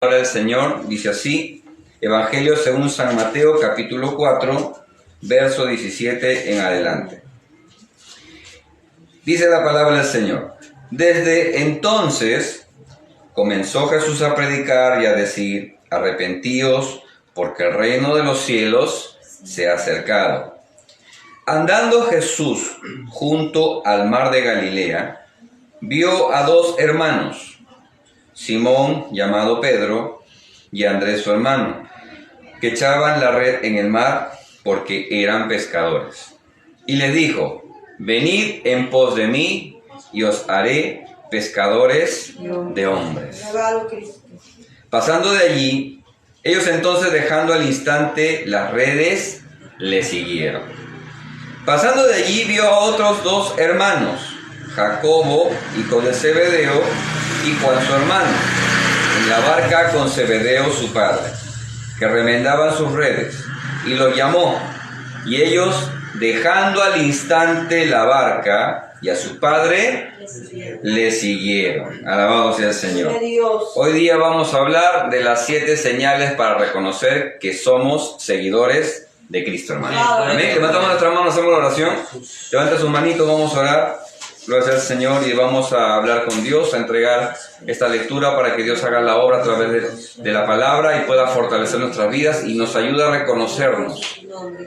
Palabra del Señor dice así, Evangelio según San Mateo, capítulo 4, verso 17 en adelante. Dice la palabra del Señor: Desde entonces comenzó Jesús a predicar y a decir: arrepentíos, porque el reino de los cielos se ha acercado. Andando Jesús junto al mar de Galilea, vio a dos hermanos, Simón, llamado Pedro, y Andrés su hermano, que echaban la red en el mar porque eran pescadores. Y les dijo: venid en pos de mí, y os haré pescadores de hombres. Pasando de allí, ellos entonces, dejando al instante las redes, le siguieron. Pasando de allí, vio a otros dos hermanos, Jacobo, hijo de Zebedeo, y Juan su hermano, en la barca con Zebedeo su padre, que remendaban sus redes, y los llamó. Y ellos, dejando al instante la barca y a su padre, le siguieron. Alabado sea el Señor. Hoy día vamos a hablar de las 7 señales para reconocer que somos seguidores de Cristo, hermano. Amén. Levantamos nuestras manos, hacemos la oración. Levanta sus manitos, vamos a orar. Gloria al Señor, y vamos a hablar con Dios, a entregar esta lectura para que Dios haga la obra a través de la palabra y pueda fortalecer nuestras vidas y nos ayude a reconocernos.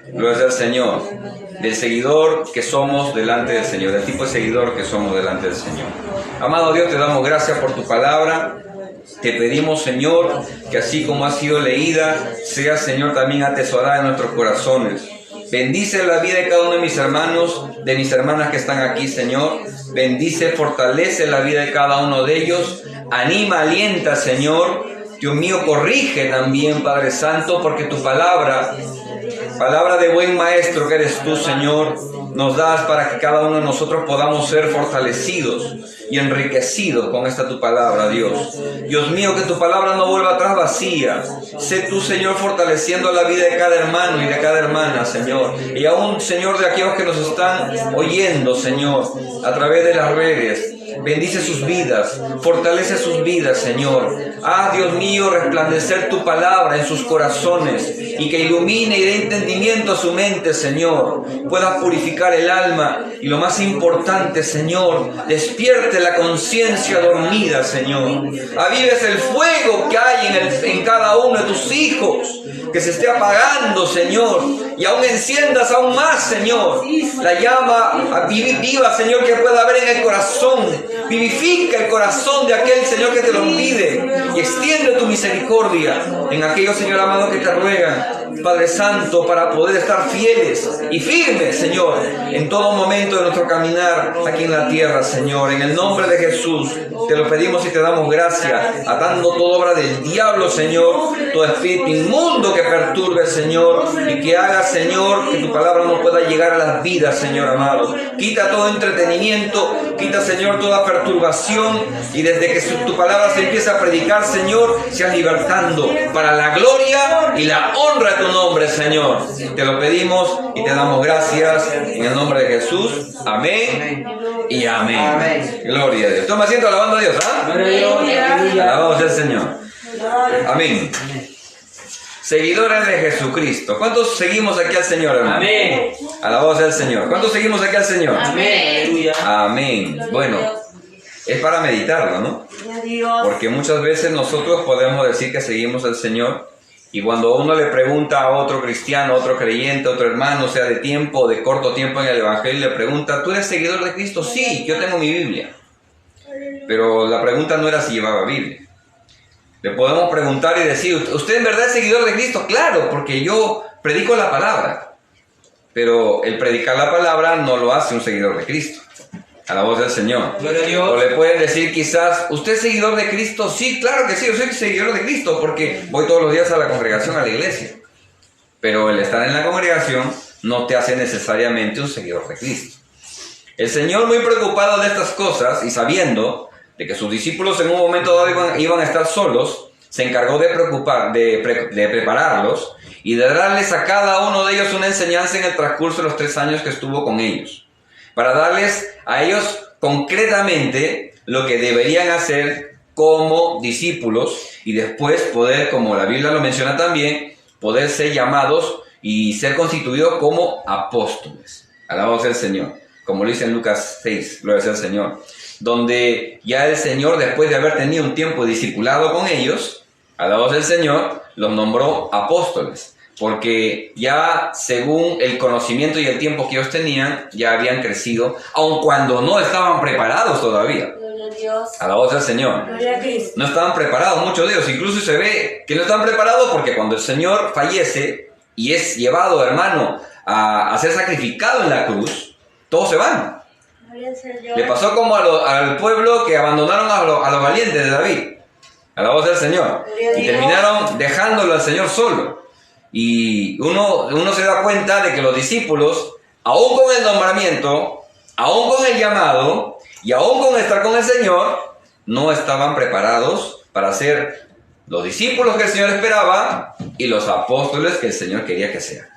Gloria al Señor, del seguidor que somos delante del Señor, del tipo de seguidor que somos delante del Señor. Amado Dios, te damos gracias por tu palabra. Te pedimos, Señor, que así como ha sido leída, sea, Señor, también atesorada en nuestros corazones. Bendice la vida de cada uno de mis hermanos, de mis hermanas que están aquí, Señor. Bendice, fortalece la vida de cada uno de ellos. Anima, alienta, Señor. Dios mío, corrige también, Padre Santo, porque tu palabra de buen maestro que eres tú, Señor, nos das para que cada uno de nosotros podamos ser fortalecidos y enriquecidos con esta tu palabra, Dios. Dios mío, que tu palabra no vuelva atrás vacía. Sé tú, Señor, fortaleciendo la vida de cada hermano y de cada hermana, Señor. Y aún, Señor, de aquellos que nos están oyendo, Señor, a través de las redes. Bendice sus vidas, fortalece sus vidas, Señor. Dios mío, resplandecer tu palabra en sus corazones y que ilumine y dé entendimiento a su mente, Señor. Pueda purificar el alma y, lo más importante, Señor, despierte la conciencia dormida, Señor. Avives el fuego que hay en cada uno de tus hijos, que se esté apagando, Señor, y aún enciendas aún más, Señor, la llama viva, Señor, que pueda haber en el corazón. Vivifica el corazón de aquel, Señor, que te lo pide, y extiende tu misericordia en aquellos, Señor amado, que te ruegan, Padre Santo, para poder estar fieles y firmes, Señor, en todo momento de nuestro caminar aquí en la tierra, Señor. En el nombre de Jesús te lo pedimos y te damos gracias, atando toda obra del diablo, Señor, todo espíritu inmundo que perturbe, Señor, y que haga, Señor, que tu palabra no pueda llegar a las vidas, Señor amado. Quita todo entretenimiento, quita, Señor, toda perturbación, y desde que tu palabra se empieza a predicar, Señor, seas libertando para la gloria y la honra de tu nombre, Señor. Te lo pedimos y te damos gracias en el nombre de Jesús. Amén y amén. Gloria a Dios. Toma asiento, alabando a Dios, alabamos al Señor. Amén. Seguidores de Jesucristo. ¿Cuántos seguimos aquí al Señor, hermano? Amén. Alabamos al Señor. ¿Cuántos seguimos aquí al Señor? Amén. Amén. Bueno, es para meditarlo, ¿no? Porque muchas veces nosotros podemos decir que seguimos al Señor, y cuando uno le pregunta a otro cristiano, a otro creyente, a otro hermano, sea de tiempo o de corto tiempo en el Evangelio, le pregunta: ¿tú eres seguidor de Cristo? Sí, yo tengo mi Biblia. Pero la pregunta no era si llevaba Biblia. Le podemos preguntar y decir: ¿usted en verdad es seguidor de Cristo? Claro, porque yo predico la palabra. Pero el predicar la palabra no lo hace un seguidor de Cristo. A la voz del Señor. O le pueden decir quizás: ¿usted es seguidor de Cristo? Sí, claro que sí, yo soy seguidor de Cristo porque voy todos los días a la congregación, a la iglesia. Pero el estar en la congregación no te hace necesariamente un seguidor de Cristo. El Señor, muy preocupado de estas cosas y sabiendo de que sus discípulos en un momento dado iban a estar solos, se encargó de prepararlos y de darles a cada uno de ellos una enseñanza en el transcurso de los 3 años que estuvo con ellos, para darles a ellos concretamente lo que deberían hacer como discípulos y después poder, como la Biblia lo menciona también, poder ser llamados y ser constituidos como apóstoles. Alabado sea el Señor. Como lo dice en Lucas 6, gloria sea al Señor. Donde ya el Señor, después de haber tenido un tiempo discipulado con ellos, alabado sea el Señor, los nombró apóstoles. Porque ya según el conocimiento y el tiempo que ellos tenían, ya habían crecido, aun cuando no estaban preparados todavía. Alabado sea el Señor. No estaban preparados muchos de ellos. Incluso se ve que no están preparados porque cuando el Señor fallece y es llevado, hermano, a ser sacrificado en la cruz, todos se van. Le pasó como al pueblo que abandonaron a los valientes de David. Alabado sea el Señor. Y terminaron dejándolo al Señor solo. Y uno se da cuenta de que los discípulos, aún con el nombramiento, aún con el llamado y aún con estar con el Señor, no estaban preparados para ser los discípulos que el Señor esperaba y los apóstoles que el Señor quería que sean.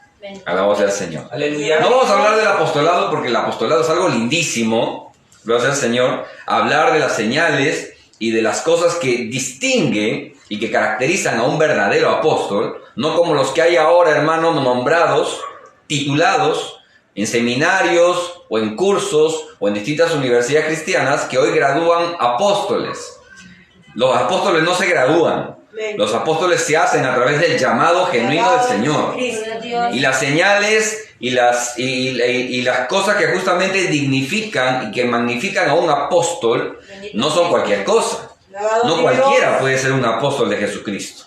Alabado sea el Señor. Aleluya. No vamos a hablar del apostolado porque el apostolado es algo lindísimo, gloria sea el Señor. Hablar de las señales y de las cosas que distinguen y que caracterizan a un verdadero apóstol, no como los que hay ahora, hermanos, nombrados, titulados en seminarios o en cursos o en distintas universidades cristianas que hoy gradúan apóstoles. Los apóstoles no se gradúan. Los apóstoles se hacen a través del llamado genuino del Señor. Y las señales y las cosas que justamente dignifican y que magnifican a un apóstol no son cualquier cosa. No cualquiera puede ser un apóstol de Jesucristo.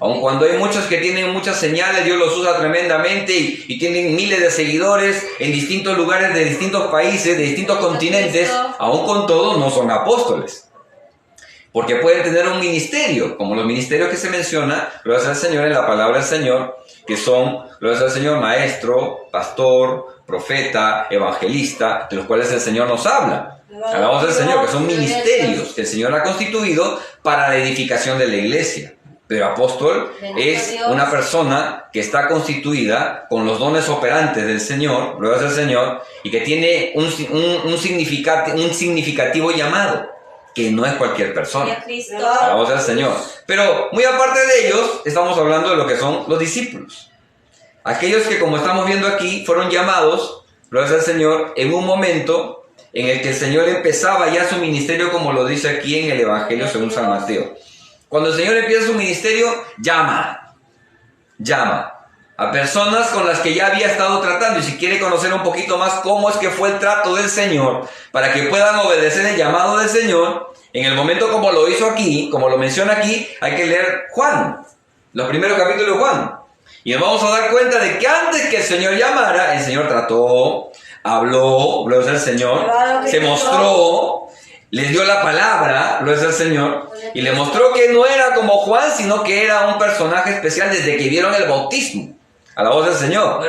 Aun cuando hay muchos que tienen muchas señales, Dios los usa tremendamente y tienen miles de seguidores en distintos lugares de distintos países, de distintos continentes, aun con todo no son apóstoles. Porque pueden tener un ministerio, como los ministerios que se menciona, gloria sea al Señor en la palabra del Señor, que son, gloria sea al Señor, maestro, pastor, profeta, evangelista, de los cuales el Señor nos habla. Alabamos al Señor, que son ministerios que el Señor ha constituido para la edificación de la iglesia. Pero apóstol es una persona que está constituida con los dones operantes del Señor, gloria sea al Señor, y que tiene un significativo llamado, que no es cualquier persona. Alabamos al Señor. Pero muy aparte de ellos, estamos hablando de lo que son los discípulos. Aquellos que, como estamos viendo aquí, fueron llamados, gloria al Señor, en un momento en el que el Señor empezaba ya su ministerio, como lo dice aquí en el Evangelio según San Mateo. Cuando el Señor empieza su ministerio, llama a personas con las que ya había estado tratando. Y si quiere conocer un poquito más cómo es que fue el trato del Señor, para que puedan obedecer el llamado del Señor, en el momento como lo hizo aquí, como lo menciona aquí, hay que leer Juan, los primeros capítulos de Juan. Y nos vamos a dar cuenta de que antes que el Señor llamara, el Señor trató, habló, gloria sea al Señor, se mostró, les dio la palabra, gloria sea al Señor, y le mostró que no era como Juan, sino que era un personaje especial desde que vieron el bautismo. A la voz del Señor.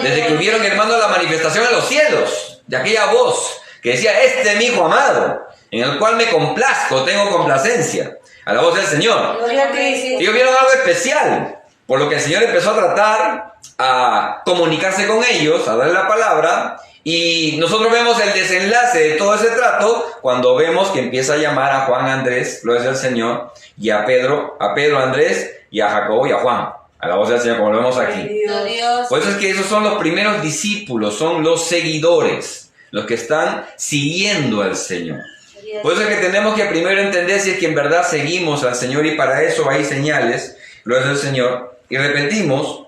Desde que vieron, hermano, la manifestación en los cielos, de aquella voz que decía, este es mi hijo amado, en el cual me complazco, tengo complacencia. A la voz del Señor. Ellos vieron algo especial, por lo que el Señor empezó a tratar, a comunicarse con ellos, a darle la palabra, y nosotros vemos el desenlace de todo ese trato cuando vemos que empieza a llamar a Juan, Andrés, gloria sea al Señor, y a Pedro, Andrés, y a Jacobo y a Juan. A la voz del Señor, como lo vemos aquí. Por eso es que esos son los primeros discípulos, son los seguidores, los que están siguiendo al Señor. Por eso es que tenemos que primero entender si es que en verdad seguimos al Señor, y para eso hay señales, gloria al Señor. Y repetimos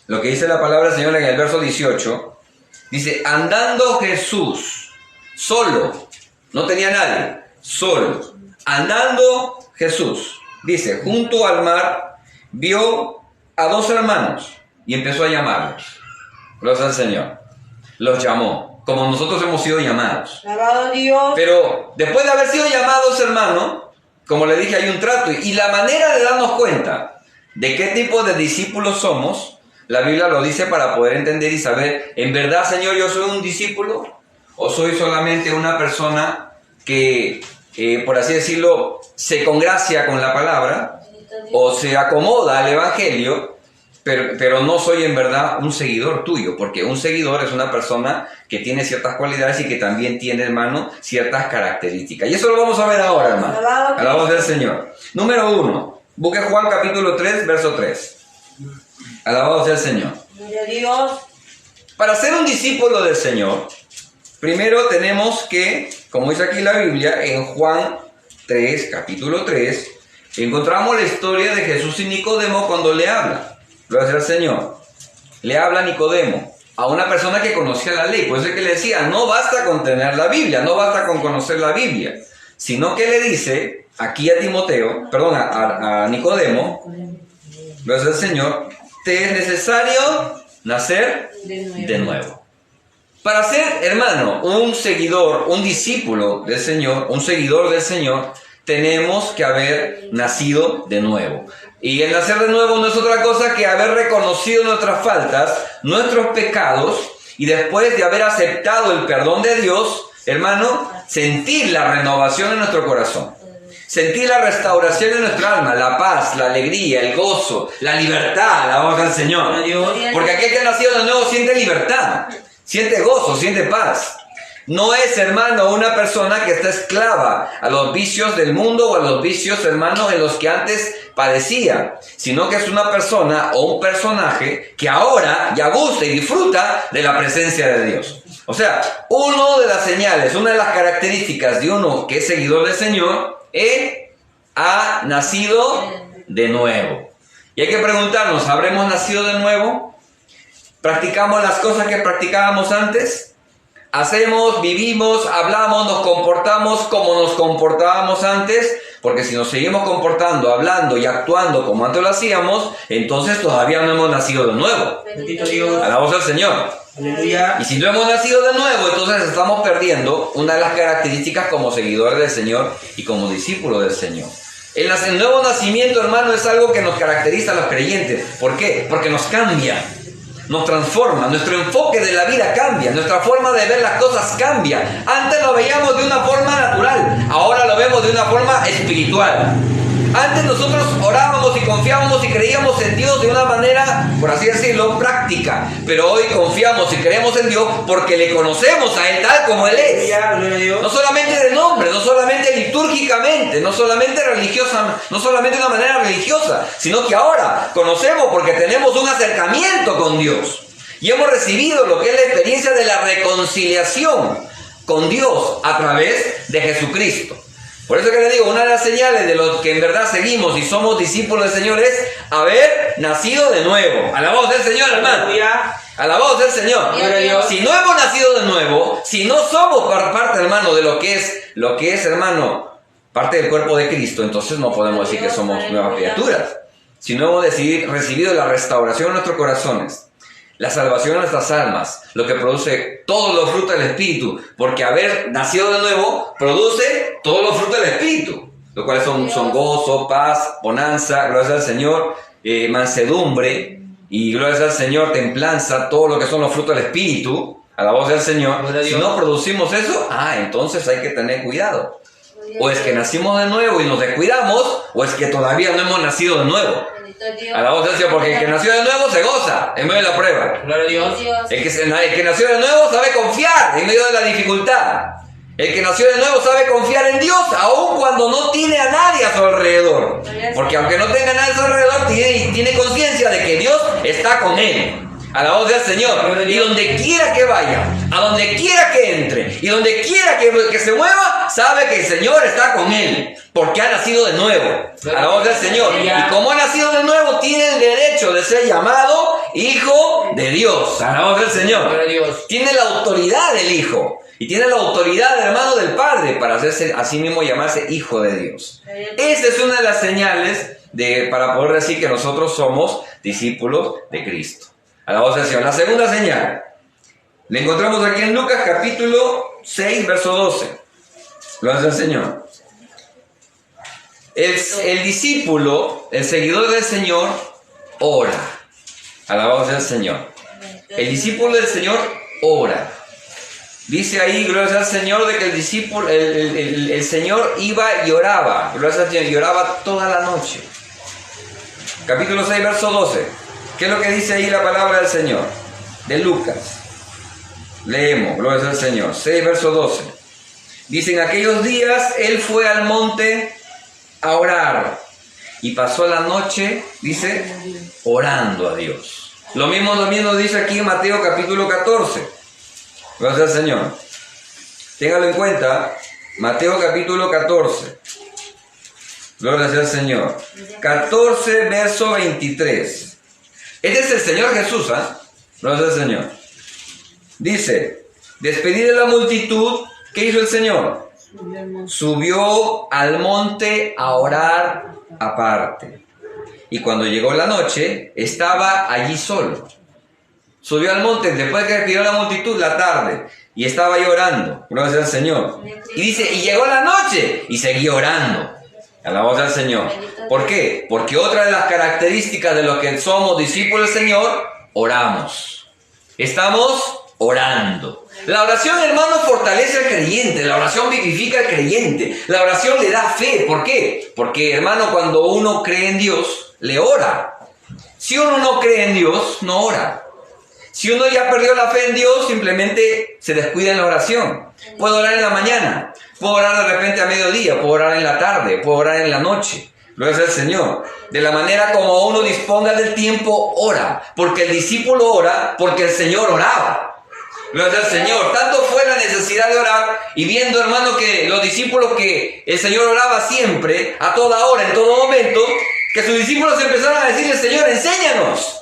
lo que dice la palabra del Señor en el verso 18. Dice, andando Jesús solo, no tenía nadie, solo, andando Jesús, dice, junto al mar, vio a dos hermanos y empezó a llamarlos. Gloria al Señor. Los llamó, como nosotros hemos sido llamados. Alabado Dios. Pero después de haber sido llamados, hermano, como le dije, hay un trato. Y la manera de darnos cuenta de qué tipo de discípulos somos, la Biblia lo dice para poder entender y saber, ¿en verdad, Señor, yo soy un discípulo? ¿O soy solamente una persona que, por así decirlo, se congracia con la palabra? ¿O se acomoda al Evangelio? pero no soy en verdad un seguidor tuyo, porque un seguidor es una persona que tiene ciertas cualidades y que también tiene, hermano, ciertas características. Y eso lo vamos a ver ahora, hermano. Alabamos del Señor. Número 1. Busque Juan capítulo 3, verso 3. Alabados sea el Señor. Para ser un discípulo del Señor, primero tenemos que, como dice aquí la Biblia, en Juan 3, capítulo 3, encontramos la historia de Jesús y Nicodemo cuando le habla. Gloria sea al Señor. Le habla Nicodemo, a una persona que conocía la ley. Por eso es que le decía, no basta con tener la Biblia, no basta con conocer la Biblia, sino que le dice aquí a Timoteo, perdón, a Nicodemo, gloria sea al Señor, te es necesario nacer de nuevo. Para ser, hermano, un seguidor, un discípulo del Señor, un seguidor del Señor, tenemos que haber nacido de nuevo. Y el nacer de nuevo no es otra cosa que haber reconocido nuestras faltas, nuestros pecados, y después de haber aceptado el perdón de Dios, hermano, sentir la renovación en nuestro corazón. Sentir la restauración en nuestra alma, la paz, la alegría, el gozo, la libertad, la voz del Señor. Porque aquel que ha nacido de nuevo siente libertad, siente gozo, siente paz. No es, hermano, una persona que está esclava a los vicios del mundo o a los vicios, hermano, en los que antes padecía, sino que es una persona o un personaje que ahora ya gusta y disfruta de la presencia de Dios. O sea, una de las señales, una de las características de uno que es seguidor del Señor ha nacido de nuevo. Y hay que preguntarnos, ¿habremos nacido de nuevo? ¿Practicamos las cosas que practicábamos antes? Hacemos, vivimos, hablamos, nos comportamos como nos comportábamos antes, porque si nos seguimos comportando, hablando y actuando como antes lo hacíamos, entonces todavía no hemos nacido de nuevo. Bendito Dios. Alabamos al Señor. Aleluya. Y si no hemos nacido de nuevo, entonces estamos perdiendo una de las características como seguidores del Señor y como discípulos del Señor. El nuevo nacimiento, hermano, es algo que nos caracteriza a los creyentes. ¿Por qué? Porque nos cambia. Nos transforma, nuestro enfoque de la vida cambia, nuestra forma de ver las cosas cambia. Antes lo veíamos de una forma natural, ahora lo vemos de una forma espiritual. Antes nosotros orábamos y confiábamos y creíamos en Dios de una manera, por así decirlo, práctica. Pero hoy confiamos y creemos en Dios porque le conocemos a Él tal como Él es. No solamente de nombre, no solamente litúrgicamente, no solamente religiosa, no solamente de una manera religiosa, sino que ahora conocemos porque tenemos un acercamiento con Dios. Y hemos recibido lo que es la experiencia de la reconciliación con Dios a través de Jesucristo. Por eso que le digo, una de las señales de los que en verdad seguimos y somos discípulos del Señor es haber nacido de nuevo. Alabados del Señor, hermano. Alabados del Señor. Si no hemos nacido de nuevo, si no somos parte, hermano, de lo que es, hermano, parte del cuerpo de Cristo, entonces no podemos decir que somos nuevas criaturas. Si no hemos recibido la restauración de nuestros corazones, la salvación de nuestras almas, lo que produce todos los frutos del Espíritu, porque haber nacido de nuevo produce todos los frutos del Espíritu, los cuales son gozo, paz, bonanza, gloria al Señor, mansedumbre, y gloria al Señor, templanza, todo lo que son los frutos del Espíritu, a la voz del Señor. Si no producimos eso, entonces hay que tener cuidado. O es que nacimos de nuevo y nos descuidamos, o es que todavía no hemos nacido de nuevo. A la voz del Señor, porque el que nació de nuevo se goza en medio de la prueba. Gloria a Dios. El que nació de nuevo sabe confiar en medio de la dificultad. El que nació de nuevo sabe confiar en Dios, aun cuando no tiene a nadie a su alrededor. Porque aunque no tenga a nadie a su alrededor, tiene conciencia de que Dios está con él. A la voz del Señor. Y donde quiera que vaya, a donde quiera que entre, y donde quiera que se mueva, sabe que el Señor está con él, porque ha nacido de nuevo. A la voz del Señor. Y como ha nacido de nuevo, tiene el derecho de ser llamado Hijo de Dios. A la voz del Señor. Tiene la autoridad del Hijo. Y tiene la autoridad, hermano, del Padre para hacerse a sí mismo llamarse Hijo de Dios. Esa es una de las señales para poder decir que nosotros somos discípulos de Cristo. A la voz del Señor. La segunda señal la encontramos aquí en Lucas capítulo 6, verso 12. Gloria al Señor. El discípulo, el seguidor del Señor, ora. A la voz del Señor. El discípulo del Señor ora. Dice ahí, gloria al Señor, de que el discípulo, el Señor iba y oraba. Gloria al Señor, y oraba toda la noche. Capítulo 6, verso 12. ¿Qué es lo que dice ahí la palabra del Señor? De Lucas. Leemos, gloria al Señor. 6, verso 12. Dice, en aquellos días él fue al monte a orar y pasó la noche, dice, orando a Dios. Lo mismo también nos dice aquí en Mateo capítulo 14. Gloria al Señor. Téngalo en cuenta, Mateo capítulo 14. Gloria al Señor. 14, verso 23. Este es el Señor Jesús, ¿ah? Gloria al Señor. Dice, despedida de la multitud, ¿qué hizo el Señor? Subió al monte a orar aparte. Y cuando llegó la noche, estaba allí solo. Subió al monte después de que despidió la multitud la tarde. Y estaba ahí orando. Gloria al Señor. Y dice, y llegó la noche y seguía orando. Alabamos al Señor. ¿Por qué? Porque otra de las características de lo que somos discípulos del Señor, oramos. Estamos orando. La oración, hermano, fortalece al creyente. La oración vivifica al creyente. La oración le da fe. ¿Por qué? Porque, hermano, cuando uno cree en Dios, le ora. Si uno no cree en Dios, no ora. Si uno ya perdió la fe en Dios, simplemente se descuida en la oración. Puedo orar en la mañana, puedo orar de repente a mediodía, puedo orar en la tarde, puedo orar en la noche. Gloria al Señor. De la manera como uno disponga del tiempo, ora. Porque el discípulo ora, porque el Señor oraba. Gloria al Señor. Tanto fue la necesidad de orar, y viendo, hermano, que los discípulos, que el Señor oraba siempre, a toda hora, en todo momento, que sus discípulos empezaron a decirle, Señor, enséñanos.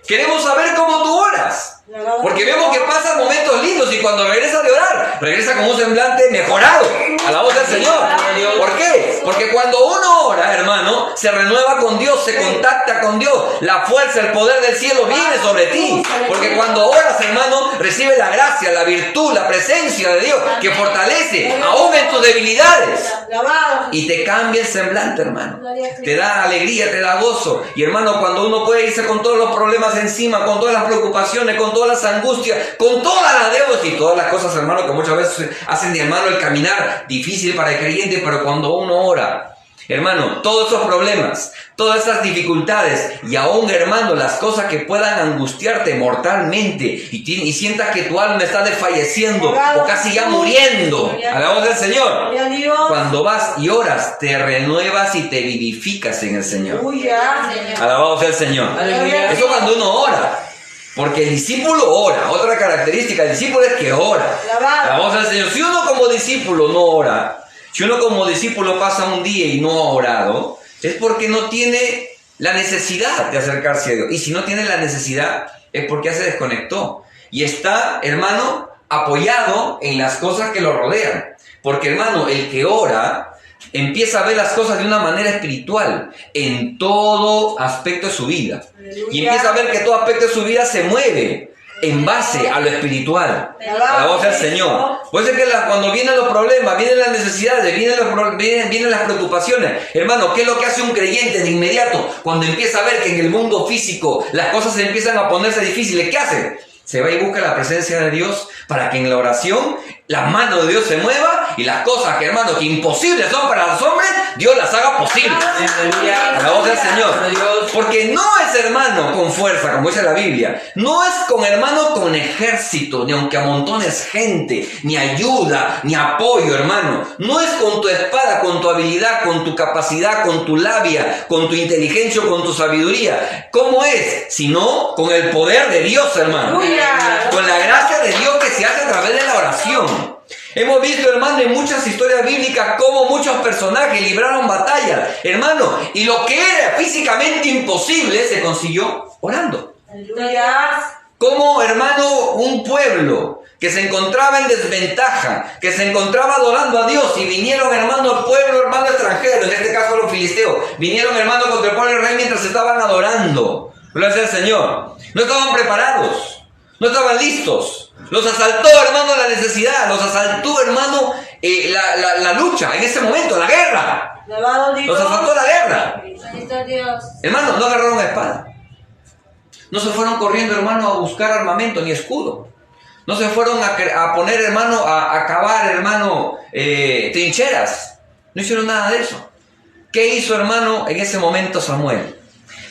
Queremos saber cómo tú oras. Porque vemos que pasan momentos lindos y cuando regresa de orar, regresa con un semblante mejorado. A la voz del Señor. ¿Por qué? Porque cuando uno ora, hermano, se renueva con Dios, se contacta con Dios. La fuerza, el poder del cielo viene sobre ti. Porque cuando oras, hermano, recibe la gracia, la virtud, la presencia de Dios que fortalece aún en tus debilidades. Y te cambia el semblante, hermano. Te da alegría, te da gozo. Y, hermano, cuando uno puede irse con todos los problemas encima, con todas las preocupaciones, con todas las angustias, con todas las deudas y todas las cosas, hermano, que muchas veces hacen de, hermano, el caminar difícil para el creyente, pero cuando uno ora, hermano, todos esos problemas, todas esas dificultades y aún, hermano, las cosas que puedan angustiarte mortalmente y sientas que tu alma está desfalleciendo o casi ya muriendo, a la voz del Señor, cuando vas y oras, te renuevas y te vivificas en el Señor. Alabado sea el Señor. Eso cuando uno ora. Porque el discípulo ora. Otra característica del discípulo es que ora. Alabado sea el Señor. Si uno como discípulo no ora, si uno como discípulo pasa un día y no ha orado, es porque no tiene la necesidad de acercarse a Dios. Y si no tiene la necesidad, es porque ya se desconectó. Y está, hermano, apoyado en las cosas que lo rodean. Porque, hermano, el que ora empieza a ver las cosas de una manera espiritual en todo aspecto de su vida. Y empieza a ver que todo aspecto de su vida se mueve en base a lo espiritual. A la voz del Señor. Puede ser que cuando vienen los problemas, vienen las necesidades, vienen las preocupaciones. Hermano, ¿qué es lo que hace un creyente de inmediato? Cuando empieza a ver que en el mundo físico las cosas se empiezan a ponerse difíciles, ¿qué hace? Se va y busca la presencia de Dios para que en la oración la mano de Dios se mueva y las cosas que, hermano, que imposibles son para los hombres, Dios las haga posibles. A la voz del Señor. Porque no es, hermano, con fuerza, como dice la Biblia. No es con, hermano, con ejército, ni aunque amontones gente, ni ayuda, ni apoyo, hermano. No es con tu espada, con tu habilidad, con tu capacidad, con tu labia, con tu inteligencia o con tu sabiduría. ¿Cómo es? Sino con el poder de Dios, hermano. Con la gracia de Dios que se hace a través de la oración. Hemos visto, hermano, en muchas historias bíblicas cómo muchos personajes libraron batallas, hermano, y lo que era físicamente imposible se consiguió orando. Como, hermano, un pueblo que se encontraba en desventaja, que se encontraba adorando a Dios, y vinieron, hermano, el pueblo, hermano, extranjero, en este caso los filisteos, vinieron, hermano, contra el pueblo del rey mientras estaban adorando. Gloria al Señor. No estaban preparados, no estaban listos. Los asaltó, hermano, la necesidad. Los asaltó, hermano, la lucha en ese momento, la guerra. Los asaltó la guerra. Hermano, no agarraron espada. No se fueron corriendo, hermano, a buscar armamento ni escudo. No se fueron a poner, hermano, a cavar, hermano, trincheras. No hicieron nada de eso. ¿Qué hizo, hermano, en ese momento Samuel?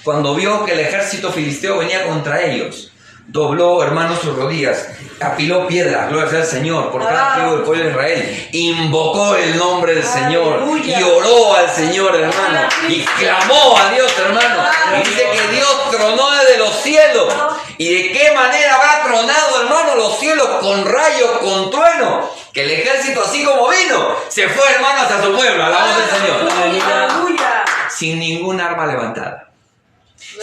cuando vio que el ejército filisteo venía contra ellos, dobló, hermanos, sus rodillas, apiló piedras, gloria sea al Señor, por cada tribu del pueblo de Israel, invocó el nombre del Señor y oró al Señor, hermano, y clamó a Dios, hermano, y dice que Dios tronó desde los cielos. ¿Y de qué manera habrá tronado, hermano, los cielos? Con rayos, con trueno, que el ejército, así como vino, se fue, hermano, hacia su pueblo, alabamos al Señor, sin ningún arma levantada,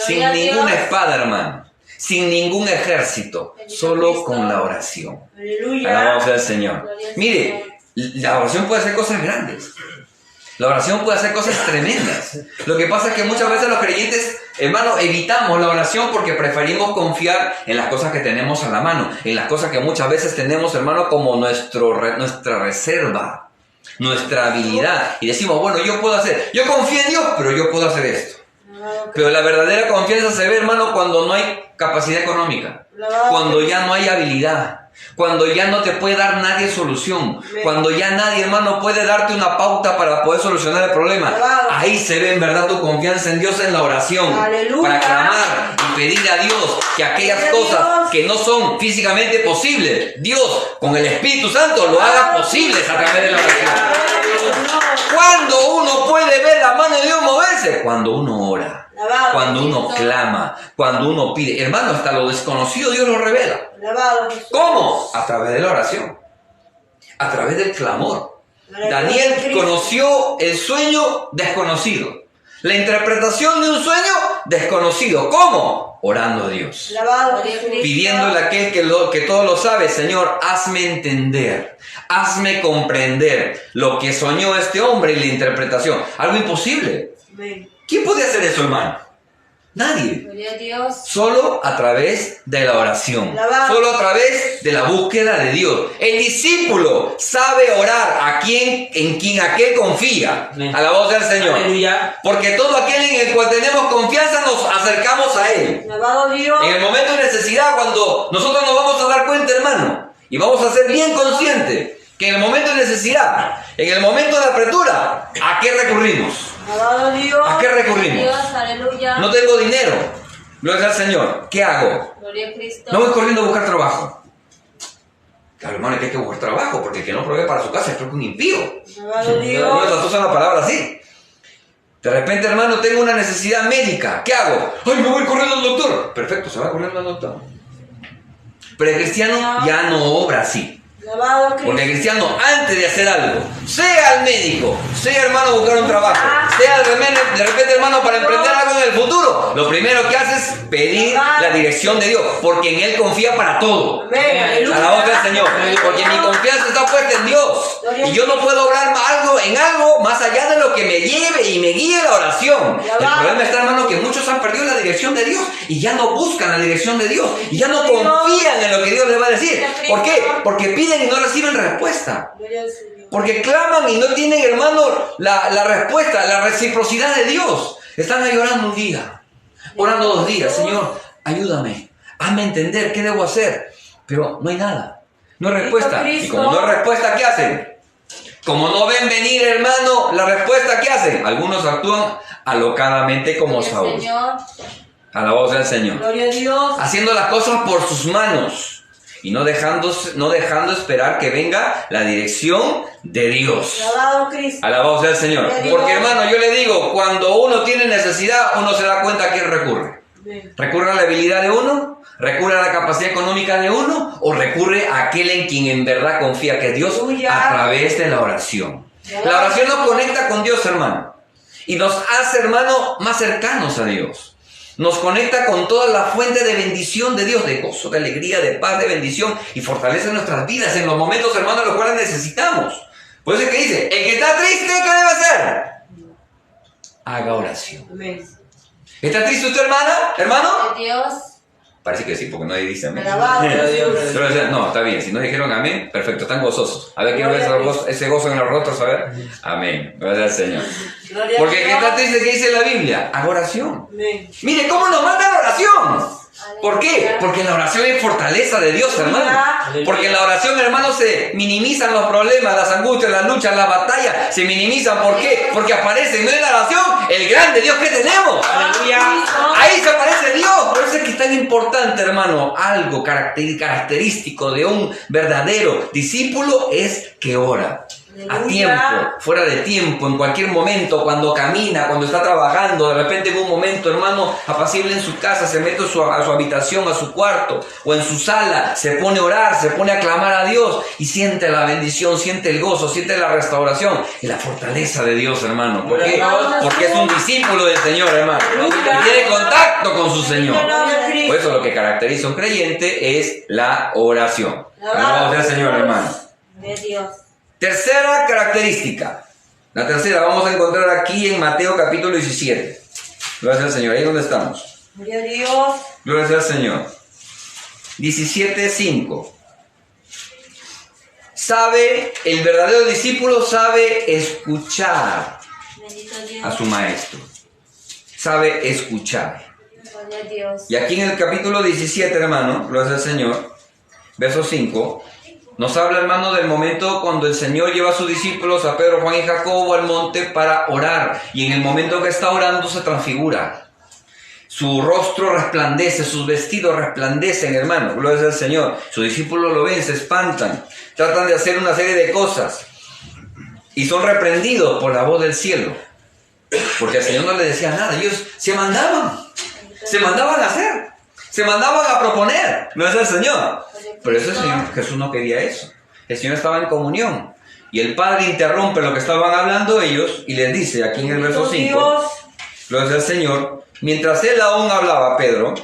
sin ninguna espada, hermano, sin ningún ejército, solo con la oración. Alabamos al Señor. Mire, la oración puede hacer cosas grandes. La oración puede hacer cosas tremendas. Lo que pasa es que muchas veces los creyentes, hermano, evitamos la oración porque preferimos confiar en las cosas que tenemos a la mano, en las cosas que muchas veces tenemos, hermano, como nuestra reserva, nuestra habilidad. Y decimos, bueno, yo puedo hacer, yo confío en Dios, pero yo puedo hacer esto. Pero la verdadera confianza se ve, hermano, cuando no hay capacidad económica, cuando ya no hay habilidad, cuando ya no te puede dar nadie solución, cuando ya nadie, hermano, puede darte una pauta para poder solucionar el problema. Ahí se ve en verdad tu confianza en Dios, en la oración, para clamar y pedirle a Dios que aquellas cosas que no son físicamente posibles, Dios con el Espíritu Santo lo haga posibles a través de la oración. ¿Cuándo uno puede ver la mano de Dios moverse? Cuando uno ora, cuando uno clama, cuando uno pide. Hermano, hasta lo desconocido Dios lo revela. ¿Cómo? A través de la oración, a través del clamor. Daniel conoció el sueño desconocido, la interpretación de un sueño desconocido. ¿Cómo? Orando a Dios, pidiéndole a aquel que todo lo sabe: Señor, hazme entender, hazme comprender lo que soñó este hombre y la interpretación. Algo imposible. ¿Quién puede hacer eso, hermano? Nadie. Solo a través de la oración, solo a través de la búsqueda de Dios. El discípulo sabe orar en quien aquel confía. Alabado sea el Señor. Aleluya. Porque todo aquel en el cual tenemos confianza nos acercamos a Él. En el momento de necesidad, cuando nosotros nos vamos a dar cuenta, hermano, y vamos a ser bien conscientes que en el momento de necesidad, en el momento de apertura, ¿a qué recurrimos? ¿A qué recurrimos? Dios, aleluya. No tengo dinero. Gloria al Señor. ¿Qué hago? Gloria a Cristo. No voy corriendo a buscar trabajo. Claro, hermano, que hay que buscar trabajo, porque el que no provee para su casa es creo que un impío. No usan la palabra así. De repente, hermano, tengo una necesidad médica. ¿Qué hago? ¡Ay, me voy corriendo al doctor! Perfecto, se va corriendo al doctor. Pero el cristiano ya no obra así. Porque el cristiano, antes de hacer algo, sea el médico, sea, hermano, buscar un trabajo, sea de repente, hermano, para emprender algo en el futuro, lo primero que hace es pedir la dirección de Dios, porque en Él confía para todo. Alabado sea el Señor, porque mi confianza está puesta en Dios, y yo no puedo obrar en algo más allá de lo que me lleve y me guíe la oración. El problema está, hermano, que muchos han perdido la dirección de Dios y ya no buscan la dirección de Dios y ya no confían en lo que Dios les va a decir. ¿Por qué? Porque piden y no reciben respuesta. Porque claman y no tienen, hermano, la respuesta, la reciprocidad de Dios. Están ahí orando un día, orando 2 días. Señor, ayúdame, hazme entender qué debo hacer. Pero no hay nada, no hay respuesta. Y como no hay respuesta, ¿qué hacen? Como no ven venir, hermano, la respuesta, ¿qué hacen? Algunos actúan alocadamente como Saúl. Alabado sea el Señor. Gloria a Dios. Haciendo las cosas por sus manos y no dejando esperar que venga la dirección de Dios. Alabado sea el Señor. Porque, hermano, yo le digo, cuando uno tiene necesidad, uno se da cuenta a quién recurre. ¿Recurre a la habilidad de uno? ¿Recurre a la capacidad económica de uno? ¿O recurre a aquel en quien en verdad confía, que es Dios, a través de la oración? La oración nos conecta con Dios, hermano, y nos hace, hermano, más cercanos a Dios. Nos conecta con toda la fuente de bendición de Dios, de gozo, de alegría, de paz, de bendición, y fortalece nuestras vidas en los momentos, hermano, en los cuales necesitamos. Por eso es que dice, el que está triste, ¿qué debe hacer? Haga oración. ¿Está triste usted, hermano? Dios. Parece que sí, porque nadie dice amén. Pero, no, está bien. Si no dijeron amén, perfecto, están gozosos. A ver, quiero ver ese gozo en los rostros, a ver. Amén. Gracias al Señor. Porque el que está triste, ¿qué dice la Biblia? Haga oración. Mire, ¿cómo nos manda la oración? ¿Por qué? Porque en la oración hay fortaleza de Dios, hermano. Porque en la oración, hermano, se minimizan los problemas, las angustias, las luchas, las batallas. Se minimizan. ¿Por qué? Porque aparece en medio de la oración el grande Dios que tenemos. bien importante, hermano, algo característico de un verdadero discípulo es que ora. A tiempo, fuera de tiempo, en cualquier momento, cuando camina, cuando está trabajando, de repente en un momento, hermano, apacible en su casa, se mete a su habitación, a su cuarto o en su sala, se pone a orar, se pone a clamar a Dios y siente la bendición, siente el gozo, siente la restauración y la fortaleza de Dios, hermano. ¿Por qué? Porque es un discípulo del Señor, hermano, y tiene contacto con su Señor. Por eso lo que caracteriza a un creyente es la oración. Alabado sea el Señor, hermano. De Dios. Tercera característica. La tercera vamos a encontrar aquí en Mateo capítulo 17. Gloria sea al Señor. Ahí donde estamos. Gloria a Dios. Gloria sea al Señor. 17:5. El verdadero discípulo sabe escuchar Bendito Dios. a su maestro. Sabe escuchar. Gloria a Dios. Y aquí en el capítulo 17, hermano, gloria sea al Señor, verso 5. Nos habla, hermano, del momento cuando el Señor lleva a sus discípulos, a Pedro, Juan y Jacobo, al monte para orar. Y en el momento que está orando se transfigura. Su rostro resplandece, sus vestidos resplandecen, hermano. Gloria sea al Señor. Sus discípulos lo ven, se espantan. Tratan de hacer una serie de cosas. Y son reprendidos por la voz del cielo. Porque el Señor no les decía nada. Ellos se mandaban a hacer. Se mandaban a proponer. No es el Señor. Pero eso el Señor Jesús no quería eso. El Señor estaba en comunión. Y el Padre interrumpe lo que estaban hablando ellos y les dice aquí en el verso 5, gloria sea al Señor, mientras él aún hablaba, Pedro,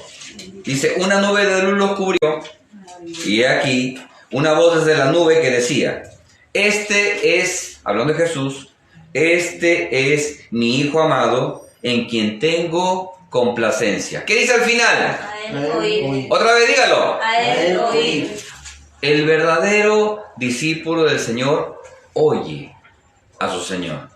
dice, una nube de luz los cubrió y he aquí una voz desde la nube que decía, hablando de Jesús, este es mi Hijo amado en quien tengo complacencia. ¿Qué dice al final? A él oír. Otra vez dígalo. A él oír. El verdadero discípulo del Señor oye a su Señor.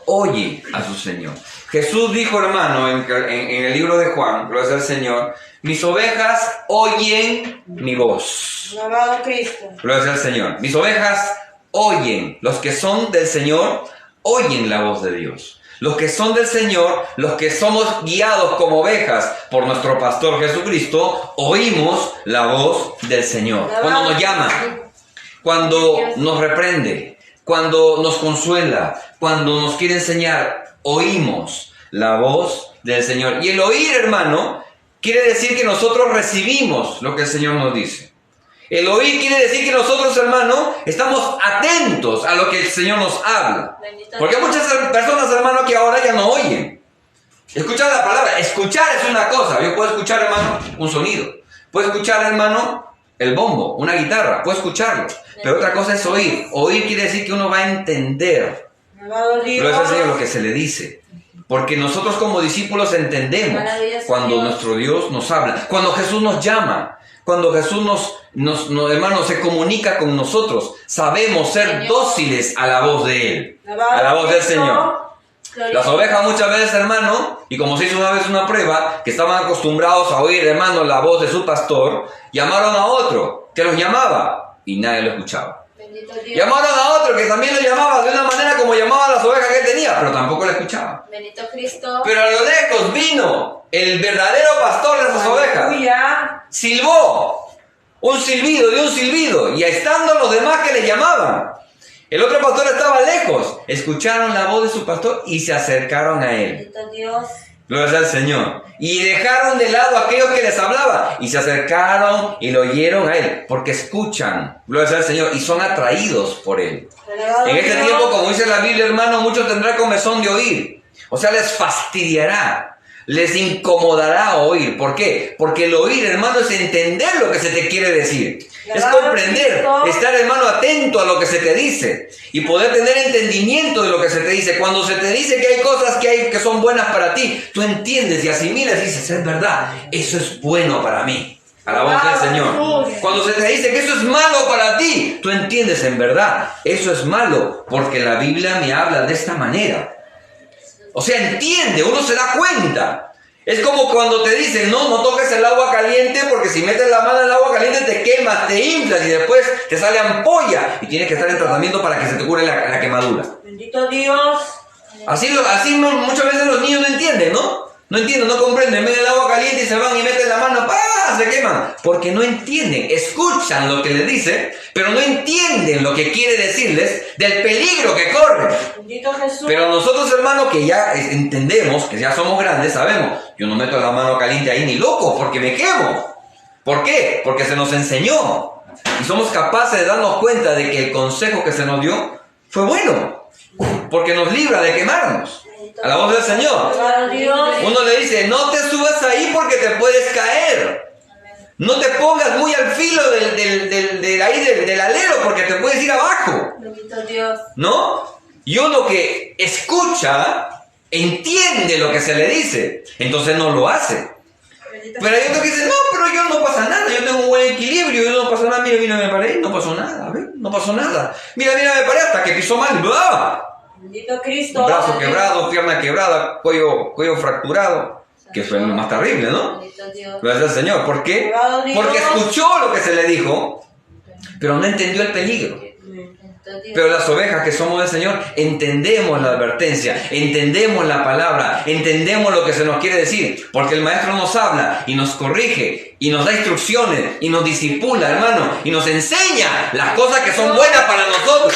Oye a su Señor. Jesús dijo, hermano, en el libro de Juan, gloria sea al Señor, mis ovejas oyen mi voz. Alabado Cristo. Gloria sea al Señor. Mis ovejas oyen. Los que son del Señor oyen la voz de Dios. Los que son del Señor, los que somos guiados como ovejas por nuestro pastor Jesucristo, oímos la voz del Señor. Cuando nos llama, cuando nos reprende, cuando nos consuela, cuando nos quiere enseñar, oímos la voz del Señor. Y el oír, hermano, quiere decir que nosotros recibimos lo que el Señor nos dice. El oír quiere decir que nosotros, hermano, estamos atentos a lo que el Señor nos habla. Porque hay muchas personas, hermano, que ahora ya no oyen. Escuchar la palabra. Escuchar es una cosa. Yo puedo escuchar, hermano, un sonido. Puedo escuchar, hermano, el bombo, una guitarra. Puedo escucharlo. Pero otra cosa es oír. Oír quiere decir que uno va a entender. Gloria al Señor lo que se le dice. Porque nosotros como discípulos entendemos cuando nuestro Dios nos habla. Cuando Jesús nos llama. Cuando Jesús hermano, se comunica con nosotros, sabemos ser dóciles a la voz de Él, a la voz del Señor. Las ovejas muchas veces, hermano, y como se hizo una vez una prueba, que estaban acostumbrados a oír, hermano, la voz de su pastor, llamaron a otro que los llamaba y nadie lo escuchaba. Llamaron a otro que también lo llamaba de una manera como llamaba a las ovejas que él tenía, pero tampoco lo escuchaba. Bendito Cristo. Pero a lo lejos vino el verdadero pastor de esas ovejas. Silbó un silbido, y estando los demás que le llamaban, el otro pastor estaba lejos, escucharon la voz de su pastor y se acercaron a él. Bendito Dios. Gloria sea al Señor. Y dejaron de lado a aquellos que les hablaba y se acercaron y lo oyeron a él, porque escuchan, gloria sea al Señor, y son atraídos por él. En este tiempo, como dice la Biblia, hermano, muchos tendrán comezón de oír, o sea, les fastidiará. Les incomodará oír. ¿Por qué? Porque el oír, hermano, es entender lo que se te quiere decir. Es comprender, estar, hermano, atento a lo que se te dice y poder tener entendimiento de lo que se te dice. Cuando se te dice que hay cosas que son buenas para ti, tú entiendes y asimilas y dices, es verdad, eso es bueno para mí. A la voz del Señor. Cuando se te dice que eso es malo para ti, tú entiendes, en verdad, eso es malo porque la Biblia me habla de esta manera. O sea, entiende, uno se da cuenta. Es como cuando te dicen, no toques el agua caliente porque si metes la mano en el agua caliente te quemas, te inflas y después te sale ampolla y tienes que estar en tratamiento para que se te cure la quemadura. Bendito Dios. Así muchas veces los niños no entienden, ¿no? No entienden, no comprenden. Ven el agua caliente y se van y meten la mano, ¡pah! Se queman. Porque no entienden. Escuchan lo que les dice, pero no entienden lo que quiere decirles del peligro que corren. Bendito Jesús. Pero nosotros, hermanos, que ya entendemos, que ya somos grandes, sabemos. Yo no meto la mano caliente ahí ni loco, porque me quemo. ¿Por qué? Porque se nos enseñó. Y somos capaces de darnos cuenta de que el consejo que se nos dio fue bueno. Porque nos libra de quemarnos. A la voz del Señor. Uno le dice, no te subas ahí porque te puedes caer. No te pongas muy al filo del alero porque te puedes ir abajo. Bendito Dios. ¿No? Y uno que escucha, entiende lo que se le dice. Entonces no lo hace. Pero hay otro que dice, no, pero yo no pasa nada, yo tengo un buen equilibrio, yo no pasa nada, mira, me paré, no pasó nada, ¿ves? No pasó nada. Mira, me paré hasta que pisó mal, ¡blah! Bendito Cristo. Brazo quebrado, pierna quebrada, cuello fracturado, que fue lo más terrible, ¿no? Bendito Dios. Gracias al Señor. ¿Por qué? Porque escuchó lo que se le dijo, pero no entendió el peligro. Pero las ovejas que somos del Señor entendemos la advertencia, entendemos la palabra, entendemos lo que se nos quiere decir, porque el Maestro nos habla y nos corrige y nos da instrucciones y nos disipula, hermano, y nos enseña las cosas que son buenas para nosotros.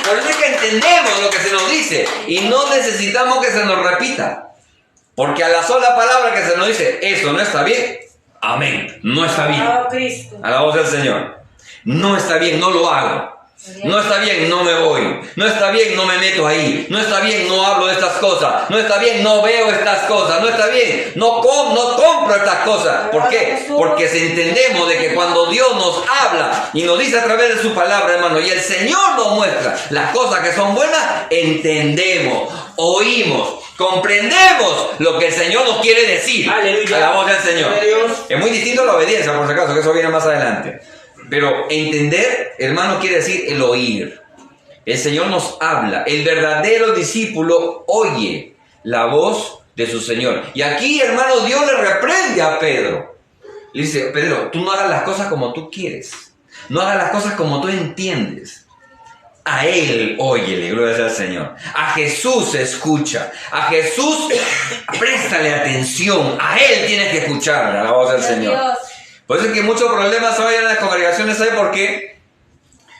Por eso es que entendemos lo que se nos dice y no necesitamos que se nos repita, porque a la sola palabra que se nos dice, eso no está bien, amén, no está bien. A la voz del Señor, no está bien, no lo hago. No está bien, no me voy. No está bien, no me meto ahí. No está bien, no hablo de estas cosas. No está bien, no veo estas cosas. No está bien, no compro estas cosas. ¿Por qué? Porque entendemos de que cuando Dios nos habla y nos dice a través de su palabra, hermano, y el Señor nos muestra las cosas que son buenas, entendemos, oímos, comprendemos lo que el Señor nos quiere decir. Aleluya. A la voz del Señor. Es muy distinto a la obediencia, por si acaso, que eso viene más adelante. Pero entender, hermano, quiere decir el oír. El Señor nos habla. El verdadero discípulo oye la voz de su Señor. Y aquí, hermano, Dios le reprende a Pedro. Le dice, Pedro, tú no hagas las cosas como tú quieres. No hagas las cosas como tú entiendes. A Él óyele, gloria sea al Señor. A Jesús escucha. A Jesús préstale atención. A Él tienes que escuchar a la voz del Señor. Por eso es que muchos problemas hoy en las congregaciones, ¿sabe por qué?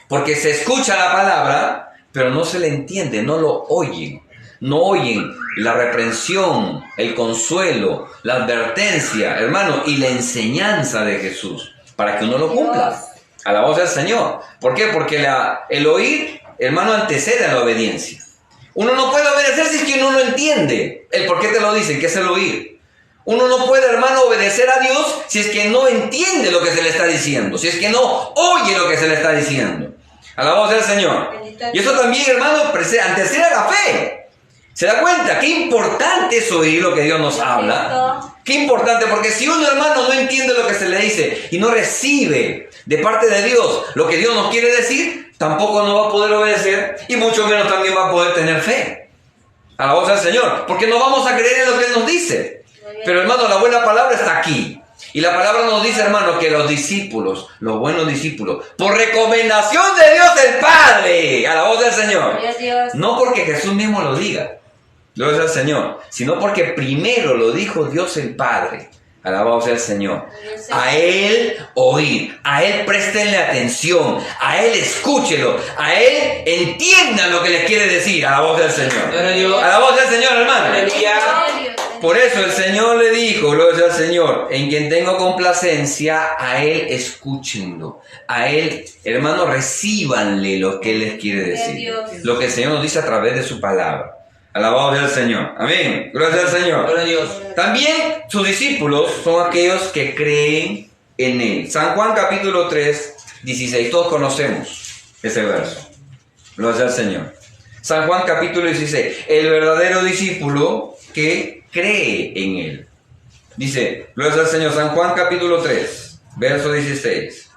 Porque se escucha la palabra, pero no se le entiende, no lo oyen. No oyen la reprensión, el consuelo, la advertencia, hermano, y la enseñanza de Jesús, para que uno lo cumpla. A la voz del Señor. ¿Por qué? Porque el oír, hermano, antecede a la obediencia. Uno no puede obedecer si es que uno no entiende el por qué te lo dicen, que es el oír. Uno no puede, hermano, obedecer a Dios si es que no entiende lo que se le está diciendo, si es que no oye lo que se le está diciendo. A la voz del Señor. Y eso también, hermano, antecede a la fe. ¿Se da cuenta? Qué importante es oír lo que Dios nos habla. Qué importante, porque si uno, hermano, no entiende lo que se le dice y no recibe de parte de Dios lo que Dios nos quiere decir, tampoco no va a poder obedecer y mucho menos también va a poder tener fe. A la voz del Señor. Porque no vamos a creer en lo que Él nos dice. Pero, hermano, la buena palabra está aquí. Y la palabra nos dice, hermano, que los discípulos, los buenos discípulos, por recomendación de Dios el Padre, a la voz del Señor, no porque Jesús mismo lo diga, gloria al Señor, sino porque primero lo dijo Dios el Padre, a la voz del Señor. A Él oír, a Él préstenle atención, a Él escúchelo, a Él entiendan lo que les quiere decir, a la voz del Señor. A la voz del Señor, hermano. Por eso el Señor le dijo, gloria al Señor, en quien tengo complacencia, a Él escúchenlo. A Él, hermano, recíbanle lo que Él les quiere decir. Lo que el Señor nos dice a través de su palabra. Alabado sea el Señor. Amén. Gloria al Señor. Gloria a Dios. También sus discípulos son aquellos que creen en Él. San Juan capítulo 3, 16. Todos conocemos ese verso. Gloria al Señor. San Juan capítulo 16. El verdadero discípulo que cree en Él. Dice, gloria al Señor, San Juan capítulo 3, verso 16.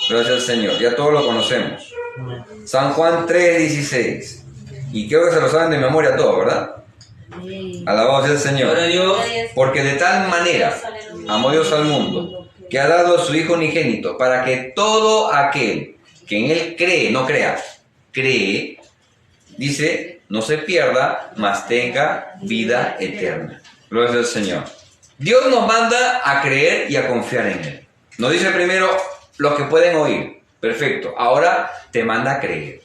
Gloria al Señor, ya todos lo conocemos. San Juan 3, 16. Y creo que se lo saben de memoria todos, ¿verdad? Alabado sea el Señor. Porque de tal manera amó Dios al mundo, que ha dado a su Hijo unigénito, para que todo aquel que en Él cree, no crea, cree, dice, no se pierda, mas tenga vida eterna. Gloria al Señor. Dios nos manda a creer y a confiar en Él. Nos dice primero los que pueden oír. Perfecto. Ahora te manda a creer.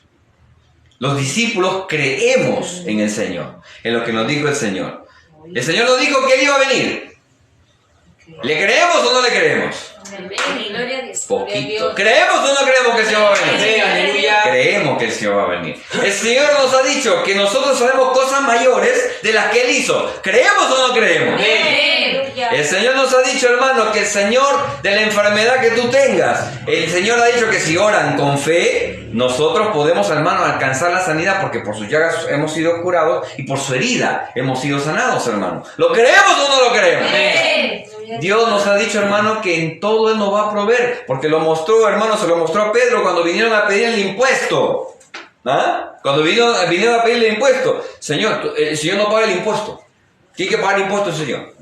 Los discípulos creemos en el Señor, en lo que nos dijo el Señor. El Señor nos dijo que Él iba a venir. ¿Le creemos o no le creemos? Amén. Gloria a Dios. Poquito. ¿Creemos o no creemos que el Señor va a venir? Aleluya. Creemos que el Señor va a venir. El Señor nos ha dicho que nosotros sabemos cosas mayores de las que Él hizo. ¿Creemos o no creemos? Aleluya. El Señor nos ha dicho, hermano, que el Señor de la enfermedad que tú tengas, el Señor ha dicho que si oran con fe, nosotros podemos, hermano, alcanzar la sanidad, porque por sus llagas hemos sido curados y por su herida hemos sido sanados, hermano. ¿Lo creemos o no lo creemos? Amén. Dios nos ha dicho, hermano, que en todo Él nos va a proveer, porque lo mostró, hermano, se lo mostró a Pedro cuando vinieron a pedir el impuesto. ¿Ah? Cuando vinieron a pedir el impuesto, Señor, el Señor no paga el impuesto. Tiene que pagar el impuesto el Señor.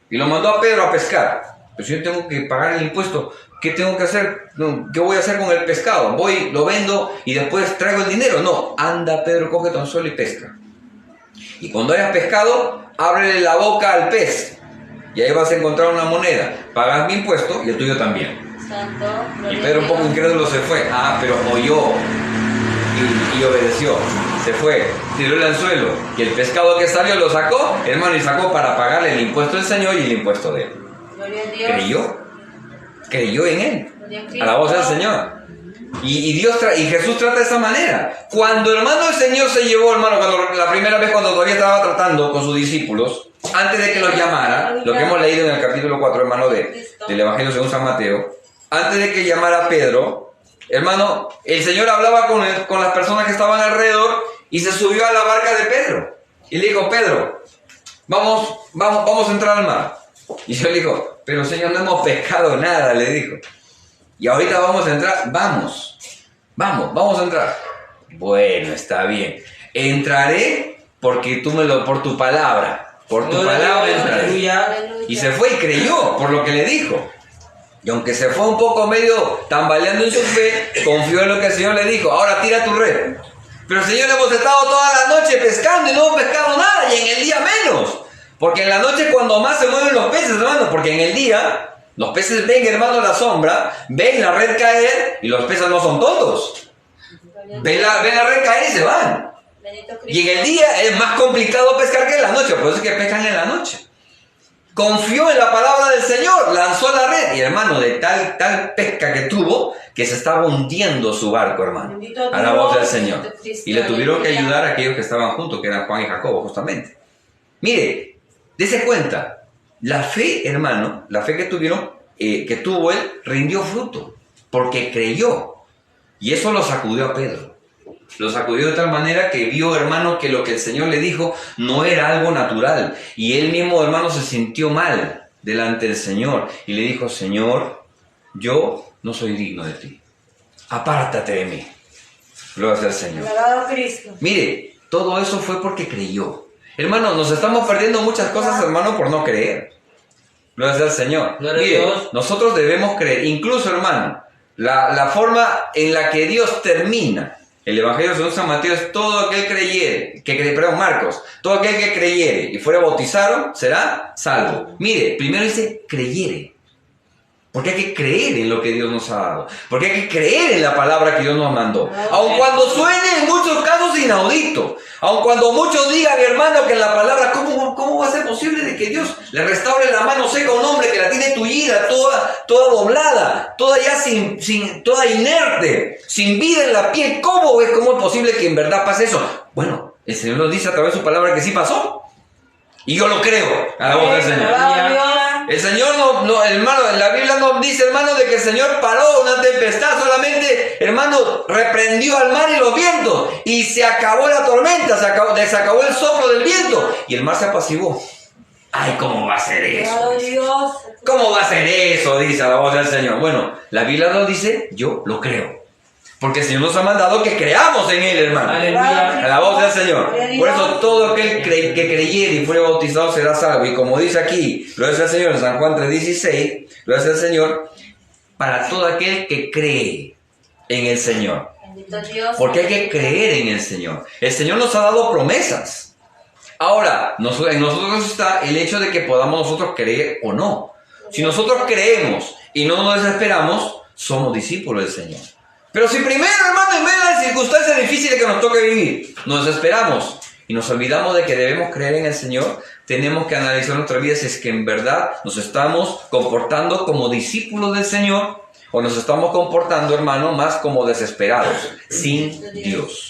Y lo mandó a Pedro a pescar. Pero si yo tengo que pagar el impuesto, ¿qué tengo que hacer? ¿Qué voy a hacer con el pescado? Voy, lo vendo y después traigo el dinero. No, anda Pedro, coge tu anzuelo y pesca. Y cuando hayas pescado, ábrele la boca al pez. Y ahí vas a encontrar una moneda. Pagas mi impuesto y el tuyo también. Santo. Y Pedro, un poco incrédulo, se fue. Pero oyó y obedeció. Se fue, tiró el anzuelo. Y el pescado que salió lo sacó, hermano, y sacó para pagarle el impuesto del Señor y el impuesto de Él. Gloria a Dios. Creyó en Él. Gloria a Cristo. A la voz del Señor. Y Jesús trata de esa manera. Cuando, hermano, el Señor se llevó, hermano, la primera vez cuando todavía estaba tratando con sus discípulos, antes de que los llamara, lo que hemos leído en el capítulo 4, hermano, del Evangelio según San Mateo, antes de que llamara a Pedro, hermano, el Señor hablaba con las personas que estaban alrededor y se subió a la barca de Pedro. Y le dijo, Pedro, vamos a entrar al mar. Y yo le dijo, pero Señor, no hemos pescado nada, le dijo. Y ahorita vamos a entrar, vamos a entrar. Bueno, está bien. Entraré porque por tu palabra entraré. Aleluya. Y se fue y creyó por lo que le dijo. Y aunque se fue un poco medio tambaleando en su fe, confió en lo que el Señor le dijo. Ahora tira tu red. Pero Señor, hemos estado toda la noche pescando y no hemos pescado nada, y en el día menos. Porque en la noche es cuando más se mueven los peces, hermano. Porque en el día los peces ven, hermano, la sombra, ven la red caer, y los peces no son tontos. Ven la red caer y se van. Bendito Cristo. Y en el día es más complicado pescar que en la noche, por eso es que pescan en la noche. Confió en la palabra del Señor, lanzó la red, y hermano, de tal pesca que tuvo, que se estaba hundiendo su barco, hermano, Bendito a la voz del Dios, Señor. bendito Cristo, Y le tuvieron que aleluya. ayudar a aquellos que estaban juntos, que eran Juan y Jacobo, justamente. Mire, dése cuenta, la fe, hermano, la fe que tuvo él, rindió fruto, porque creyó. Y eso lo sacudió a Pedro. Lo sacudió de tal manera que vio, hermano, que lo que el Señor le dijo no era algo natural. Y él mismo, hermano, se sintió mal delante del Señor. Y le dijo, Señor, yo no soy digno de ti. Apártate de mí. Gloria al Señor. Alabado Cristo. Mire, todo eso fue porque creyó. Hermano, nos estamos perdiendo muchas cosas, hermano, por no creer. Gloria al Señor. Gloria a Mire, Dios. nosotros debemos creer. Incluso, hermano, la forma en la que Dios termina el Evangelio según San Mateo es todo aquel Marcos, todo aquel que creyere y fuera bautizado será salvo. Mire, primero dice creyere. Porque hay que creer en lo que Dios nos ha dado. Porque hay que creer en la palabra que Dios nos mandó. Aun cuando suene en muchos casos inaudito. Aun cuando muchos digan, hermano, que en la palabra, ¿cómo va a ser posible de que Dios le restaure la mano seca a un hombre que la tiene tullida, toda doblada, toda ya toda inerte, sin vida en la piel? ¿Cómo es posible que en verdad pase eso? Bueno, el Señor nos dice a través de su palabra que sí pasó. Y yo lo creo, a la voz del Señor. Alabado Dios. El Señor hermano, en la Biblia nos dice, hermano, de que el Señor paró una tempestad, solamente, hermano, reprendió al mar y los vientos, y se acabó la tormenta, se acabó el soplo del viento, y el mar se apaciguó. Ay, ¿cómo va a ser eso? Alabado Dios. ¿Cómo va a ser eso? Dice la voz del Señor. Bueno, la Biblia nos dice, yo lo creo. Porque el Señor nos ha mandado que creamos en Él, hermano. Aleluya. A la voz del Señor. Por eso todo aquel que creyere y fuere bautizado será salvo. Y como dice aquí, lo dice el Señor en San Juan 3:16, lo dice el Señor, para todo aquel que cree en el Señor. Bendito Dios. Porque hay que creer en el Señor. El Señor nos ha dado promesas. Ahora, en nosotros está el hecho de que podamos nosotros creer o no. Si nosotros creemos y no nos desesperamos, somos discípulos del Señor. Pero si primero, hermano, en medio de las circunstancias difíciles que nos toca vivir, nos desesperamos y nos olvidamos de que debemos creer en el Señor, tenemos que analizar nuestra vida si es que en verdad nos estamos comportando como discípulos del Señor o nos estamos comportando, hermano, más como desesperados, sin Dios.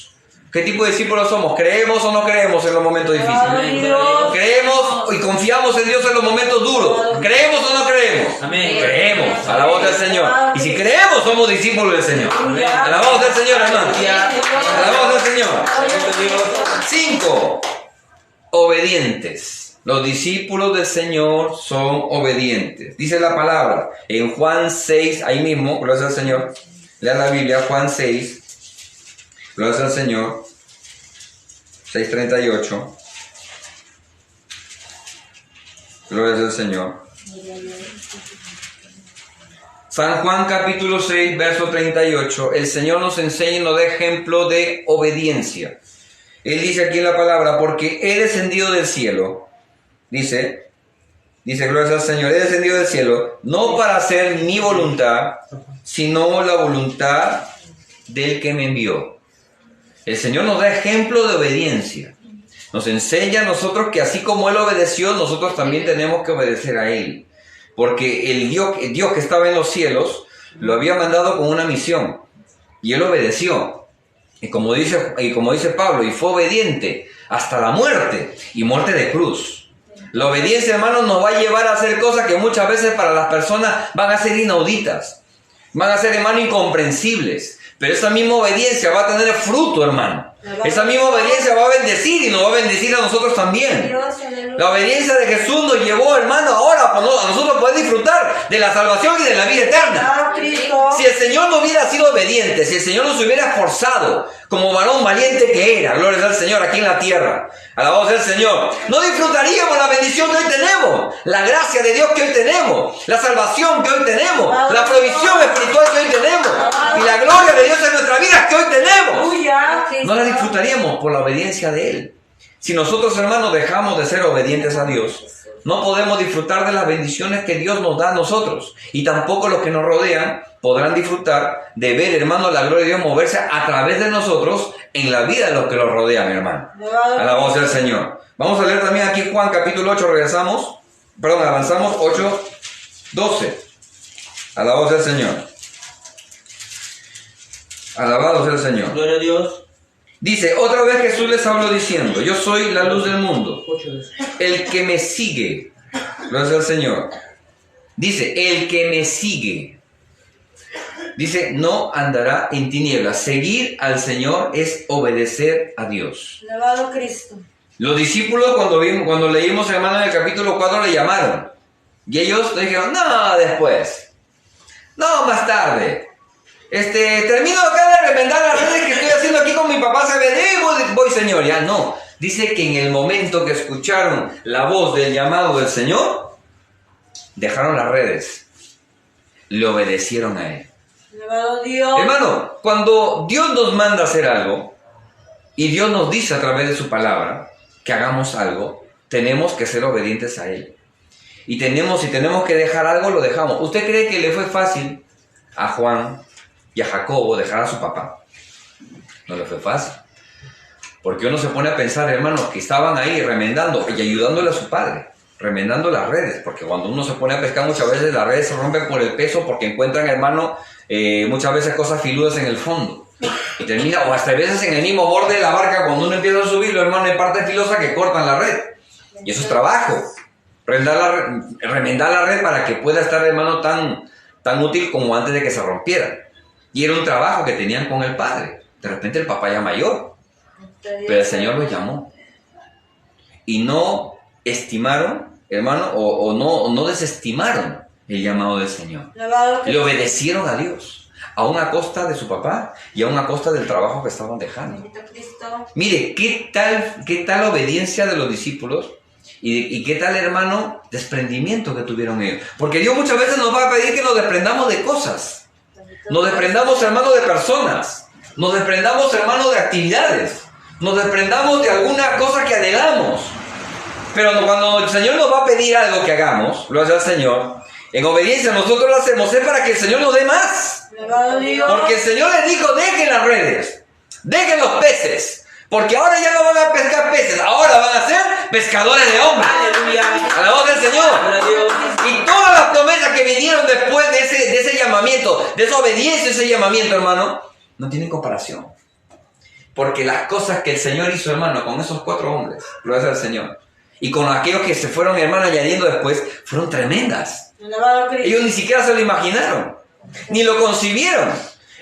¿Qué tipo de discípulos somos? ¿Creemos o no creemos en los momentos difíciles? ¿Creemos y confiamos en Dios en los momentos duros? ¿Creemos o no creemos? Amén. Creemos, alabamos al Señor. Y si creemos, somos discípulos del Señor. Alabamos al Señor, hermano. Alabamos al Señor. 5. Obedientes. Los discípulos del Señor son obedientes. Dice la palabra en Juan 6, ahí mismo, gracias al Señor. Lea la Biblia, Juan 6. Gracias al Señor. 6:38. Gloria al Señor. San Juan capítulo 6, verso 38. El Señor nos enseña y nos da ejemplo de obediencia. Él dice aquí en la palabra, porque he descendido del cielo. Dice, gloria al Señor, he descendido del cielo, no para hacer mi voluntad, sino la voluntad del que me envió. El Señor nos da ejemplo de obediencia. Nos enseña a nosotros que así como Él obedeció, nosotros también tenemos que obedecer a Él. Porque el Dios que estaba en los cielos lo había mandado con una misión. Y Él obedeció. Y como dice Pablo, y fue obediente hasta la muerte, y muerte de cruz. La obediencia, hermanos, nos va a llevar a hacer cosas que muchas veces para las personas van a ser inauditas. Van a ser, hermano, incomprensibles. Pero esa misma obediencia va a tener fruto, hermano. Esa misma obediencia va a bendecir y nos va a bendecir a nosotros también. La obediencia de Jesús nos llevó, hermano, ahora a nosotros poder disfrutar de la salvación y de la vida eterna. Si el Señor no hubiera sido obediente, si el Señor nos hubiera esforzado como varón valiente que era, gloria al Señor, aquí en la tierra, alabado sea el Señor, no disfrutaríamos la bendición que hoy tenemos, la gracia de Dios que hoy tenemos, la salvación que hoy tenemos, la provisión espiritual que hoy tenemos y la gloria de Dios en nuestra vida que hoy tenemos. No la disfrutaríamos por la obediencia de Él. Si nosotros, hermanos, dejamos de ser obedientes a Dios, no podemos disfrutar de las bendiciones que Dios nos da a nosotros. Y tampoco los que nos rodean podrán disfrutar de ver, hermano, la gloria de Dios moverse a través de nosotros en la vida de los que los rodean, hermano. Alabado sea el Señor. Vamos a leer también aquí Juan capítulo 8, avanzamos 8, 12. Alabado sea el Señor. Alabado sea el Señor. Gloria a Dios. Dice, otra vez Jesús les habló diciendo, yo soy la luz del mundo. El que me sigue, gloria al Señor. Dice, el que me sigue. Dice, no andará en tinieblas. Seguir al Señor es obedecer a Dios. Alabado Cristo. Los discípulos cuando leímos, hermano, en el capítulo 4 le llamaron. Y ellos le dijeron, no, después. No, más tarde. Termino acá de remendar las redes que estoy haciendo aquí con mi papá CBD, voy Señor. Ya no. Dice que en el momento que escucharon la voz del llamado del Señor, dejaron las redes. Le obedecieron a Él. Alabado Dios. Hermano, cuando Dios nos manda a hacer algo, y Dios nos dice a través de su palabra que hagamos algo, tenemos que ser obedientes a Él. Y si tenemos que dejar algo, lo dejamos. ¿Usted cree que le fue fácil a Juan y a Jacobo dejar a su papá? No le fue fácil. Porque uno se pone a pensar, hermanos, que estaban ahí remendando y ayudándole a su padre, remendando las redes. Porque cuando uno se pone a pescar, muchas veces las redes se rompen por el peso porque encuentran, hermano, muchas veces cosas filudas en el fondo. Y termina, o hasta veces en el mismo borde de la barca, cuando uno empieza a subirlo, hermano, hay partes filosas que cortan la red. Y eso es trabajo. Remendar la red para que pueda estar, hermano, tan útil como antes de que se rompiera. Y era un trabajo que tenían con el padre. De repente el papá ya mayor. Pero el Señor los llamó. Y no estimaron, hermano, o no desestimaron el llamado del Señor. Le obedecieron a Dios. Aún a costa de su papá y aún a costa del trabajo que estaban dejando. Mire, ¿qué tal obediencia de los discípulos? Y qué tal, hermano, desprendimiento que tuvieron ellos. Porque Dios muchas veces nos va a pedir que nos desprendamos de cosas. Nos desprendamos, hermano, de personas. Nos desprendamos, hermano, de actividades. Nos desprendamos de alguna cosa que anhelamos. Pero cuando el Señor nos va a pedir algo que hagamos, lo hace el Señor, en obediencia nosotros lo hacemos, es para que el Señor nos dé más. Alabado Dios. Porque el Señor les dijo, dejen las redes, dejen los peces, porque ahora ya no van a pescar peces, ahora van a ser pescadores de hombres. Aleluya. A la voz del Señor. Gloria a Dios. Y todas las promesas que vinieron después de ese llamamiento, de esa obediencia a ese llamamiento, hermano, no tienen comparación. Porque las cosas que el Señor hizo, hermano, con esos 4 hombres, lo hace el Señor, y con aquellos que se fueron, hermano, añadiendo después, fueron tremendas. Alabado Cristo. Ellos ni siquiera se lo imaginaron, ni lo concibieron.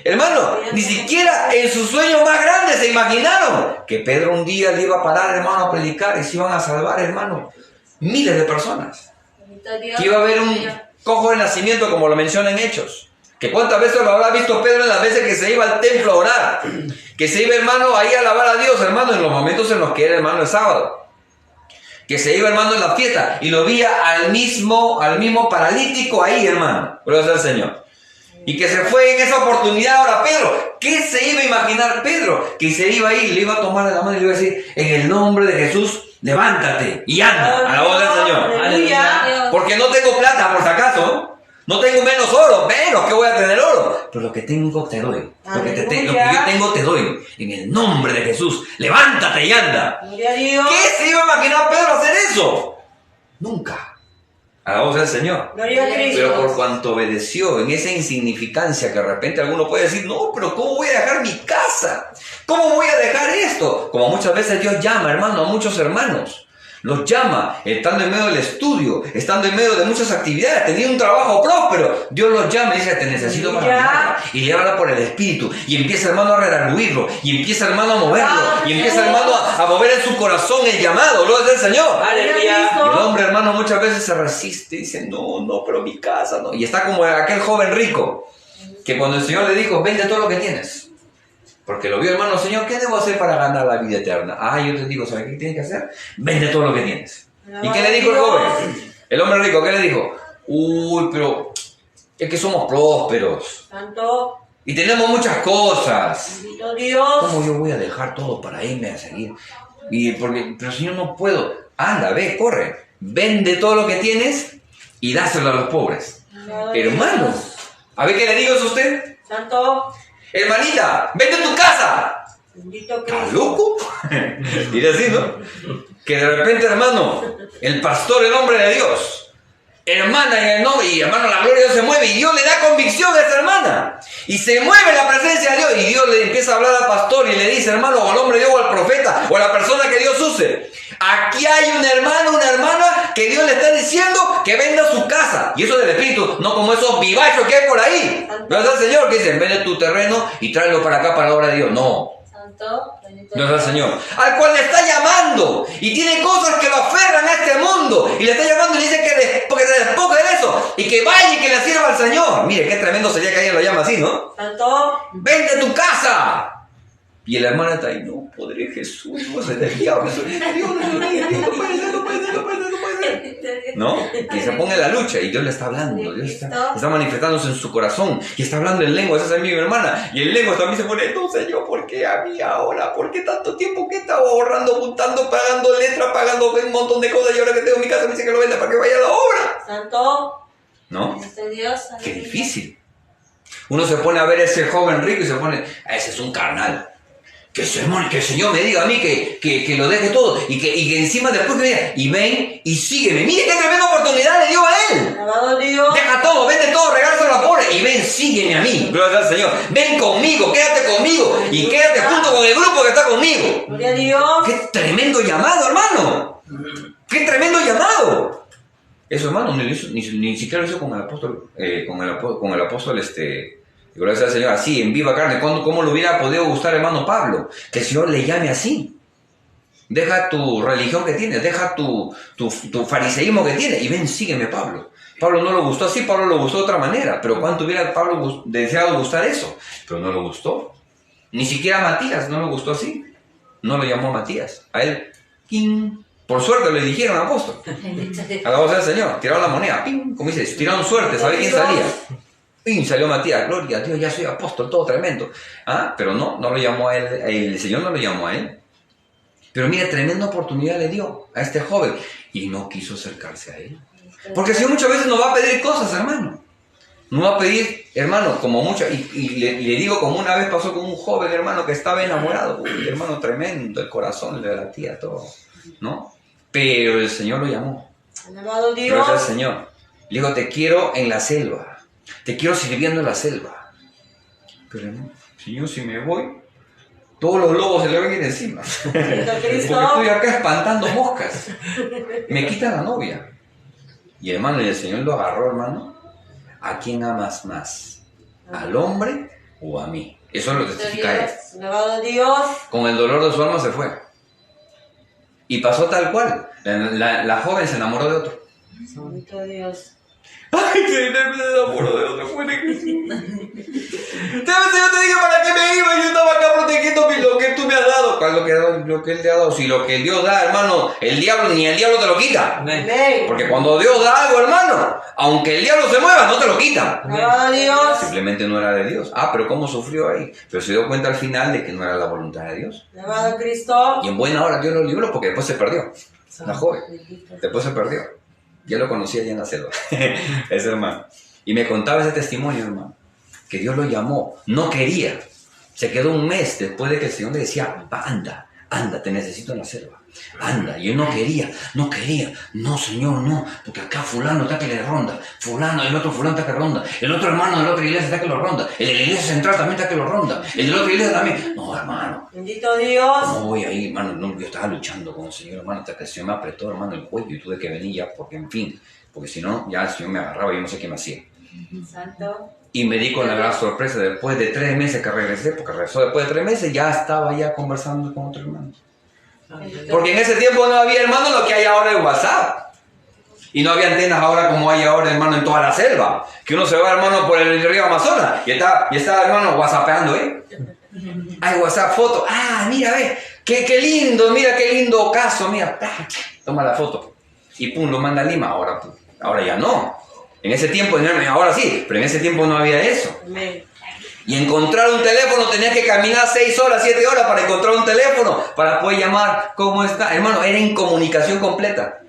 Hermano, ni siquiera en sus sueños más grandes se imaginaron que Pedro un día le iba a parar, hermano, a predicar y se iban a salvar, hermano, miles de personas. Bendito Dios. Que iba a haber un cojo de nacimiento, como lo menciona en Hechos. Que cuántas veces lo habrá visto Pedro en las veces que se iba al templo a orar. Que se iba, hermano, ahí a alabar a Dios, hermano, en los momentos en los que era, hermano, el sábado. Que se iba, hermano, en la fiesta y lo veía al mismo paralítico ahí, hermano. Gloria al Señor. Y que se fue en esa oportunidad ahora Pedro. ¿Qué se iba a imaginar Pedro? Que se iba a ir, le iba a tomar de la mano y le iba a decir, en el nombre de Jesús, levántate y anda a la voz del Señor. Aleluya. Porque no tengo plata, por si acaso. No tengo menos oro, menos que voy a tener oro. Pero lo que tengo te doy. Lo que yo tengo te doy. En el nombre de Jesús, levántate y anda. Gloria a Dios. ¿Qué se iba a imaginar Pedro hacer eso? Nunca. A la voz del Señor. Gloria a Cristo. Pero por cuanto obedeció en esa insignificancia que de repente alguno puede decir, no, pero ¿cómo voy a dejar mi casa? ¿Cómo voy a dejar esto? Como muchas veces Dios llama, hermano, a muchos hermanos. Los llama, estando en medio del estudio, estando en medio de muchas actividades, teniendo un trabajo próspero. Dios los llama y dice, te necesito para mi obra. Y le habla por el Espíritu. Y empieza, hermano, a redarguirlo. Y empieza, hermano, a moverlo. Y empieza, hermano, a mover en su corazón el llamado. Lo es del Señor. Aleluya. Y el hombre, hermano, muchas veces se resiste y dice, no, pero mi casa no. Y está como aquel joven rico, que cuando el Señor le dijo, vende todo lo que tienes. Porque lo vio, hermano, Señor, ¿qué debo hacer para ganar la vida eterna? Yo te digo, ¿sabes qué tienes que hacer? Vende todo lo que tienes. ¿Y qué le dijo el joven? El hombre rico, ¿qué le dijo? Pero es que somos prósperos. Santo. Y tenemos muchas cosas. Bendito Dios. ¿Cómo yo voy a dejar todo para irme a seguir? Pero Señor, no puedo. Anda, ve, corre. Vende todo lo que tienes y dáselo a los pobres. Hermano, ¿a ver qué le digo a usted? Santo. Hermanita, vende tu casa. Bendito ¿Estás Cristo. loco? Diré así, ¿no? Que de repente, hermano, el pastor, el hombre de Dios, hermana en el nombre, y hermano, la gloria de Dios se mueve, y Dios le da convicción a esa hermana, y se mueve la presencia de Dios, y Dios le empieza a hablar al pastor, y le dice, hermano, o al hombre de Dios, o al profeta, o a la persona que Dios use, aquí hay un hermano, una hermana, que Dios le está diciendo que venda su casa, y eso del Espíritu, no como esos vivachos que hay por ahí. Gracias al Señor, que dicen, vende tu terreno y tráelo para acá, para la obra de Dios. No. Santo. Bendito Gracias al Señor, al cual le está llamando y tiene cosas que lo aferran a este mundo y le está llamando y le dice que se despoje de eso y que vaya y que le sirva al Señor. Mire, qué tremendo sería que alguien lo llama así, ¿no? Santo. Vende tu casa. Y el hermano está ahí, no podré, Jesús, no se del diablo, Dios, no puede ser. ¿No? Que se ponga en la lucha y Dios le está hablando, Dios está manifestándose en su corazón y está hablando en lengua, esa es mi hermana, y en lengua también se pone, no Señor, ¿por qué a mí ahora? ¿Por qué tanto tiempo que he estado ahorrando, juntando, pagando letra, pagando un montón de cosas y ahora que tengo mi casa me dice que lo venda para que vaya a la obra? Santo. ¿No? Bendito Dios. Qué difícil. Uno se pone a ver a ese joven rico y se pone, ese es un carnal. Que el Señor me diga a mí que lo deje todo y que encima después que me diga, y ven y sígueme. Mire qué tremenda oportunidad le dio a él. Alabado Dios. Deja todo, vende todo, regálalo a la pobre y ven, sígueme a mí. Gloria al Señor. Ven conmigo, quédate conmigo y quédate junto con el grupo que está conmigo. Gloria a Dios. Qué tremendo llamado, hermano. Qué tremendo llamado. Eso, hermano, ni siquiera lo hizo con el apóstol, con el apóstol gloria al Señor, así, en viva carne. ¿Cómo le hubiera podido gustar, hermano Pablo? Que el Señor le llame así. Deja tu religión que tienes, deja tu fariseísmo que tienes y ven, sígueme, Pablo. Pablo no lo gustó así, Pablo lo gustó de otra manera. Pero ¿cuánto hubiera Pablo deseado gustar eso? Pero no lo gustó. Ni siquiera a Matías no lo gustó así. No lo llamó Matías. A él, ¡ping! Por suerte le dijeron apóstol. A la voz del Señor, tiraron la moneda, ¡ping! Como dices, tiraron suerte, ¿sabe quién salía? Y salió Matías, gloria a Dios, ya soy apóstol, todo tremendo. Pero no lo llamó a él, el Señor no lo llamó a él. Pero mira, tremenda oportunidad le dio a este joven. y no quiso acercarse a Él. Porque el Señor muchas veces nos va a pedir cosas, hermano. Nos va a pedir, hermano, como muchas, y le digo, como una vez pasó con un joven, hermano, que estaba enamorado. Uy, hermano, tremendo, el corazón le latía todo, ¿no? Pero el Señor lo llamó. Alabado Dios. Gracias al Señor. Le digo, te quiero en la selva. Te quiero sirviendo en la selva. Pero, hermano, Señor, si me voy, todos los lobos se le van a ir encima. Porque estoy acá espantando moscas. Me quitan la novia. Y hermano, y el Señor lo agarró, hermano. ¿A quién amas más? ¿Al hombre o a mí? Eso lo testifica él. Alabado Dios. Con el dolor de su alma se fue. Y pasó tal cual. La joven se enamoró de otro. Santo Dios. Ay, que me enamoró de otro. Fue de Jesús. Yo te dije para qué me iba. Yo estaba acá protegiendo lo que tú me has dado. ¿Cuál lo que él te ha dado? Si lo que Dios da, hermano, el diablo te lo quita. Amén. Porque cuando Dios da algo, hermano, aunque el diablo se mueva, no te lo quita. Alabado Dios. Simplemente no era de Dios. Pero ¿cómo sufrió ahí? Pero se dio cuenta al final de que no era la voluntad de Dios. Alabado Cristo. Y en buena hora Dios lo libró porque después se perdió. La joven. Después se perdió. Ya lo conocí allá en la selva. Ese hermano. Y me contaba ese testimonio, hermano. Que Dios lo llamó. No quería. Se quedó un mes después de que el Señor le decía, anda, te necesito en la selva. Anda. Y él no quería. No, Señor, no. Porque acá fulano está que le ronda. Fulano, el otro fulano está que ronda. El otro hermano de la otra iglesia está que lo ronda. El de la iglesia central también está que lo ronda. El de la otra iglesia también. No, hermano. Bendito Dios. No voy ahí, hermano. No, yo estaba luchando con el Señor, hermano, hasta que el Señor me apretó, hermano, el cuello y tuve que venir ya, porque en fin. Porque si no, ya el Señor me agarraba y yo no sé qué me hacía. Santo. Y me di con la gran sorpresa, después de 3 meses que regresé, porque regresó después de 3 meses, ya estaba ya conversando con otro hermano. Porque en ese tiempo no había, hermano, lo que hay ahora en WhatsApp. Y no había antenas ahora como hay ahora, hermano, en toda la selva. Que uno se va, hermano, por el río Amazonas y está hermano, whatsappeando, ¿eh? Hay WhatsApp, foto. Mira, ve, qué lindo, mira qué lindo caso, mira. Toma la foto. Y pum, lo manda a Lima. Ahora ya no. En ese tiempo, ahora sí, pero en ese tiempo no había eso. Amén. Y encontrar un teléfono, tenías que caminar 6 horas, 7 horas para encontrar un teléfono, para poder llamar. ¿Cómo está? Hermano, era incomunicación completa.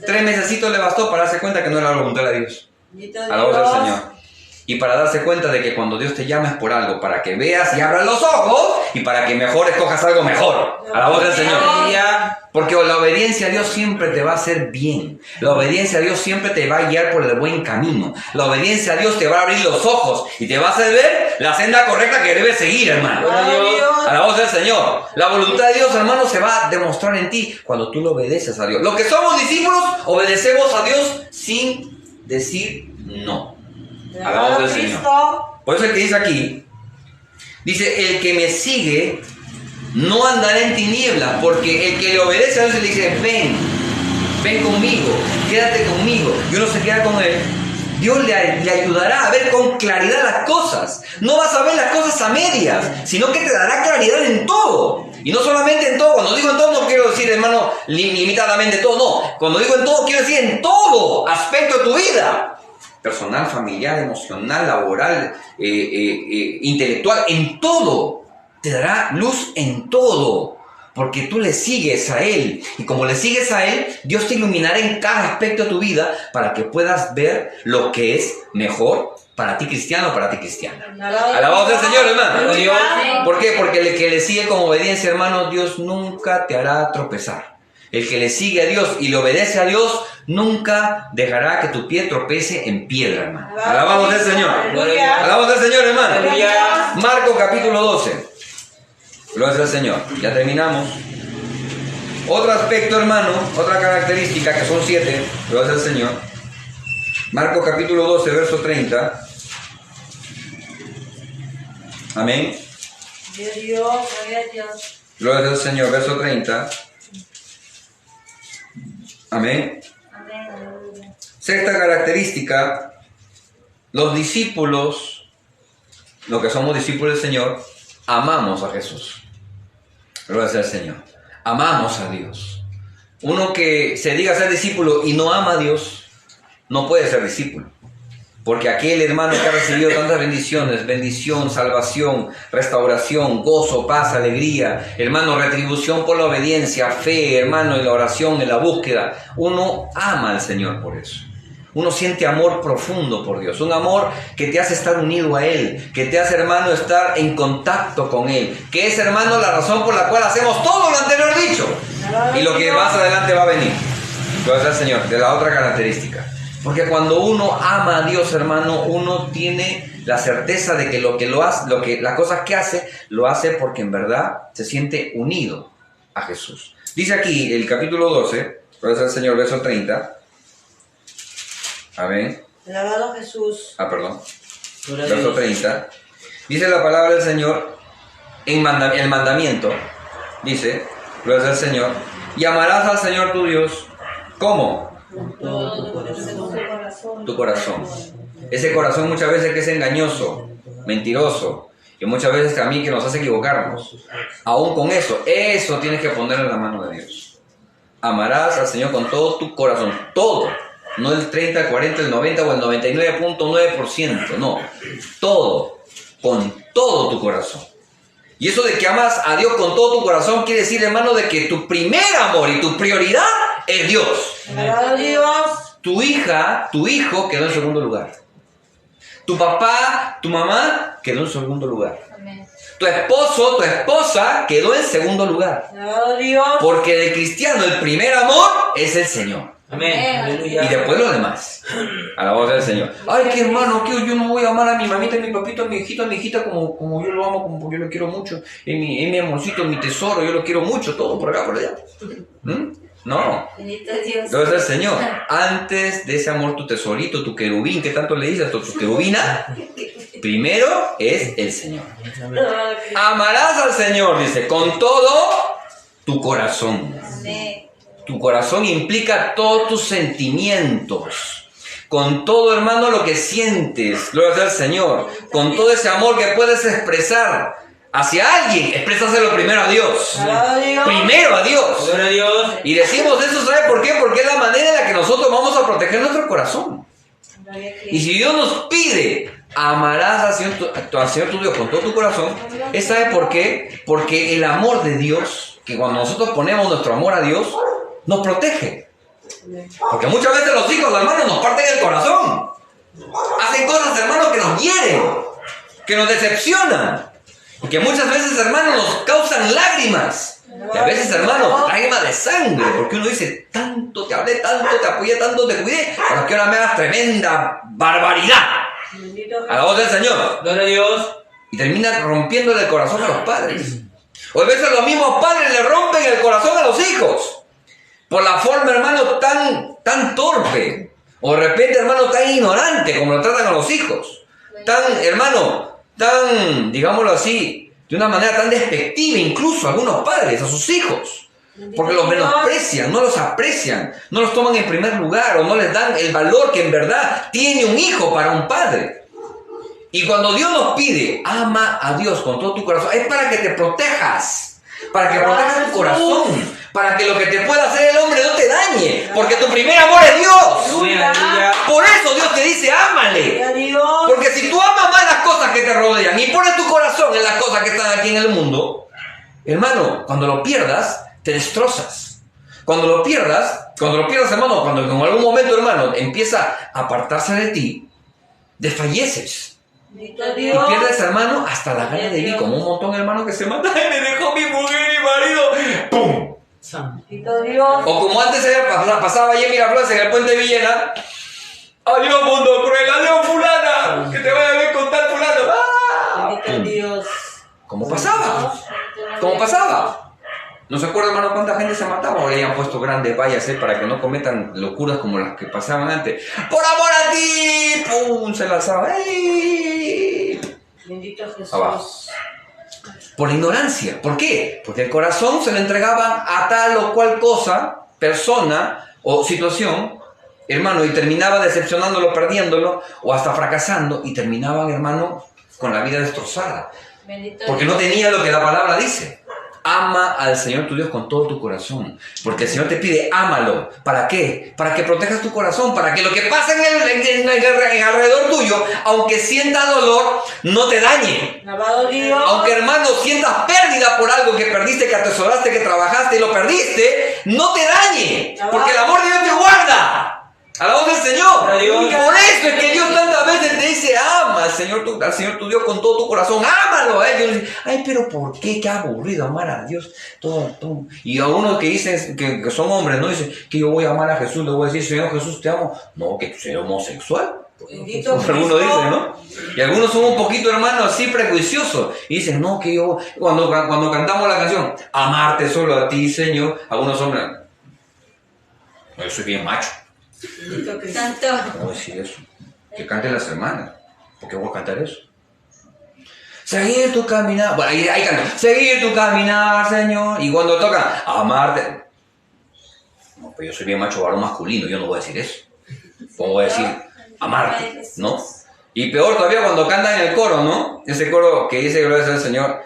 3 mesecitos le bastó para darse cuenta que no era la voluntad de Dios. A la voz del Señor. Y para darse cuenta de que cuando Dios te llama es por algo, para que veas y abras los ojos y para que mejor escojas algo mejor. A la voz del Señor. Porque la obediencia a Dios siempre te va a hacer bien. La obediencia a Dios siempre te va a guiar por el buen camino. La obediencia a Dios te va a abrir los ojos y te va a hacer ver la senda correcta que debes seguir, hermano. A la voz del Señor. La voluntad de Dios, hermano, se va a demostrar en ti cuando tú lo obedeces a Dios. Los que somos discípulos, obedecemos a Dios sin decir no. A la voz del Señor. Por eso el que dice aquí, dice, el que me sigue no andará en tinieblas, porque el que le obedece a Dios le dice, ven conmigo, quédate conmigo, y uno se queda con él. Dios le ayudará a ver con claridad las cosas. No vas a ver las cosas a medias, sino que te dará claridad en todo. Y no solamente en todo. Cuando digo en todo no quiero decir, hermano, limitadamente todo, no. Cuando digo en todo quiero decir en todo aspecto de tu vida. Personal, familiar, emocional, laboral, intelectual, en todo. Te dará luz en todo. Porque tú le sigues a Él. Y como le sigues a Él, Dios te iluminará en cada aspecto de tu vida para que puedas ver lo que es mejor para ti cristiano o para ti cristiana. Alabado sea el Señor, hermano. Dios. ¿Por qué? Porque el que le sigue con obediencia, hermano, Dios nunca te hará tropezar. El que le sigue a Dios y le obedece a Dios nunca dejará que tu pie tropece en piedra, hermano. Alabado sea el Señor. Alabado sea el Señor, hermano. Marcos capítulo 12. Gloria al Señor. Ya terminamos. Otro aspecto, hermano, otra característica, que son 7. Gloria al Señor. Marcos capítulo 12, verso 30. Amén. Gloria al Señor, verso 30. Amén. Sexta característica, los discípulos, los que somos discípulos del Señor, amamos a Jesús. Gloria al Señor. Amamos a Dios. Uno que se diga ser discípulo y no ama a Dios, no puede ser discípulo. Porque aquel hermano que ha recibido tantas bendiciones, bendición, salvación, restauración, gozo, paz, alegría, hermano, retribución por la obediencia, fe, hermano, en la oración, en la búsqueda, uno ama al Señor por eso. Uno siente amor profundo por Dios, un amor que te hace estar unido a Él, que te hace, hermano, estar en contacto con Él, que es, hermano, la razón por la cual hacemos todo lo anterior dicho y lo que más adelante va a venir. Gloria al Señor, de la otra característica. Porque cuando uno ama a Dios, hermano, uno tiene la certeza de que las cosas que hace, lo hace porque en verdad se siente unido a Jesús. Dice aquí el capítulo 12, gloria al Señor, verso 30. Amén. Alabado Jesús. Perdón. Verso 30. Dice la palabra del Señor, el mandamiento, dice, gloria al Señor, y amarás al Señor tu Dios, ¿cómo? Con todo tu corazón. Tu corazón. Ese corazón muchas veces que es engañoso, mentiroso, y muchas veces también que nos hace equivocarnos. Aún con eso tienes que poner en la mano de Dios. Amarás al Señor con todo tu corazón, todo. No el 30, el 40, el 90 o el 99.9%, no. Todo, con todo tu corazón. Y eso de que amas a Dios con todo tu corazón quiere decir, hermano, de que tu primer amor y tu prioridad es Dios. Alabado Dios. Tu hija, tu hijo quedó en segundo lugar. Tu papá, tu mamá quedó en segundo lugar. Amén. Tu esposo, tu esposa quedó en segundo lugar. Alabado Dios. Porque de cristiano el primer amor es el Señor. Amén. Aleluya. Y después los demás. A la voz del Señor. Ay, qué hermano, que yo no voy a amar a mi mamita, a mi papito, a mi hijito, a mi hijita como yo lo amo, como yo lo quiero mucho. Es mi amorcito, mi tesoro, yo lo quiero mucho, todo por acá, por allá. No. Bendito Dios. Entonces el Señor, antes de ese amor, tu tesorito, tu querubín, que tanto le dices, tu querubina, primero es el Señor. Amarás al Señor, dice, con todo tu corazón. Amén. Tu corazón implica todos tus sentimientos. Con todo, hermano, lo que sientes, gloria al Señor. Con todo ese amor que puedes expresar hacia alguien, exprésaselo primero a Dios. Alabado Dios. Primero a Dios. Gloria a Dios. Y decimos eso, ¿sabe por qué? Porque es la manera en la que nosotros vamos a proteger nuestro corazón. Y si Dios nos pide, amarás al Señor tu Dios con todo tu corazón, ¿sabe por qué? Porque el amor de Dios, que cuando nosotros ponemos nuestro amor a Dios, nos protege. Porque muchas veces los hijos, hermanos, nos parten el corazón. Hacen cosas, hermanos, que nos hieren, que nos decepcionan. Y que muchas veces, hermanos, nos causan lágrimas. Y a veces, hermanos, lágrimas de sangre. Porque uno dice, tanto te hablé, tanto te apoyé, tanto te cuidé, para que ahora me hagas tremenda barbaridad. A la voz del Señor. Gloria a Dios. Y termina rompiéndole el corazón a los padres. O a veces los mismos padres le rompen el corazón a los hijos. Por la forma, hermano, tan torpe. O de repente, hermano, tan ignorante como lo tratan a los hijos. Tan, digámoslo así, de una manera tan despectiva, incluso algunos padres a sus hijos. Porque los menosprecian, no los aprecian, no los toman en primer lugar o no les dan el valor que en verdad tiene un hijo para un padre. Y cuando Dios nos pide, ama a Dios con todo tu corazón, es para que te protejas, para que protejas tu corazón, para que lo que te pueda hacer el hombre no te dañe, porque tu primer amor es Dios. Aleluya. Por eso Dios te dice, ámale. Dios. Porque si tú amas más las cosas que te rodean y pones tu corazón en las cosas que están aquí en el mundo, hermano, cuando lo pierdas, te destrozas. Cuando lo pierdas, hermano, cuando en algún momento, hermano, empieza a apartarse de ti, desfalleces. Y pierdes, hermano, hasta la gana de vivir, como un montón, hermano, que se mata. ¡Ay, me dejó mi mujer y mi marido! ¡Pum! Dios. O como antes pasaba allí en Miraflores, en el puente Villena. ¡Adiós, mundo cruel! ¡Adiós, fulana! ¡Que te vaya bien con tal fulano! ¡Ah! Bendito Dios. ¿Cómo pasaba? ¿Cómo pasaba? ¿No se acuerda, hermano, cuánta gente se mataba? Ahora ya han puesto grandes vallas para que no cometan locuras como las que pasaban antes. ¡Por amor a ti! ¡Pum! Se lanzaba. ¡Ey! Bendito Jesús. Abajo. Por la ignorancia. ¿Por qué? Porque el corazón se le entregaba a tal o cual cosa, persona o situación, hermano, y terminaba decepcionándolo, perdiéndolo, o hasta fracasando, y terminaban, hermano, con la vida destrozada. Bendito Porque Dios. no tenía lo que la palabra dice. Ama al Señor tu Dios con todo tu corazón. Porque el Señor te pide, ámalo. ¿Para qué? Para que protejas tu corazón. Para que lo que pasa en alrededor tuyo, aunque sientas dolor, no te dañe. Alabado Dios. Aunque, hermano, sientas pérdida por algo que perdiste, que atesoraste, que trabajaste y lo perdiste, no te dañe. Porque el amor de Dios te guarda. A la voz del Señor. Por eso es que Dios tantas veces te dice, ama al Señor tu Dios con todo tu corazón, ámalo a Él. Dice, ay, pero ¿por qué? Qué aburrido amar a Dios. Todo. Y a uno que dicen que son hombres, no dicen que yo voy a amar a Jesús, le voy a decir, Señor Jesús, te amo. No, que soy homosexual. Bendito Algunos dicen, ¿no? Y algunos son un poquito, hermanos, así prejuiciosos. Y dicen, no, que yo, cuando cantamos la canción, amarte solo a ti, Señor, algunos hombres, yo soy bien macho. Santo. No voy a decir eso. Que canten las hermanas. ¿Por qué voy a cantar eso? Seguir tu caminar. Bueno, ahí canto. Seguir tu caminar, Señor. Y cuando toca, amarte. No, pues yo soy bien macho varón masculino. Yo no voy a decir eso. ¿Cómo voy a decir amarte? ¿No? Y peor todavía cuando cantan en el coro, ¿no? Ese coro que dice gloria al Señor.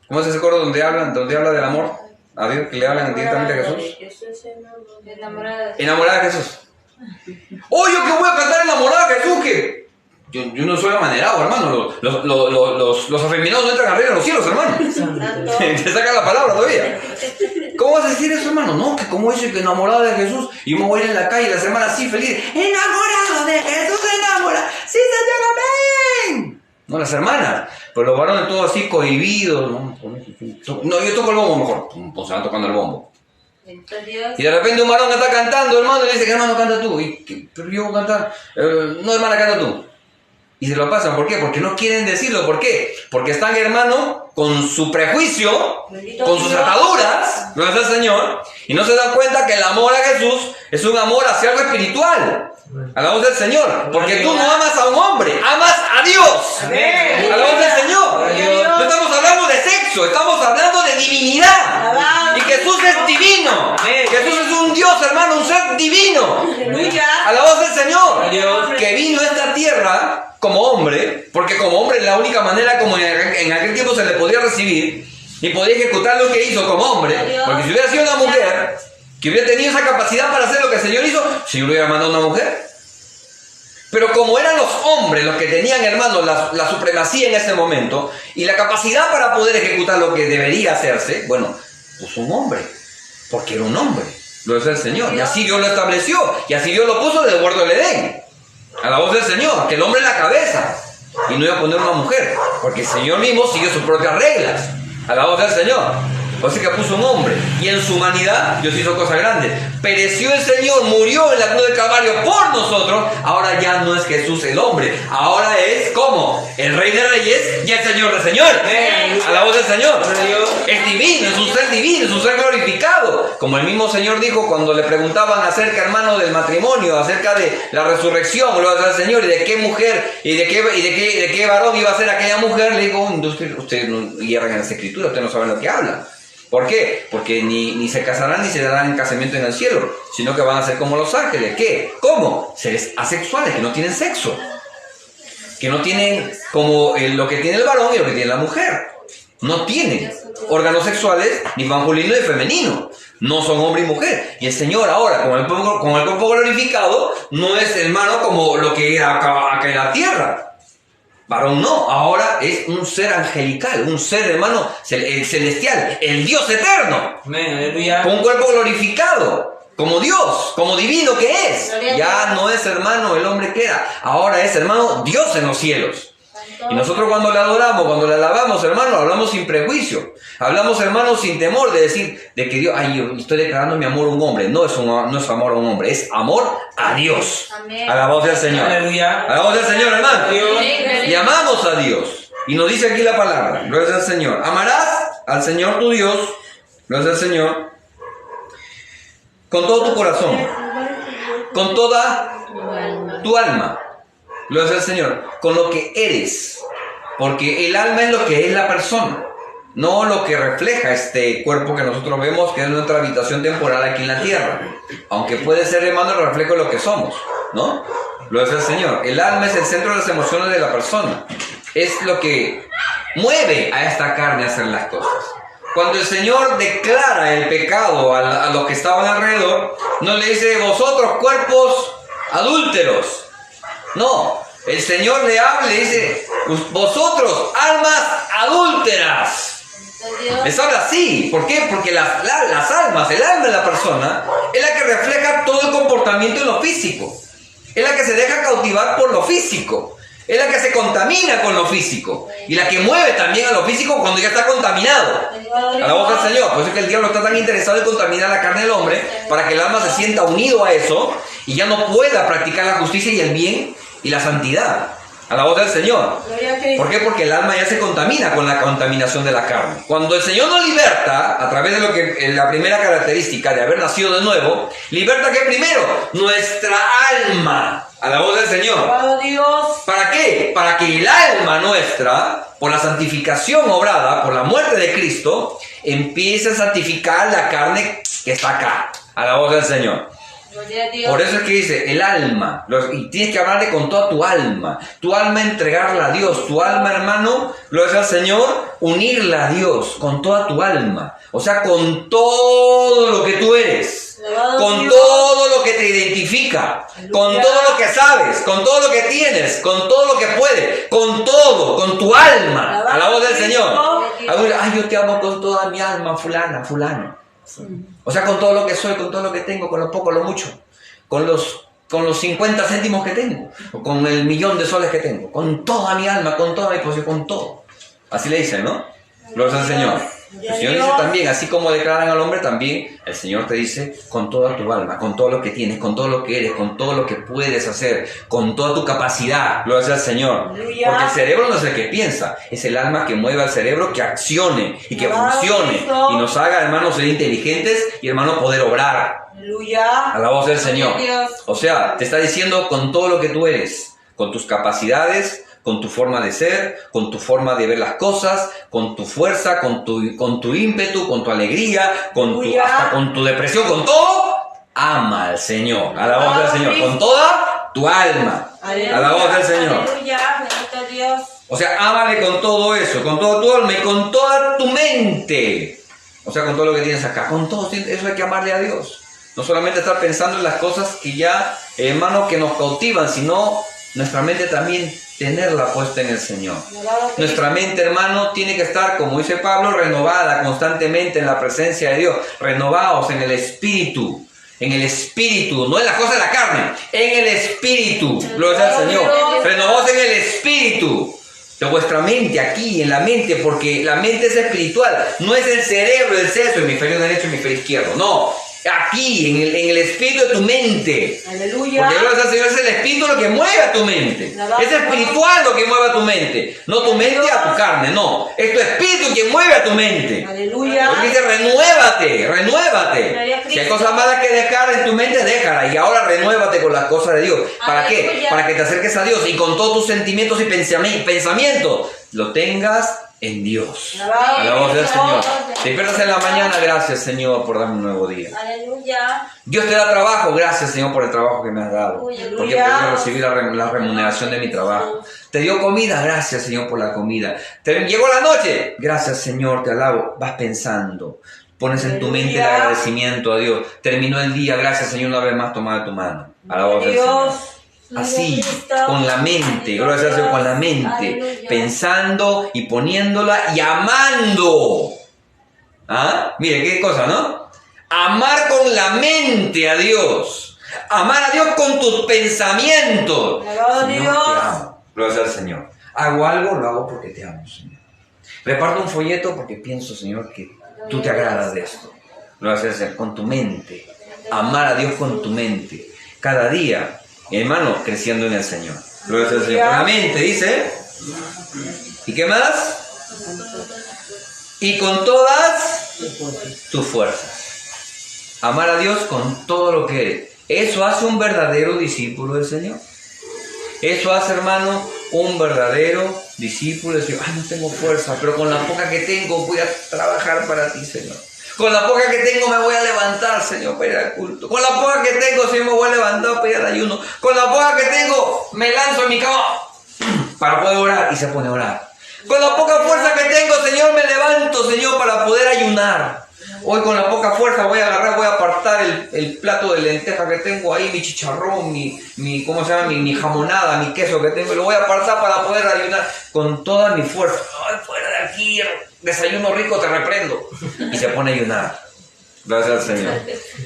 ¿Cómo es ese coro donde habla del amor? A Dios, que le hablan directamente a Jesús. Enamorada de Jesús. Oh, yo que voy a cantar enamorada de Jesús, que yo no soy amanerado, hermano. Los afeminados no entran arriba de los cielos, hermano. Te saca la palabra todavía. ¿Cómo vas a decir eso, hermano? No, que como dice que enamorado de Jesús, y yo me voy a ir en la calle las hermanas así feliz. Enamorado de Jesús, enamorado. Sí, Señor, amén. No, las hermanas. Pero los varones todos así cohibidos. No, yo toco el bombo mejor. Pues se van tocando el bombo. Y de repente un varón está cantando, hermano, y le dice, hermano, canta tú. Pero yo voy a cantar. No, hermana, canta tú. Y se lo pasan. ¿Por qué? Porque no quieren decirlo. ¿Por qué? Porque están, hermano, con su prejuicio, con sus ataduras, gracias al Señor, y no se dan cuenta que el amor a Jesús es un amor hacia algo espiritual. A la voz del Señor. Porque tú no amas a un hombre, amas a Dios. Amén. A la voz del Señor. No estamos hablando de sexo, estamos hablando de divinidad. Y Jesús es divino. Jesús es un Dios, hermano, un ser divino. A la voz del Señor. Que vino a esta tierra como hombre, porque como hombre es la única manera como en aquel tiempo se le podía recibir y podía ejecutar lo que hizo como hombre. Porque si hubiera sido una mujer que hubiera tenido esa capacidad para hacer lo que el Señor hizo, si hubiera mandado a una mujer. Pero como eran los hombres los que tenían, hermanos, la supremacía en ese momento y la capacidad para poder ejecutar lo que debería hacerse, bueno, puso un hombre, porque era un hombre, lo es el Señor, y así Dios lo estableció, y así Dios lo puso del huerto del Edén, a la voz del Señor, que el hombre es la cabeza, y no iba a poner una mujer, porque el Señor mismo siguió sus propias reglas, a la voz del Señor. Así que puso un hombre, y en su humanidad Dios hizo cosas grandes. Pereció el Señor, murió en la cruz del Calvario por nosotros. Ahora ya no es Jesús el hombre, ahora es como el Rey de Reyes y el Señor de Señores. A la voz del Señor. Es divino, es un ser divino, es un ser glorificado. Como el mismo Señor dijo cuando le preguntaban acerca, hermano, del matrimonio, acerca de la resurrección, gloria al Señor, y de qué mujer y de qué varón iba a ser aquella mujer, le dijo, usted no hierran en las escrituras, ustedes no saben lo que hablan. ¿Por qué? Porque ni se casarán ni se darán casamiento en el cielo, sino que van a ser como los ángeles. ¿Qué? ¿Cómo? Seres asexuales, que no tienen sexo. Que no tienen como lo que tiene el varón y lo que tiene la mujer. No tienen órganos sexuales, ni masculino ni femenino. No son hombre y mujer. Y el Señor ahora, con el cuerpo glorificado, no es, hermano, como lo que era acá en la tierra. Varón no, ahora es un ser angelical, un ser, hermano, celestial, el Dios eterno. Amén, aleluya. Con un cuerpo glorificado, como Dios, como divino que es. Ya no es, hermano, el hombre que era. Ahora es, hermano, Dios en los cielos. Y nosotros cuando le adoramos, cuando le alabamos, hermano, hablamos sin prejuicio. Hablamos, hermano, sin temor de decir, de que Dios, ay, yo estoy declarando mi amor a un hombre. No es amor a un hombre, es amor a Dios. Amén. A la voz del Señor. Aleluya. A la voz del Señor, hermano. Dios. Y amamos a Dios. Y nos dice aquí la palabra, gloria al Señor. Amarás al Señor tu Dios, gloria al Señor, con todo tu corazón, con toda tu alma. Gloria al Señor, con lo que eres, porque el alma es lo que es la persona, no lo que refleja este cuerpo que nosotros vemos, que es nuestra habitación temporal aquí en la tierra, aunque puede ser, hermano, el reflejo de lo que somos, ¿no? Gloria al Señor. El alma es el centro de las emociones de la persona, es lo que mueve a esta carne a hacer las cosas. cuando el Señor declara el pecado a los que estaban alrededor, no le dice vosotros cuerpos adúlteros. No, el Señor le habla y le dice vosotros almas adúlteras. Les habla así. ¿Por qué? Porque las almas, el alma de la persona es la que refleja todo el comportamiento en lo físico. Es la que se deja cautivar por lo físico. Es la que se contamina con lo físico. Y la que mueve también a lo físico cuando ya está contaminado. A la voz del Señor. Por eso es que el diablo está tan interesado en contaminar la carne del hombre, para que el alma se sienta unido a eso y ya no pueda practicar la justicia y el bien y la santidad. A la voz del Señor. ¿Por qué? Porque el alma ya se contamina con la contaminación de la carne. Cuando el Señor nos liberta, a través de lo que la primera característica de haber nacido de nuevo, liberta ¿qué primero? Nuestra alma. A la voz del Señor. ¿Para qué? Para que el alma nuestra, por la santificación obrada, por la muerte de Cristo, empiece a santificar la carne que está acá. A la voz del Señor. Por eso es que dice el alma, y tienes que hablarle con toda tu alma entregarla a Dios, tu alma, hermano, lo es al Señor, unirla a Dios con toda tu alma, o sea, con todo lo que tú eres, con todo lo que te identifica, con todo lo que sabes, con todo lo que tienes, con todo lo que puedes, con todo, con tu alma, a la voz del Señor. Ay, yo te amo con toda mi alma, fulano. O sea, con todo lo que soy, con todo lo que tengo, con lo poco, lo mucho, con los 50 céntimos que tengo, o con el 1.000.000 de soles que tengo, con toda mi alma, con toda mi posición, con todo. Así le dicen, ¿no? Gloria al Señor. El Señor dice también, así como declaran al hombre, también el Señor te dice con toda tu alma, con todo lo que tienes, con todo lo que eres, con todo lo que puedes hacer, con toda tu capacidad. Gloria al Señor. Porque el cerebro no es el que piensa, es el alma que mueve al cerebro, que accione y que funcione y nos haga, hermanos, ser inteligentes y, hermanos, poder obrar. A la voz del Señor. O sea, te está diciendo con todo lo que tú eres, con tus capacidades, con tu forma de ser, con tu forma de ver las cosas, con tu fuerza, con tu ímpetu, con tu alegría, hasta con tu depresión, con todo, ama al Señor, a la voz del Señor, con toda tu alma, a la voz del Señor. O sea, ámale con todo eso, con toda tu alma y con toda tu mente. O sea, con todo lo que tienes acá, con todo eso hay que amarle a Dios. No solamente estar pensando en las cosas que ya, hermano, que nos cautivan, sino nuestra mente también tenerla puesta en el Señor. Nuestra mente, hermano, tiene que estar, como dice Pablo, renovada constantemente en la presencia de Dios. Renovaos en el Espíritu. En el Espíritu, no en las cosas de la carne, en el Espíritu. Gloria al Señor. Renovaos en el Espíritu. De vuestra mente, aquí, en la mente, porque la mente es espiritual. No es el cerebro, el sexo, hemisferio derecho, hemisferio izquierdo. No. Aquí, en el espíritu de tu mente. Aleluya. Porque gloria al Señor, es el espíritu lo que mueve a tu mente. Es espiritual lo que mueve a tu mente. No tu mente a tu carne, no. Es tu espíritu quien mueve a tu mente. Aleluya. Porque dice, renuévate. Si hay cosas malas que dejar en tu mente, déjala. Y ahora renuévate con las cosas de Dios. ¿Para qué? Para que te acerques a Dios y con todos tus sentimientos y pensamientos lo tengas en Dios. A la voz del Señor. Te despiertas en la mañana, gracias, Señor, por darme un nuevo día. Aleluya. Dios te da trabajo, gracias, Señor, por el trabajo que me has dado. Porque puedo recibir la remuneración de mi trabajo. Te dio comida, gracias, Señor, por la comida. Llegó la noche, gracias, Señor, te alabo. Vas pensando, pones en tu mente el agradecimiento a Dios. Terminó el día, gracias, Señor, una vez más tomado tu mano. A la voz del Señor. Así, con la mente, gloria a Dios, con la mente, pensando y poniéndola y amando. ¿Ah? Mire, qué cosa, ¿no? Amar con la mente a Dios. Amar a Dios con tus pensamientos. Señor, te amo. Gloria al Señor. Hago algo, lo hago porque te amo, Señor. Reparto un folleto porque pienso, Señor, que tú te agradas de esto. Gloria al Señor, con tu mente. Amar a Dios con tu mente. Cada día, hermano, creciendo en el Señor. Gloria al Señor. Con la mente, dice. ¿Y qué más? Y con todas tus fuerzas. Amar a Dios con todo lo que eres. Eso hace un verdadero discípulo del Señor. Eso hace, hermano, un verdadero discípulo del Señor. Ay, no tengo fuerza, pero con la poca que tengo voy a trabajar para ti, Señor. Con la poca que tengo me voy a levantar, Señor, para ir al culto. Con la poca que tengo, Señor, me voy a levantar para ir al ayuno. Con la poca que tengo, me lanzo en mi cama para poder orar. Y se pone a orar. Con la poca fuerza que tengo, Señor, me levanto, Señor, para poder ayunar. Hoy con la poca fuerza voy a apartar el plato de lenteja que tengo ahí, mi chicharrón, ¿cómo se llama? Mi jamonada, mi queso que tengo, lo voy a apartar para poder ayunar con toda mi fuerza. ¡Ay, fuera de aquí! Desayuno rico, te reprendo. Y se pone a ayunar. Gracias al Señor.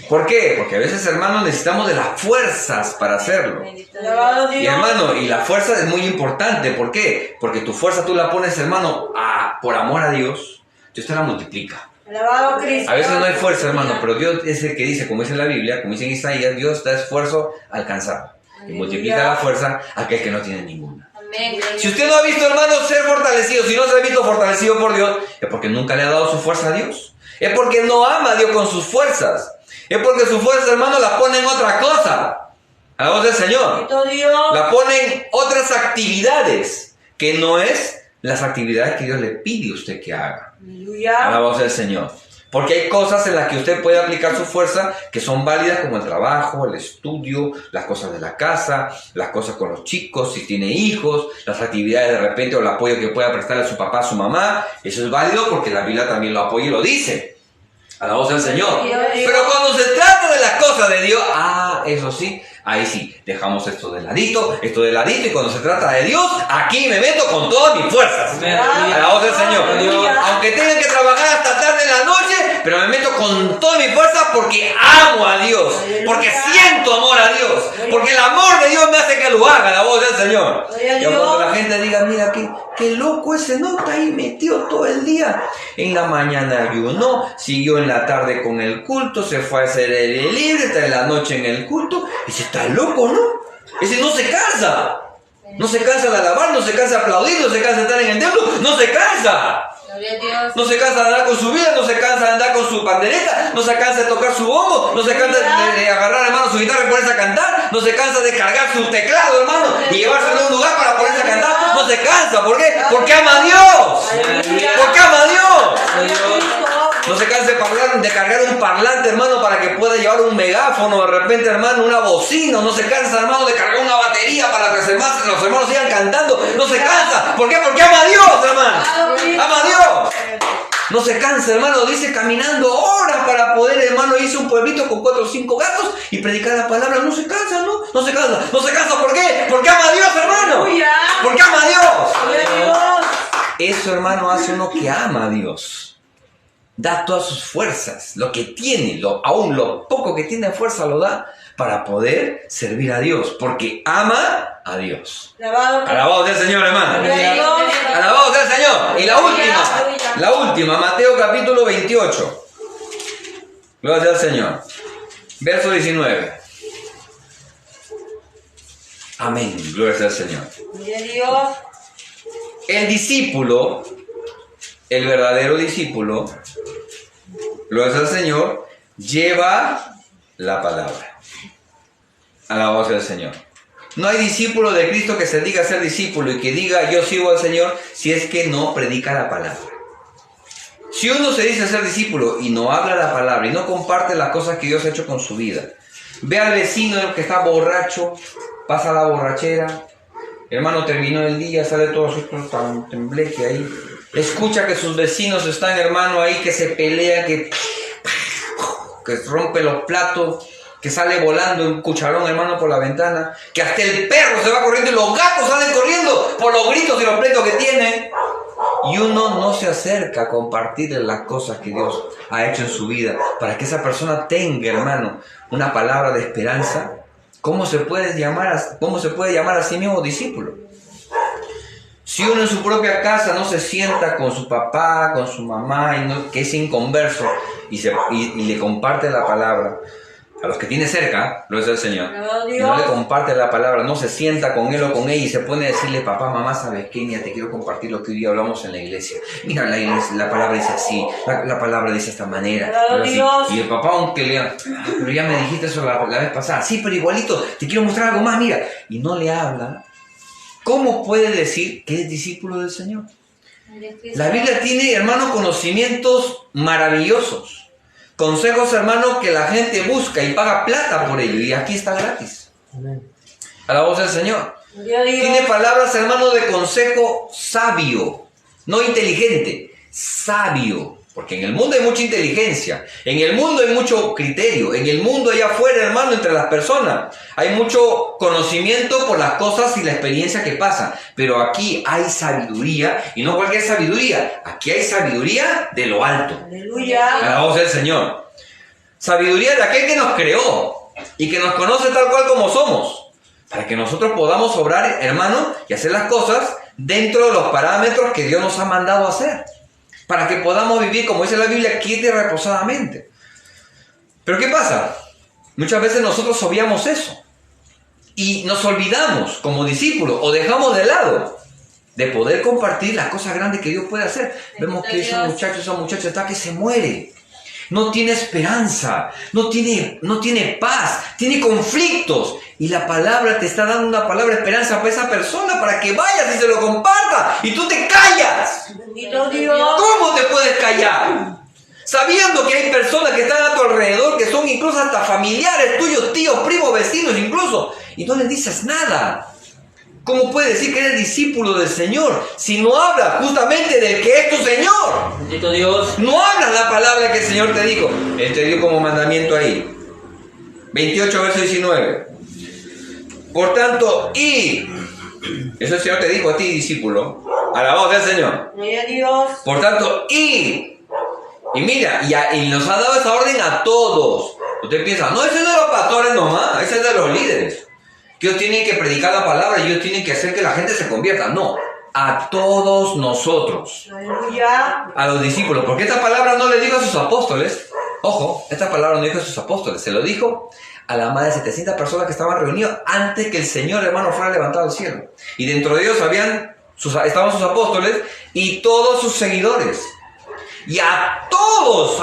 ¿Por qué? Porque a veces, hermanos, necesitamos de las fuerzas para hacerlo. Y hermano, y la fuerza es muy importante. ¿Por qué? Porque tu fuerza tú la pones, hermano, por amor a Dios. Dios te la multiplica. A veces no hay fuerza, hermano, pero Dios es el que dice, como dice en la Biblia, como dice en Isaías, Dios da esfuerzo alcanzado. Y multiplica la fuerza a aquel que no tiene ninguna. Si usted no ha visto, hermano, ser fortalecido, si no se ha visto fortalecido por Dios, es porque nunca le ha dado su fuerza a Dios. Es porque no ama a Dios con sus fuerzas. Es porque sus fuerzas, hermano, la pone en otra cosa. A la voz del Señor. La pone en otras actividades que no es las actividades que Dios le pide a usted que haga. A la voz del Señor. Porque hay cosas en las que usted puede aplicar su fuerza que son válidas, como el trabajo, el estudio, las cosas de la casa, las cosas con los chicos, si tiene hijos, las actividades de repente o el apoyo que pueda prestarle a su papá, a su mamá. Eso es válido porque la Biblia también lo apoya y lo dice. A la voz del Señor. Pero cuando se trata de las cosas de Dios, eso sí, ahí sí, dejamos esto de ladito, y cuando se trata de Dios, aquí me meto con todas mis fuerzas. A la voz del Señor. Aunque tenga que trabajar hasta tarde en la noche, pero me meto con toda mi fuerza porque amo a Dios, porque siento amor a Dios, porque el amor de Dios me hace que lo haga, la voz del Señor. Y cuando la gente diga, mira, qué loco ese, no, está ahí metido todo el día. En la mañana ayunó, siguió en la tarde con el culto, se fue a hacer el libre, está en la noche en el culto. Ese está loco, ¿no? Ese no se cansa. No se cansa de alabar, no se cansa de aplaudir, no se cansa de estar en el templo, no se cansa. No se cansa de andar con su vida, no se cansa de andar con su pandereta, no se cansa de tocar su bombo, no se cansa de agarrar, hermano, su guitarra y ponerse a cantar, no se cansa de cargar su teclado, hermano, y llevárselo a un lugar para ponerse a cantar, no se cansa. ¿Por qué? Porque ama a Dios. Porque ama a Dios. No se canse de cargar un parlante, hermano, para que pueda llevar un megáfono, de repente, hermano, una bocina. No se cansa, hermano, de cargar una batería para que los hermanos sigan cantando. No se cansa. ¿Por qué? Porque ama a Dios, hermano. Ama a Dios. No se cansa, hermano, dice, caminando horas para poder, hermano, irse a un pueblito con 4 o 5 gatos y predicar la palabra. No se cansa, ¿no? No se cansa. No se cansa, ¿por qué? Porque ama a Dios, hermano. Porque ama a Dios. Eso, hermano, hace uno que ama a Dios. Da todas sus fuerzas, lo que tiene, aún lo poco que tiene fuerza lo da para poder servir a Dios, porque ama a Dios. Alabado sea el Señor, hermano. Alabado sea el Señor. Y la última, Mateo capítulo 28. Gloria sea al Señor. Verso 19. Amén. Gloria sea al Señor. El discípulo, el verdadero discípulo, gloria al Señor, lleva la palabra. Alabado sea el Señor. No hay discípulo de Cristo que se diga ser discípulo y que diga yo sigo al Señor si es que no predica la palabra. Si uno se dice ser discípulo y no habla la palabra y no comparte las cosas que Dios ha hecho con su vida, ve al vecino que está borracho, pasa la borrachera, hermano, terminó el día, sale todo su tembleque ahí. Escucha que sus vecinos están, hermano, ahí, que se pelean, que rompe los platos, que sale volando un cucharón, hermano, por la ventana, que hasta el perro se va corriendo y los gatos salen corriendo por los gritos y los pleitos que tienen. Y uno no se acerca a compartir las cosas que Dios ha hecho en su vida para que esa persona tenga, hermano, una palabra de esperanza. ¿Cómo se puede llamar a sí mismo discípulo? Si uno en su propia casa no se sienta con su papá, con su mamá, que es inconverso, y le comparte la palabra, a los que tiene cerca, lo es el Señor, y no le comparte la palabra, no se sienta con él o con ella y se pone a decirle, papá, mamá, ¿sabes qué? Mira, te quiero compartir lo que hoy día hablamos en la iglesia. Mira, la palabra dice así, la palabra dice de esta manera. Y el papá, aunque le diga, pero ya me dijiste eso la vez pasada, sí, pero igualito, te quiero mostrar algo más, mira, y no le habla. ¿Cómo puede decir que es discípulo del Señor? La Biblia tiene, hermano, conocimientos maravillosos. Consejos, hermano, que la gente busca y paga plata por ello. Y aquí está gratis. A la voz del Señor. Tiene palabras, hermano, de consejo sabio. No inteligente, sabio. Porque en el mundo hay mucha inteligencia, en el mundo hay mucho criterio, en el mundo allá afuera, hermano, entre las personas, hay mucho conocimiento por las cosas y la experiencia que pasa. Pero aquí hay sabiduría, y no cualquier sabiduría, aquí hay sabiduría de lo alto. Aleluya. Alabado sea el Señor. Sabiduría de aquel que nos creó y que nos conoce tal cual como somos, para que nosotros podamos obrar, hermano, y hacer las cosas dentro de los parámetros que Dios nos ha mandado a hacer. Para que podamos vivir, como dice la Biblia, quieta y reposadamente. Pero ¿qué pasa? Muchas veces nosotros obviamos eso. Y nos olvidamos como discípulos o dejamos de lado de poder compartir las cosas grandes que Dios puede hacer. Vemos que esa muchacha está que se muere. No tiene esperanza, no tiene paz, tiene conflictos. Y la palabra te está dando una palabra de esperanza para esa persona, para que vayas y se lo compartas. Y tú te callas. Bendito Dios. ¿Cómo te puedes callar? Sabiendo que hay personas que están a tu alrededor, que son incluso hasta familiares tuyos, tíos, primos, vecinos incluso. Y no les dices nada. ¿Cómo puedes decir que eres discípulo del Señor si no hablas justamente del que es tu Señor? Bendito Dios. No hablas la palabra que el Señor te dijo. Él te dio como mandamiento ahí. 28 verso 19. Por tanto, eso el Señor te dijo a ti, discípulo. Alabado sea el Señor. Gloria a Dios. Por tanto, y mira, y nos ha dado esa orden a todos. Usted piensa, no, ese es de los pastores nomás, ese es de los líderes. Que ellos tienen que predicar la palabra y ellos tienen que hacer que la gente se convierta. No, a todos nosotros. Aleluya. A los discípulos. Porque esta palabra no le dijo a sus apóstoles. Ojo, esta palabra no dijo a sus apóstoles. Se lo dijo a la más de 700 personas que estaban reunidas antes que el Señor, hermano, fuera levantado al cielo. Y dentro de ellos estaban sus apóstoles y todos sus seguidores. Y a todos,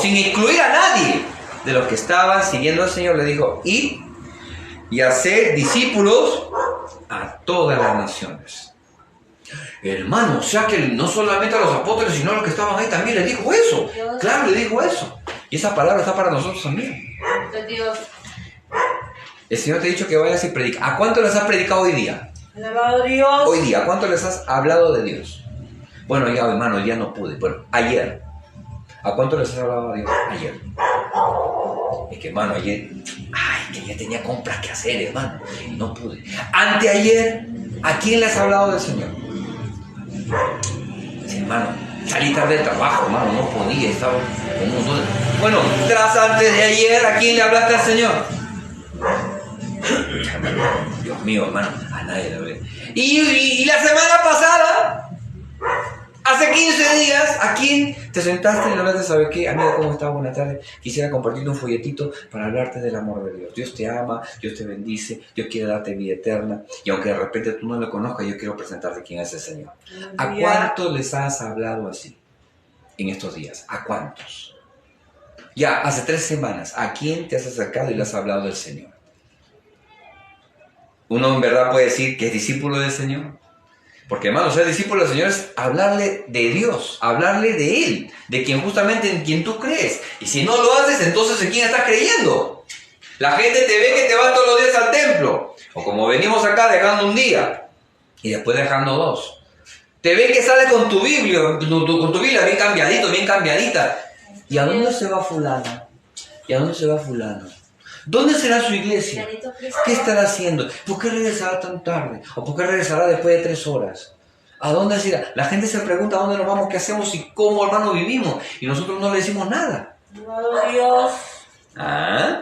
sin excluir a nadie, de los que estaban siguiendo al Señor, le dijo, y hacer discípulos a todas las naciones. Hermano, o sea que no solamente a los apóstoles, sino a los que estaban ahí también les dijo eso. Claro, le dijo eso. Y esa palabra está para nosotros también. Dios. El Señor te ha dicho que vayas y prediques. ¿A cuánto les has predicado hoy día? Alabado Dios. Hoy día, ¿a cuánto les has hablado de Dios? Bueno, ya hermano, ya no pude. Bueno, ayer. ¿A cuánto les has hablado de Dios? Ayer. Es que hermano, ayer, que ya tenía compras que hacer, hermano, y no pude. Anteayer, ¿a quién le has hablado del Señor? Sí, hermano, salí tarde del trabajo, hermano, no podía, estaba con un montón de... Bueno, antes de ayer, ¿a quién le hablaste al Señor? Dios mío, hermano, a nadie le hablé. Y la semana pasada, hace 15 días, ¿a quién te sentaste y le hablaste? ¿Sabes qué? Amigo, ¿cómo estás? Buenas tardes. Quisiera compartirte un folletito para hablarte del amor de Dios. Dios te ama, Dios te bendice, Dios quiere darte vida eterna. Y aunque de repente tú no lo conozcas, yo quiero presentarte quién es el Señor. ¿A cuántos les has hablado así en estos días? ¿A cuántos? Ya, hace 3 semanas, ¿a quién te has acercado y le has hablado del Señor? Uno en verdad puede decir que es discípulo del Señor. Porque, hermano, ser discípulo del Señor es hablarle de Dios, hablarle de Él, de quien justamente en quien tú crees. Y si no lo haces, entonces ¿en quién estás creyendo? La gente te ve que te vas todos los días al templo. O como venimos acá dejando un día y después dejando 2. Te ve que sales con tu Biblia, con tu Biblia bien cambiadito, bien cambiadita. ¿Y a dónde se va fulana? ¿Y a dónde se va fulano? ¿Dónde será su iglesia? ¿Qué estará haciendo? ¿Por qué regresará tan tarde? ¿O por qué regresará después de 3 horas? ¿A dónde irá? La gente se pregunta a dónde nos vamos, qué hacemos y cómo, hermano, vivimos. Y nosotros no le decimos nada. Alabado Dios.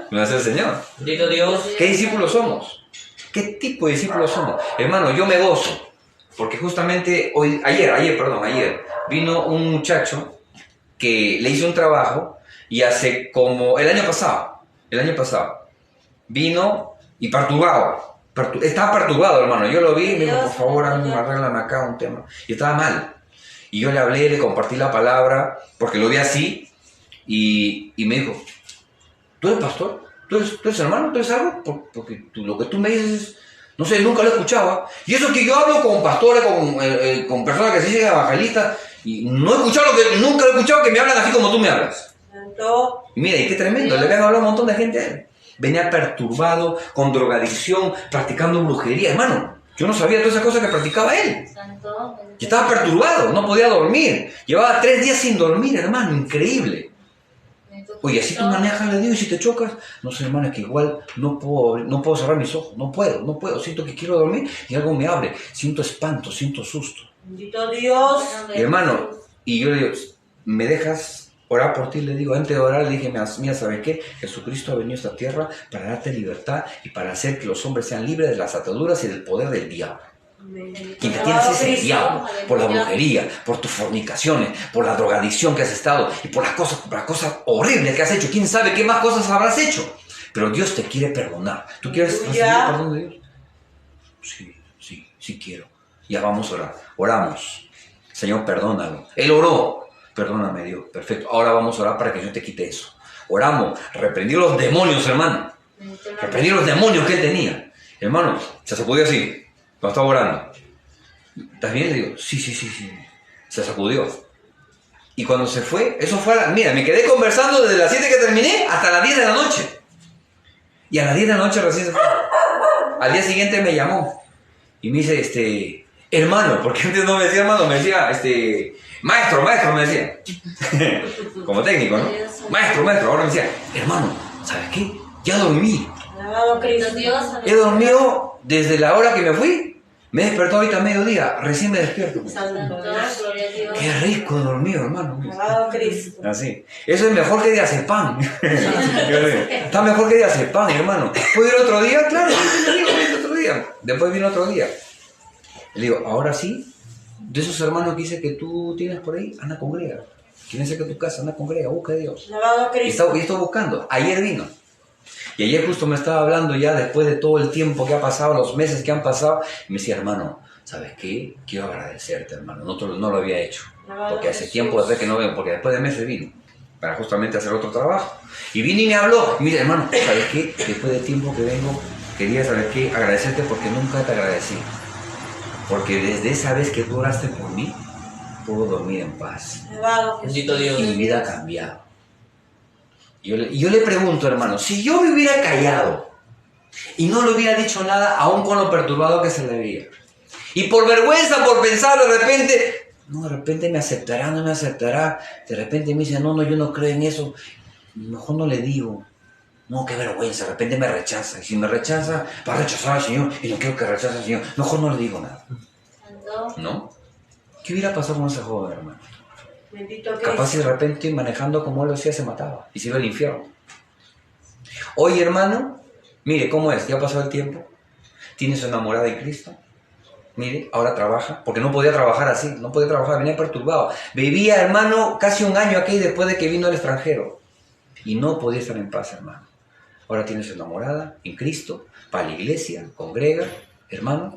¿No es el Señor? Bendito Dios. ¿Qué discípulos somos? ¿Qué tipo de discípulos somos? Hermano, yo me gozo. Porque justamente ayer, vino un muchacho que le hizo un trabajo y hace como el año pasado, vino y perturbado. Estaba perturbado, hermano. Yo lo vi y me dijo, por favor, arréglame acá un tema. Y estaba mal. Y yo le hablé, le compartí la palabra, porque lo vi así. Y me dijo, ¿tú eres pastor? ¿Tú eres hermano? ¿Tú eres algo? Porque lo que tú me dices, no sé, nunca lo escuchaba. Y eso que yo hablo con pastores, con personas que se dicen evangelistas, y nunca he escuchado que me hablan así como tú me hablas. Santo. Y mira, y qué tremendo, le habían hablado a un montón de gente a él. Venía perturbado, con drogadicción, practicando brujería. Hermano, Yo no sabía todas esas cosas que practicaba él. Santo. Yo estaba perturbado, no podía dormir. Llevaba 3 días sin dormir, hermano, increíble. Oye, así tú manejas, le digo, y si te chocas, no sé, hermano, es que igual no puedo cerrar mis ojos, no puedo, siento que quiero dormir y algo me abre, siento espanto, siento susto. Bendito Dios. Y hermano, y yo le digo, ¿me dejas orar por ti? Le digo, antes de orar le dije, mira, ¿sabes qué? Jesucristo ha venido a esta tierra para darte libertad y para hacer que los hombres sean libres de las ataduras y del poder del diablo. Quien te tienes es el diablo, por la brujería, por tus fornicaciones, por la drogadicción que has estado y por las cosas horribles que has hecho. ¿Quién sabe qué más cosas habrás hecho? Pero Dios te quiere perdonar. ¿Tú quieres recibir el perdón de Dios? Sí quiero. Ya vamos a orar. Oramos. Señor, perdónalo. Él oró. Perdóname, Dios. Perfecto. Ahora vamos a orar para que Dios te quite eso. Oramos. Reprendí los demonios, hermano. Reprendí los demonios que él tenía. Hermano, se sacudió así. Cuando estaba orando. ¿Estás bien? Le digo, sí. Se sacudió. Y cuando se fue, eso fue mira, me quedé conversando desde las 7 que terminé hasta las 10 de la noche. Y a las 10 de la noche recién se fue. Al día siguiente me llamó. Y me dice, hermano, porque antes no me decía hermano, me decía, maestro, me decía. Como técnico, ¿no? Maestro, ahora me decía, hermano, ¿sabes qué? Ya dormí. Alabado Cristo Dios. He dormido desde la hora que me fui. Me despertó ahorita a mediodía, recién me despierto. Santo. Gloria a Dios. Qué rico he dormido, hermano. Alabado Cristo. Así. Eso es mejor que diazepam. Está mejor que diazepam, hermano. ¿Puedo ir otro día? Claro, otro día. Después vino otro día. Le digo, ahora sí, de esos hermanos que dice que tú tienes por ahí, anda congrega. Quieren cerca de tu casa, anda congrega, busca a Dios. Alabado Cristo. Y estoy buscando. Ayer vino. Y ayer justo me estaba hablando ya después de todo el tiempo que ha pasado, los meses que han pasado, y me decía, hermano, ¿sabes qué? Quiero agradecerte, hermano. No lo había hecho. Porque hace tiempo desde que no vengo, porque después de meses vino para justamente hacer otro trabajo. Y vino y me habló. Y me dice, hermano, ¿sabes qué? Después de tiempo que vengo, quería, ¿sabes qué? Agradecerte porque nunca te agradecí. Porque desde esa vez que tú oraste por mí, puedo dormir en paz. Bendito Dios. Y mi vida ha cambiado. Y yo le pregunto, hermano, si yo me hubiera callado y no le hubiera dicho nada, aún con lo perturbado que se le veía, y por vergüenza, por pensar de repente me aceptará, no me aceptará, de repente me dice, no, yo no creo en eso, mejor no le digo, no, qué vergüenza, de repente me rechaza, y si me rechaza, va a rechazar al Señor, y no quiero que rechace al Señor, mejor no le digo nada. ¿No? ¿Qué hubiera pasado con ese joven, hermano? Capaz si de repente manejando como él lo hacía se mataba y se iba al infierno. Hoy, hermano, mire cómo es, ya pasó el tiempo, tiene su enamorada en Cristo, mire, ahora trabaja, porque no podía trabajar así, venía perturbado. Vivía, hermano, casi un año aquí después de que vino al extranjero y no podía estar en paz, hermano. Ahora tiene su enamorada en Cristo, para la iglesia, congrega, hermano,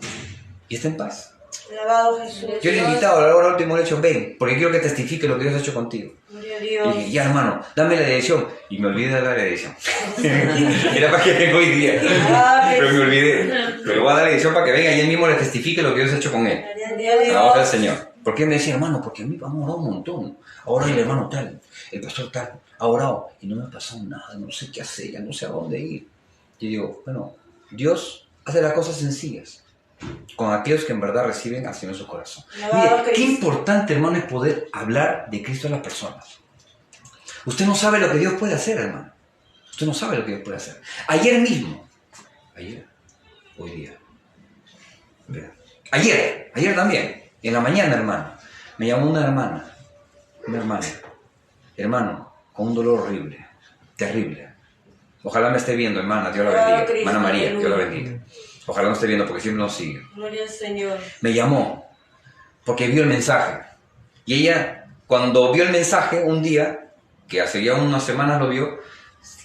y está en paz. Alabado Jesús. Yo le he invitado, a la hora última le he dicho, ven, porque quiero que testifique lo que Dios ha hecho contigo. Gloria a Y Dios. dije, ya hermano, dame la dirección. Y me olvidé de dar la dirección. Era para que venga hoy día. Pero me olvidé. Pero le voy a dar la dirección para que venga y él mismo le testifique lo que Dios ha hecho con él. Gloria a Alabado sea el Dios. Señor. ¿Por qué me decía, hermano? Porque a mí me han orado un montón. Ahora el hermano tal, el pastor tal, ha orado y no me ha pasado nada, no sé qué hacer, ya no sé a dónde ir. Y digo, bueno, Dios hace las cosas sencillas con aquellos que en verdad reciben al Señor en su corazón. Mire, qué importante, hermano, es poder hablar de Cristo a las personas. Usted no sabe lo que Dios puede hacer, hermano. Usted no sabe lo que Dios puede hacer. Hoy día. Ayer también, en la mañana, hermano, me llamó una hermana, hermano, con un dolor horrible, terrible. Ojalá me esté viendo, hermana, Dios la bendiga. Hermana María, Dios la bendiga. Ojalá me esté viendo porque siempre nos sigue. Gloria al Señor. Me llamó porque vio el mensaje. Y ella, cuando vio el mensaje, un día, que hace ya unas semanas lo vio,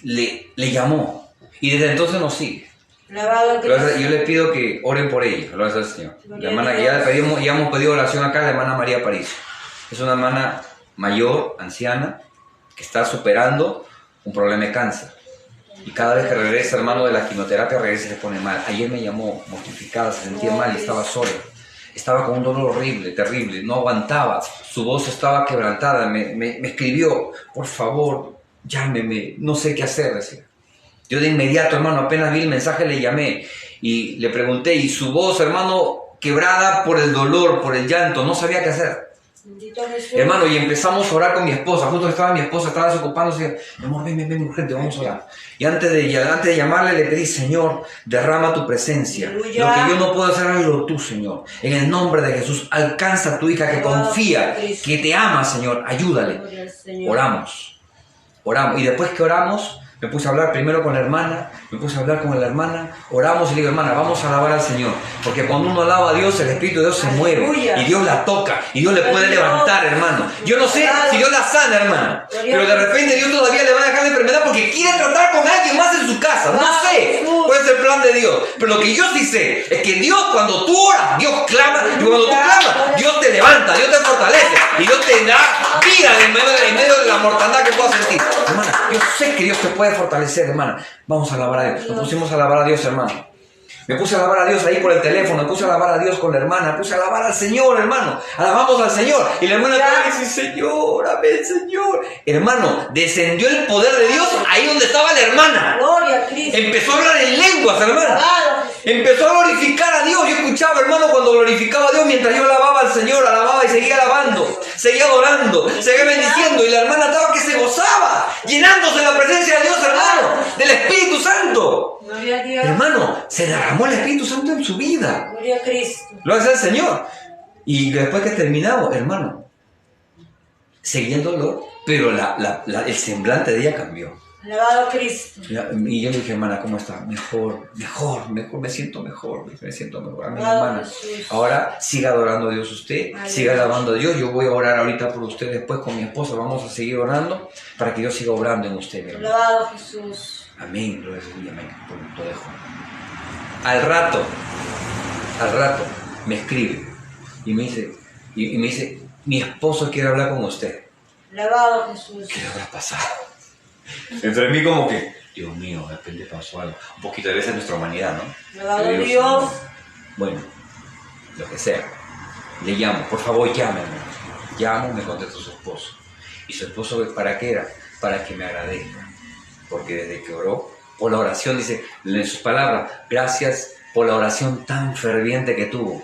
le llamó. Y desde entonces nos sigue. Alabado Cristo. Yo le pido que oren por ella. Gloria al Señor. La hermana que ya hemos pedido oración acá, la hermana María París. Es una hermana mayor, anciana, que está superando un problema de cáncer. Y cada vez que regresa, hermano, de la quimioterapia, regresa y se pone mal. Ayer me llamó mortificada, se sentía mal y estaba sola. Estaba con un dolor horrible, terrible, no aguantaba. Su voz estaba quebrantada. Me escribió, por favor, llámeme, no sé qué hacer, decía. Yo de inmediato, hermano, apenas vi el mensaje, le llamé y le pregunté, y su voz, hermano, quebrada por el dolor, por el llanto, no sabía qué hacer. Bendito Jesús. Hermano, y empezamos a orar con mi esposa. Justo estaba mi esposa, estaba desocupándose. Mi amor, ven, urgente, vamos a orar. Y antes de llamarle, le pedí, Señor, derrama tu presencia. Aleluya. Lo que yo no puedo hacer, hazlo tú, Señor. En el nombre de Jesús, alcanza a tu hija que confía, que te ama, Señor. Ayúdale. Gloria al Señor. Oramos. Y después que oramos, me puse a hablar primero con la hermana, oramos y le digo, hermana, vamos a alabar al Señor, porque cuando uno alaba a Dios, el Espíritu de Dios se mueve, Aleluya. y Dios la toca, y Dios le puede levantar, hermano. Yo no sé si Dios la sana, hermana, pero de repente Dios todavía le va a dejar la enfermedad porque quiere tratar con alguien más en su casa, no sé, puede ser el plan de Dios, pero lo que yo sí sé es que Dios, cuando tú oras, Dios clama, y cuando tú clamas, Dios te levanta, Dios te fortalece, y Dios te da vida en medio de la mortandad que puedas sentir. Hermana, yo sé que Dios te puede fortalecer, hermana. Vamos a alabar a Dios. Nos pusimos a alabar a Dios, hermano. Me puse a alabar a Dios ahí por el teléfono, me puse a alabar a Dios con la hermana, me puse a alabar al Señor, hermano. Alabamos al Señor. Y la hermana dice, Señor, amén, Señor. Hermano, descendió el poder de Dios ahí donde estaba la hermana. Gloria a Cristo. Empezó a hablar en lenguas, hermano. Alabado. Empezó a glorificar a Dios. Yo escuchaba, hermano, cuando glorificaba a Dios mientras yo alababa al Señor, alababa y seguía alabando, seguía adorando, seguía bendiciendo. Y la hermana estaba que se gozaba, llenándose de la presencia de Dios, hermano, del Espíritu Santo. Gloria a Dios. Hermano, se derramó el Espíritu Santo en su vida. Gloria a Cristo. Lo hace el Señor. Y después que terminamos, hermano, seguía el dolor, pero el semblante de ella cambió. Alabado a Cristo. Y yo le dije, hermana, ¿cómo está? Mejor, me siento mejor. Amén, Alabado hermana. Jesús. Ahora siga adorando a Dios usted, Aleluya. siga alabando a Dios. Yo voy a orar ahorita por usted después con mi esposa. Vamos a seguir orando para que Dios siga obrando en usted, mi hermano. Alabado a Jesús. Amén, gloria a Dios, amén. Lo dejo. Al rato, me escribe y me dice, mi esposo quiere hablar con usted. Alabado a Jesús. ¿Qué le habrá pasado? Entre mí como que, Dios mío, de repente pasó algo. Un poquito de veces nuestra humanidad, ¿no? Alabado a Yo digo, Dios. Señor, bueno, lo que sea. Le llamo, por favor, llámeme. Llamo, me contesta su esposo. ¿Y su esposo para qué era? Para que me agradezca. Porque desde que oró, por la oración, dice en sus palabras, gracias por la oración tan ferviente que tuvo,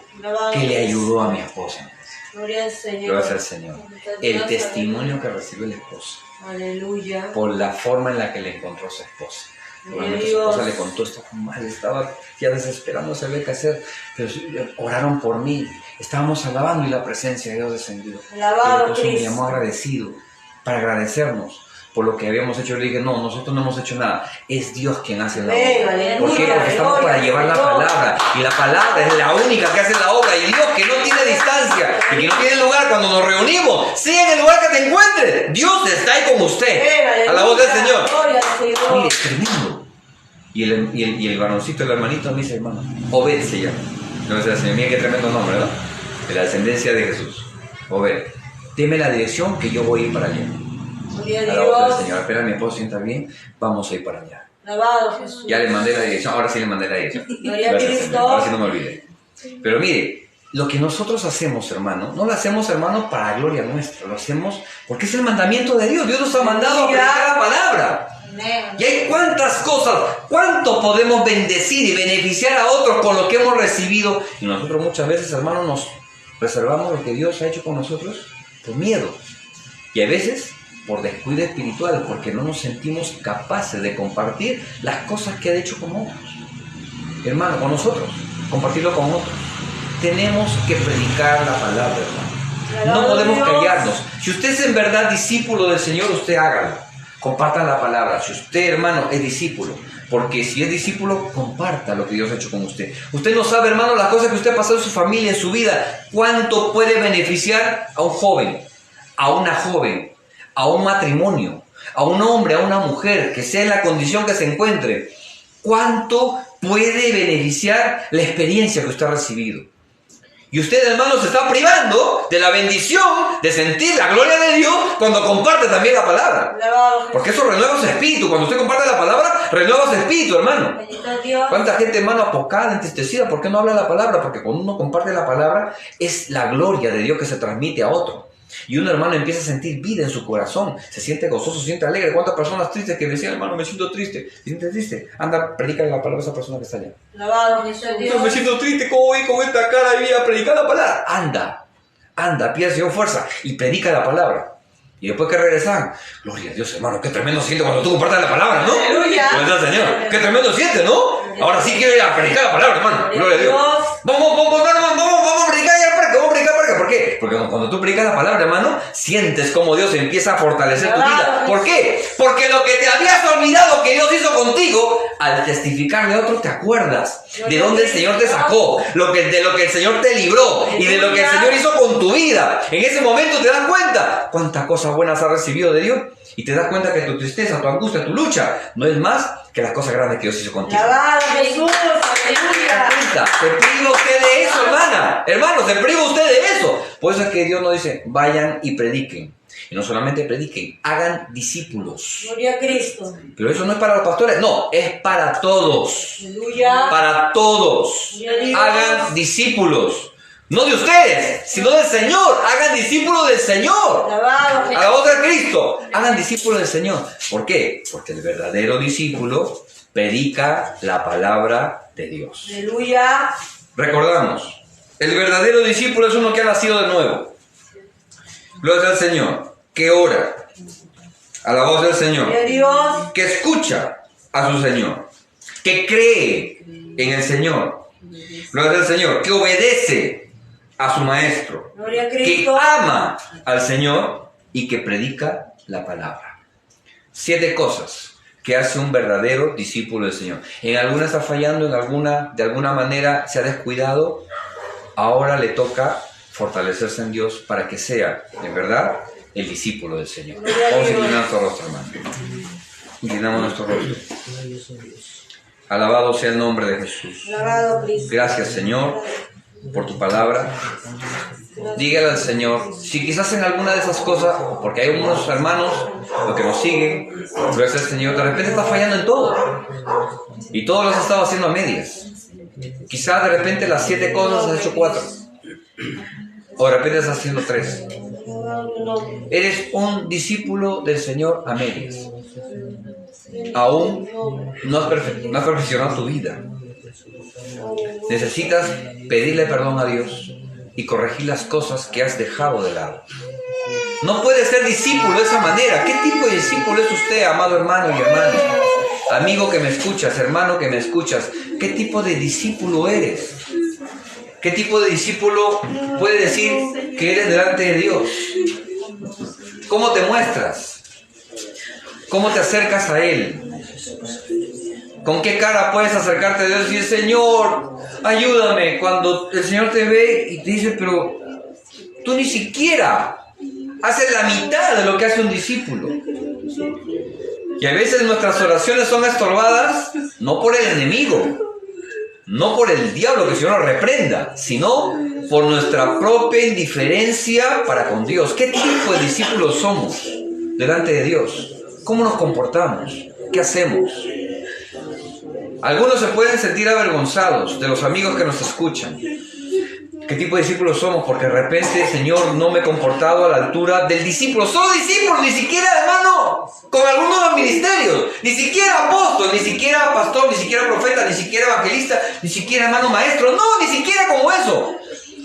que le ayudó a mi esposa. Gloria al Señor. Gracias al Señor. El testimonio que recibió el esposo, Aleluya. por la forma en la que le encontró a su esposa. Seguramente su esposa le contó, estaba mal, estaba ya desesperado, no sabía qué hacer, pero oraron por mí, estábamos alabando y la presencia de Dios descendió. Alabado Y el esposo me Cristo. llamó agradecido para agradecernos por lo que habíamos hecho. Le dije, no, nosotros no hemos hecho nada, es Dios quien hace la Amén, obra. aleluya, ¿Por qué? Porque estamos para llevar la palabra, y la palabra es la única que hace la obra, y Dios que no tiene distancia y que no tiene lugar cuando nos reunimos, sea en el lugar que te encuentres, Dios está ahí con usted, a la voz del Señor. Gloria al Señor. Mire, tremendo. Y el varoncito, el hermanito, me dice, hermano, Obed se llama. Entonces la señora, mira qué tremendo nombre, ¿verdad? De la descendencia de Jesús. Obed, deme la dirección que yo voy a ir para allá. Gloria A a la voz del Dios. Señor, espera, mi esposo sienta bien, vamos a ir para allá. Alabado a Jesús. Ya le mandé la dirección, ahora sí le mandé la dirección. Gloria a Gracias, Cristo. Señor. Ahora sí no me olvidé. Pero mire, lo que nosotros hacemos, hermano, no lo hacemos, hermano, para gloria nuestra, lo hacemos porque es el mandamiento de Dios. Dios nos ha mandado a predicar la palabra. Amén. Y hay cuántas cosas, cuánto podemos bendecir y beneficiar a otros con lo que hemos recibido. Y nosotros muchas veces, hermano, nos reservamos lo que Dios ha hecho con nosotros por miedo. Y a veces por descuido espiritual, porque no nos sentimos capaces de compartir las cosas que ha hecho con otros. Hermano, con nosotros, compartirlo con otros. Tenemos que predicar la palabra, hermano. No podemos callarnos. Si usted es en verdad discípulo del Señor, usted hágalo. Compartan la palabra. Si usted, hermano, es discípulo, porque si es discípulo, comparta lo que Dios ha hecho con usted. Usted no sabe, hermano, las cosas que usted ha pasado en su familia, en su vida. Cuánto puede beneficiar a un joven, a una joven, a un matrimonio, a un hombre, a una mujer, que sea en la condición que se encuentre. Cuánto puede beneficiar la experiencia que usted ha recibido. Y usted, hermano, se está privando de la bendición de sentir la gloria de Dios cuando comparte también la palabra. Porque eso renueva su espíritu. Cuando usted comparte la palabra, renueva su espíritu, hermano. Bendito Dios. ¿Cuánta gente, hermano, apocada, entristecida? ¿Por qué no habla la palabra? Porque cuando uno comparte la palabra, es la gloria de Dios que se transmite a otro. Y un hermano empieza a sentir vida en su corazón, se siente gozoso, se siente alegre. ¿Cuántas personas tristes que decían, hermano, me siento triste? ¿Te sientes triste? Anda, predícale la palabra a esa persona que está allá. Alabado Jesús. Me siento triste, ¿cómo voy con esta cara de vida a predicar la palabra? Anda, pide al Señor fuerza y predica la palabra. Y después que regresan, gloria a Dios, hermano, qué tremendo siente cuando tú compartes la palabra, ¿no? Aleluya. Gloria al Señor, qué tremendo siente, ¿no? Ahora sí quiero ir a predicar la palabra, hermano. Gloria a Dios. Vamos a predicar ya al parque, vamos a predicar al parque. ¿Por qué? Porque cuando tú predicas la palabra, hermano, sientes como Dios empieza a fortalecer tu vida. ¿Por qué? Porque lo que te habías olvidado que Dios hizo contigo, al testificarle a otro te acuerdas de dónde el Señor te sacó, de lo que el Señor te libró y de lo que el Señor hizo con tu vida. En ese momento te das cuenta cuántas cosas buenas has recibido de Dios y te das cuenta que tu tristeza, tu angustia, tu lucha no es más que las cosas grandes que Dios hizo contigo. Alabado Jesús. Aleluya. Se priva usted de eso, hermana. Hermano, se priva usted de eso. Por eso es que Dios nos dice, vayan y prediquen. Y no solamente prediquen, hagan discípulos. Gloria a Cristo. Pero eso no es para los pastores, no, es para todos. Aleluya. Para todos. Hagan discípulos. No de ustedes, sino del Señor. Hagan discípulos del Señor. Alabado A la voz de Cristo. Hagan discípulos del Señor. ¿Por qué? Porque el verdadero discípulo predica la palabra de Dios. Aleluya. Recordamos, el verdadero discípulo es uno que ha nacido de nuevo. Gloria al Señor, que ora a la voz del Señor, Gloria a Dios. que escucha a su Señor, que cree en el Señor. Gloria al Señor, que obedece a su Maestro, Gloria a que Cristo. ama al Señor y que predica la palabra. 7 cosas que hace un verdadero discípulo del Señor. En alguna está fallando, de alguna manera se ha descuidado. Ahora le toca fortalecerse en Dios para que sea, en verdad, el discípulo del Señor. Vamos a inclinar nuestro rostro, hermano. Inclinamos nuestro rostro. Alabado sea el nombre de Jesús. Alabado Cristo. Gracias, Señor, por tu palabra. Dígale al Señor, si quizás en alguna de esas cosas, porque hay unos hermanos los que nos siguen, gracias al Señor, de repente está fallando en todo. Y todos los has estado haciendo a medias. Quizás de repente las 7 cosas has hecho 4. O de repente estás haciendo 3. Eres un discípulo del Señor a medias. Aún no has perfeccionado tu vida. Necesitas pedirle perdón a Dios y corregir las cosas que has dejado de lado. No puedes ser discípulo de esa manera. ¿Qué tipo de discípulo es usted, amado hermano y hermana? Amigo que me escuchas, hermano que me escuchas, ¿qué tipo de discípulo eres? ¿Qué tipo de discípulo puede decir que eres delante de Dios? ¿Cómo te muestras? ¿Cómo te acercas a Él? ¿Con qué cara puedes acercarte a Dios y decir, Señor, ayúdame? Cuando el Señor te ve y te dice, pero tú ni siquiera haces la mitad de lo que hace un discípulo. Y a veces nuestras oraciones son estorbadas, no por el enemigo, no por el diablo, que el Señor nos reprenda, sino por nuestra propia indiferencia para con Dios. ¿Qué tipo de discípulos somos delante de Dios? ¿Cómo nos comportamos? ¿Qué hacemos? Algunos se pueden sentir avergonzados de los amigos que nos escuchan. ¿Qué tipo de discípulos somos? Porque de repente, Señor, no me he comportado a la altura del discípulo. Solo discípulo, ni siquiera, hermano, con algunos de los ministerios. Ni siquiera apóstol, ni siquiera pastor, ni siquiera profeta, ni siquiera evangelista, ni siquiera hermano maestro. No, ni siquiera como eso.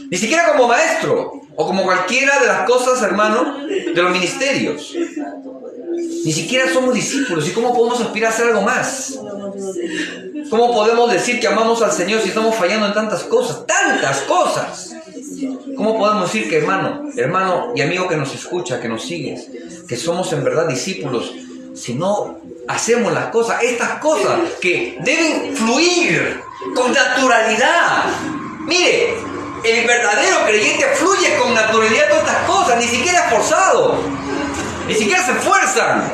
Ni siquiera como maestro. O como cualquiera de las cosas, hermano, de los ministerios. Ni siquiera somos discípulos. ¿Y cómo podemos aspirar a hacer algo más? ¿Cómo podemos decir que amamos al Señor si estamos fallando en tantas cosas? ¡Tantas cosas! ¿Cómo podemos decir que hermano y amigo que nos escucha, que nos sigues, que somos en verdad discípulos, si no hacemos las cosas, estas cosas que deben fluir con naturalidad? Mire, el verdadero creyente fluye con naturalidad todas estas cosas, ni siquiera es forzado, ni siquiera se esfuerzan.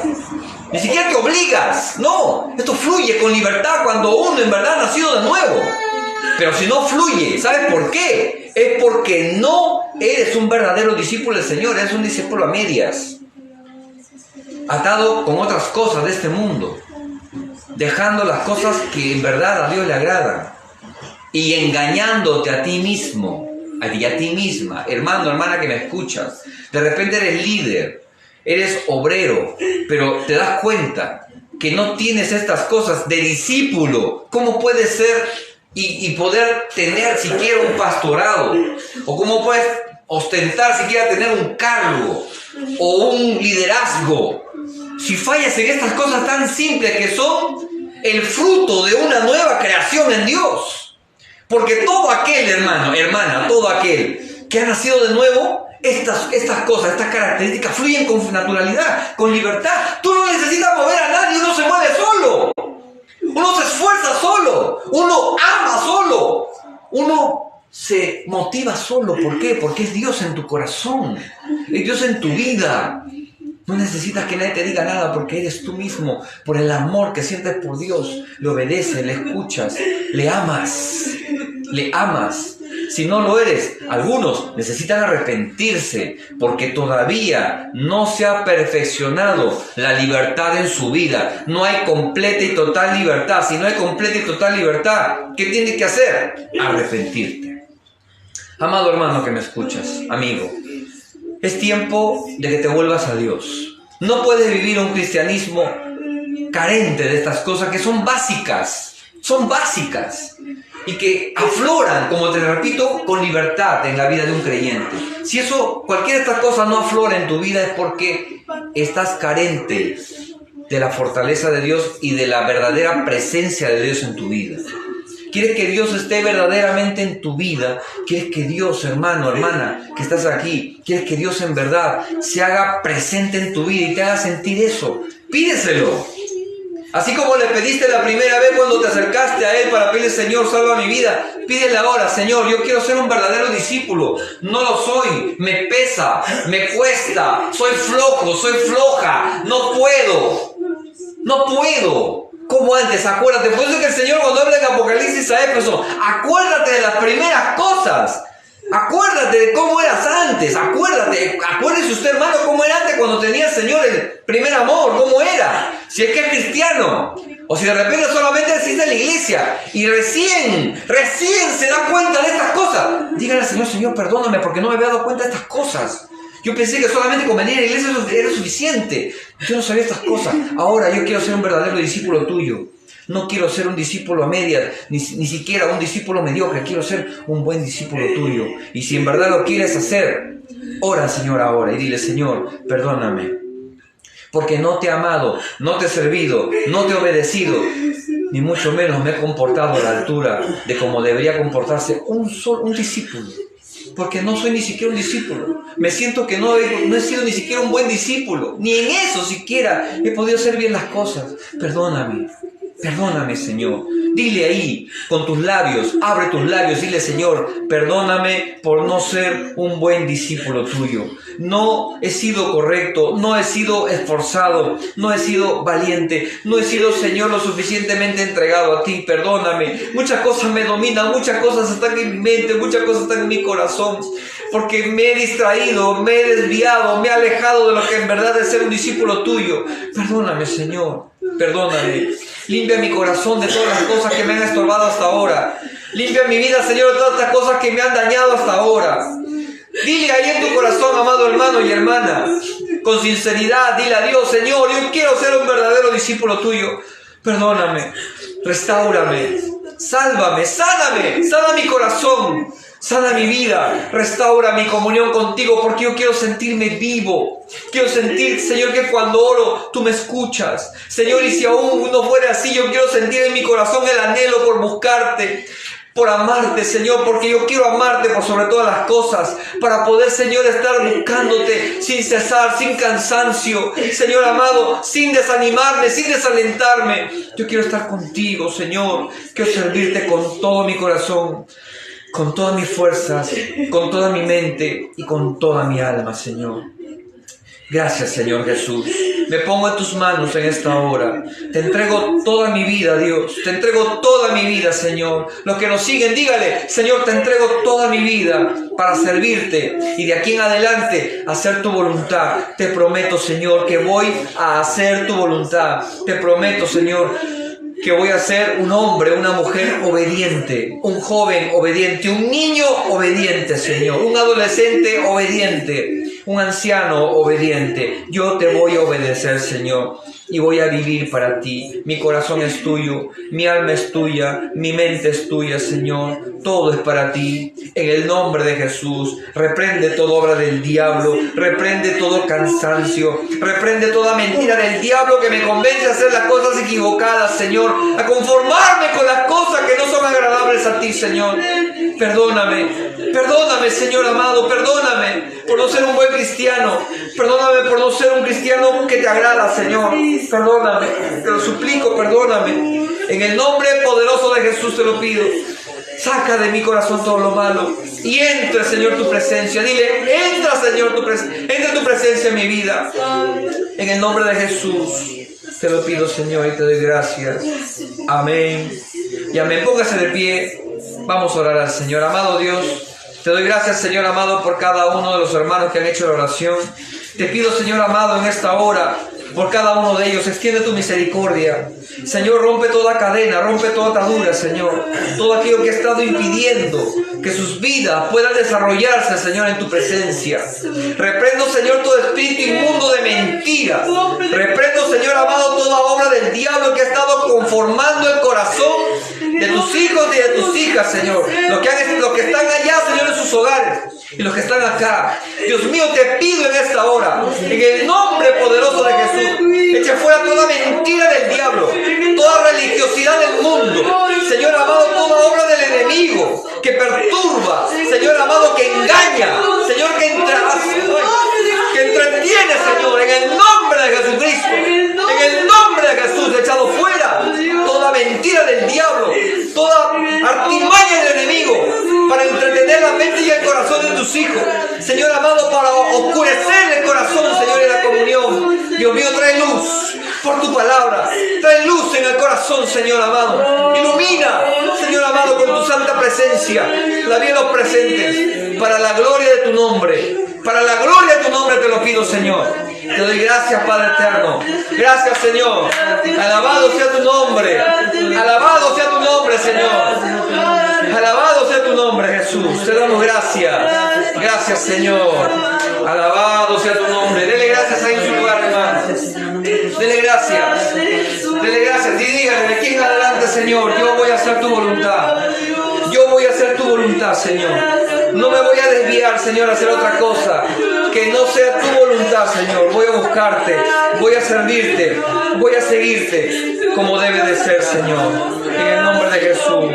Ni siquiera te obligas. No, esto fluye con libertad cuando uno en verdad ha nacido de nuevo. Pero si no fluye, ¿sabes por qué? Es porque no eres un verdadero discípulo del Señor. Eres un discípulo a medias, atado con otras cosas de este mundo, dejando las cosas que en verdad a Dios le agradan y engañándote a ti mismo y a ti misma, hermano, hermana que me escuchas. De repente eres líder, eres obrero, pero te das cuenta que no tienes estas cosas de discípulo. ¿Cómo puedes ser y poder tener siquiera un pastorado? ¿O cómo puedes ostentar siquiera tener un cargo o un liderazgo? Si fallas en estas cosas tan simples que son el fruto de una nueva creación en Dios. Porque todo aquel, hermano, hermana, todo aquel que ha nacido de nuevo, estas cosas, estas características fluyen con naturalidad, con libertad. Tú no necesitas mover a nadie, uno se mueve solo. Uno se esfuerza solo, uno ama solo, uno se motiva solo. ¿Por qué? Porque es Dios en tu corazón, es Dios en tu vida. No necesitas que nadie te diga nada porque eres tú mismo, por el amor que sientes por Dios. Le obedeces, le escuchas, le amas, le amas. Si no lo eres, algunos necesitan arrepentirse porque todavía no se ha perfeccionado la libertad en su vida. No hay completa y total libertad. Si no hay completa y total libertad, ¿qué tienes que hacer? Arrepentirte. Amado hermano que me escuchas, amigo, es tiempo de que te vuelvas a Dios. No puedes vivir un cristianismo carente de estas cosas que son básicas y que afloran, como te repito, con libertad en la vida de un creyente. Si cualquiera de estas cosas no aflora en tu vida es porque estás carente de la fortaleza de Dios y de la verdadera presencia de Dios en tu vida. ¿Quieres que Dios esté verdaderamente en tu vida? ¿Quieres que Dios, hermano, hermana, que estás aquí, quieres que Dios en verdad se haga presente en tu vida y te haga sentir eso? Pídeselo. Así como le pediste la primera vez cuando te acercaste a Él para pedirle, Señor, salva mi vida, pídele ahora, Señor, yo quiero ser un verdadero discípulo. No lo soy, me pesa, me cuesta, soy flojo, soy floja, no puedo. Como antes, acuérdate. Por eso es que el Señor cuando habla en Apocalipsis a Éfeso, acuérdate de las primeras cosas. Acuérdate de cómo eras antes. Acuérdese usted, hermano, cómo era antes cuando tenía el Señor el primer amor. ¿Cómo era? Si es que es cristiano. O si de repente solamente asiste a la iglesia y recién se da cuenta de estas cosas. Dígale al Señor, Señor, perdóname porque no me había dado cuenta de estas cosas. Yo pensé que solamente con venir a la iglesia era suficiente. Yo no sabía estas cosas. Ahora yo quiero ser un verdadero discípulo tuyo. No quiero ser un discípulo a medias, ni siquiera un discípulo mediocre. Quiero ser un buen discípulo tuyo. Y si en verdad lo quieres hacer, ora, Señor, ahora y dile, Señor, perdóname. Porque no te he amado, no te he servido, no te he obedecido, ni mucho menos me he comportado a la altura de cómo debería comportarse un discípulo. Porque no soy ni siquiera un discípulo. Me siento que no he sido ni siquiera un buen discípulo. Ni en eso siquiera he podido hacer bien las cosas. Perdóname, Señor. Dile ahí, con tus labios, abre tus labios, dile, Señor, perdóname por no ser un buen discípulo tuyo. No he sido correcto, no he sido esforzado, no he sido valiente, no he sido, Señor, lo suficientemente entregado a ti. Perdóname. Muchas cosas me dominan, muchas cosas están en mi mente, muchas cosas están en mi corazón. Porque me he distraído, me he desviado, me he alejado de lo que en verdad es ser un discípulo tuyo. Perdóname, Señor. Perdóname. Limpia mi corazón de todas las cosas que me han estorbado hasta ahora. Limpia mi vida, Señor, de todas estas cosas que me han dañado hasta ahora. Dile ahí en tu corazón, amado hermano y hermana, con sinceridad, dile a Dios, Señor, yo quiero ser un verdadero discípulo tuyo. Perdóname, restáurame, sálvame, sáname, sana mi corazón. Sana mi vida, restaura mi comunión contigo, porque yo quiero sentirme vivo. Quiero sentir, Señor, que cuando oro, tú me escuchas. Señor, y si aún no fuera así, yo quiero sentir en mi corazón el anhelo por buscarte, por amarte, Señor, porque yo quiero amarte por sobre todas las cosas, para poder, Señor, estar buscándote sin cesar, sin cansancio, Señor amado, sin desanimarme, sin desalentarme. Yo quiero estar contigo, Señor. Quiero servirte con todo mi corazón, con todas mis fuerzas, con toda mi mente y con toda mi alma, Señor. Gracias, Señor Jesús. Me pongo en tus manos en esta hora. Te entrego toda mi vida, Dios. Te entrego toda mi vida, Señor. Los que nos siguen, dígale, Señor, te entrego toda mi vida para servirte y de aquí en adelante hacer tu voluntad. Te prometo, Señor, que voy a hacer tu voluntad. Te prometo, Señor, que voy a ser un hombre, una mujer obediente, un joven obediente, un niño obediente, Señor, un adolescente obediente, un anciano obediente. Yo te voy a obedecer, Señor, y voy a vivir para ti. Mi corazón es tuyo, mi alma es tuya, mi mente es tuya, Señor. Todo es para ti. En el nombre de Jesús, reprende toda obra del diablo, reprende todo cansancio, reprende toda mentira del diablo que me convence a hacer las cosas equivocadas, Señor, a conformarme con las cosas que no son agradables a ti, Señor. Perdóname, perdóname, Señor amado, perdóname por no ser un buen cristiano, perdóname por no ser un cristiano que te agrada, Señor. Perdóname, te lo suplico, perdóname. En el nombre poderoso de Jesús te lo pido. Saca de mi corazón todo lo malo y entra, Señor, tu presencia. Dile, entra, Señor, entra tu presencia en mi vida. En el nombre de Jesús te lo pido, Señor, y te doy gracias. Amén. Y amén. Póngase de pie. Vamos a orar al Señor. Amado Dios, te doy gracias, Señor amado, por cada uno de los hermanos que han hecho la oración. Te pido, Señor amado, en esta hora, por cada uno de ellos, extiende tu misericordia. Señor, rompe toda cadena, rompe toda atadura, Señor. Todo aquello que ha estado impidiendo que sus vidas puedan desarrollarse, Señor, en tu presencia. Reprendo, Señor, todo espíritu inmundo de mentira. Reprendo, Señor amado, toda obra del diablo que ha estado conformando el corazón de tus hijos y de tus hijas, Señor. Los que están allá, Señor, en sus hogares, y los que están acá. Dios mío, te pido en esta hora, en el nombre poderoso de Jesús, eche fuera toda mentira del diablo, toda religiosidad del mundo, Señor amado, toda obra del enemigo que perturba, Señor amado, que engaña, Señor, que entretiene, Señor, en el nombre de Jesucristo, en el nombre de Jesús, echado fuera toda mentira del diablo, toda artimaña del enemigo para entretener la mente y el corazón de tus hijos, Señor amado, para oscurecer el corazón, Señor, en la comunión. Dios mío, trae luz por tu palabra, trae luz en el corazón, Señor amado. Ilumina, Señor amado, con tu santa presencia la vida de los presentes, para la gloria de tu nombre. Para la gloria de tu nombre te lo pido, Señor. Te doy gracias, Padre eterno. Gracias, Señor. Alabado sea tu nombre. Alabado sea tu nombre, Señor. Alabado sea tu nombre, Jesús. Te damos gracias. Gracias, Señor. Alabado sea tu nombre. Dele gracias ahí en su lugar, hermano. Dele gracias. Dele gracias. Y dígale, de aquí en adelante, Señor, yo voy a hacer tu voluntad. Yo voy a hacer tu voluntad, Señor. No me voy a desviar, Señor, a hacer otra cosa que no sea tu voluntad, Señor. Voy a buscarte, voy a servirte, voy a seguirte como debe de ser, Señor. En el nombre de Jesús,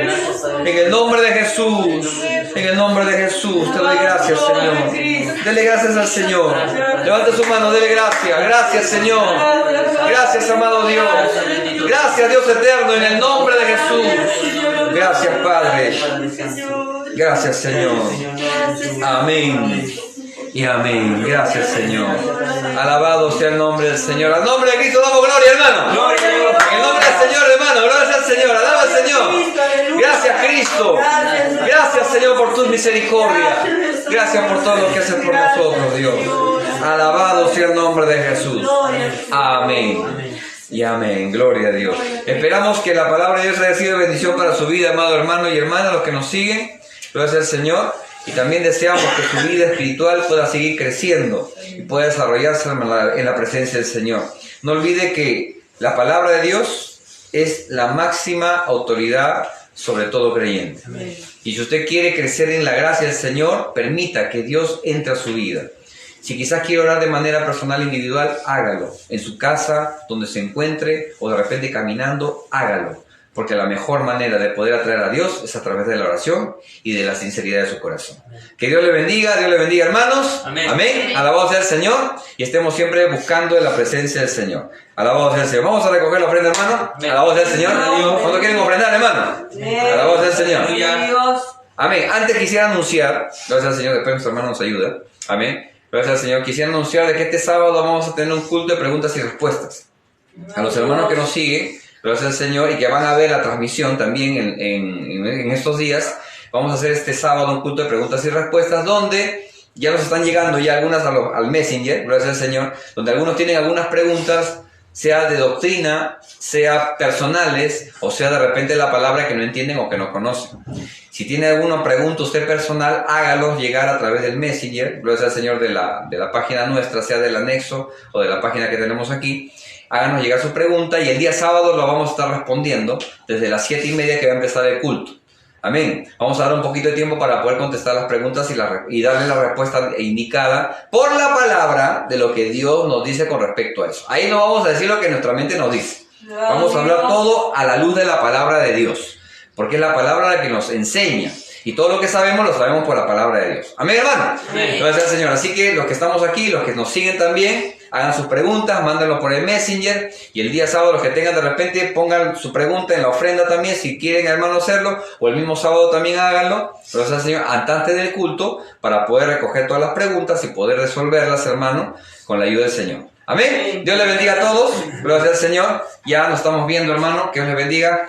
en el nombre de Jesús, en el nombre de Jesús, te doy gracias, Señor. Dele gracias al Señor. Levante su mano, dele gracias. Gracias, Señor. Gracias, amado Dios. Gracias, Dios eterno, en el nombre de Jesús. Gracias, Padre. Gracias, Señor. Amén y amén. Gracias, Señor. Alabado sea el nombre del Señor. Al nombre de Cristo damos gloria, hermano. En el nombre del Señor, hermano. Gloria al Señor. Alaba al Señor. Gracias, Cristo. Gracias, Señor, por tu misericordia. Gracias por todo lo que haces por nosotros, Dios. Alabado sea el nombre de Jesús. Amén. Y amén, gloria a Dios. Esperamos que la palabra de Dios haya sido bendición para su vida, amado hermano y hermana, los que nos siguen. Gloria al Señor. Y también deseamos que su vida espiritual pueda seguir creciendo y pueda desarrollarse en la presencia del Señor. No olvide que la palabra de Dios es la máxima autoridad sobre todo creyente. Amén. Y si usted quiere crecer en la gracia del Señor, permita que Dios entre a su vida. Si quizás quiere orar de manera personal, individual, hágalo. En su casa, donde se encuentre, o de repente caminando, hágalo. Porque la mejor manera de poder atraer a Dios es a través de la oración y de la sinceridad de su corazón. Que Dios le bendiga, hermanos. Amén. Amén. Alabado sea el Señor y estemos siempre buscando en la presencia del Señor. Alabado sea el Señor. Vamos a recoger la ofrenda, hermano. Alabado sea el Señor. ¿Cuánto quieren ofrendar, hermano? Alabado sea el Señor. Amén. Antes quisiera anunciar, gracias al Señor, después nuestro hermano nos ayuda. Amén. Gracias al Señor. Quisiera anunciar de que este sábado vamos a tener un culto de preguntas y respuestas. A los hermanos que nos siguen, gracias al Señor, y que van a ver la transmisión también en estos días, vamos a hacer este sábado un culto de preguntas y respuestas donde ya nos están llegando ya algunas al Messenger, gracias al Señor, donde algunos tienen algunas preguntas sea de doctrina, sea personales, o sea de repente la palabra que no entienden o que no conocen. Si tiene alguna pregunta usted personal, hágalos llegar a través del Messenger, gloria al Señor, de la página nuestra, sea del anexo o de la página que tenemos aquí. Háganos llegar su pregunta y el día sábado lo vamos a estar respondiendo desde las 7:30 que va a empezar el culto. Amén. Vamos a dar un poquito de tiempo para poder contestar las preguntas y darle la respuesta indicada por la palabra de lo que Dios nos dice con respecto a eso. Ahí no vamos a decir lo que nuestra mente nos dice. Vamos a hablar todo a la luz de la palabra de Dios, porque es la palabra la que nos enseña. Y todo lo que sabemos lo sabemos por la palabra de Dios. Amén, hermano. Amén. Gracias al Señor. Así que los que estamos aquí, los que nos siguen también, hagan sus preguntas, mándenlo por el Messenger. Y el día sábado, los que tengan de repente, pongan su pregunta en la ofrenda también, si quieren, hermano, hacerlo. O el mismo sábado también háganlo. Gracias al Señor, antes del culto, para poder recoger todas las preguntas y poder resolverlas, hermano, con la ayuda del Señor. Amén. Dios les bendiga a todos. Gracias al Señor. Ya nos estamos viendo, hermano. Que Dios les bendiga.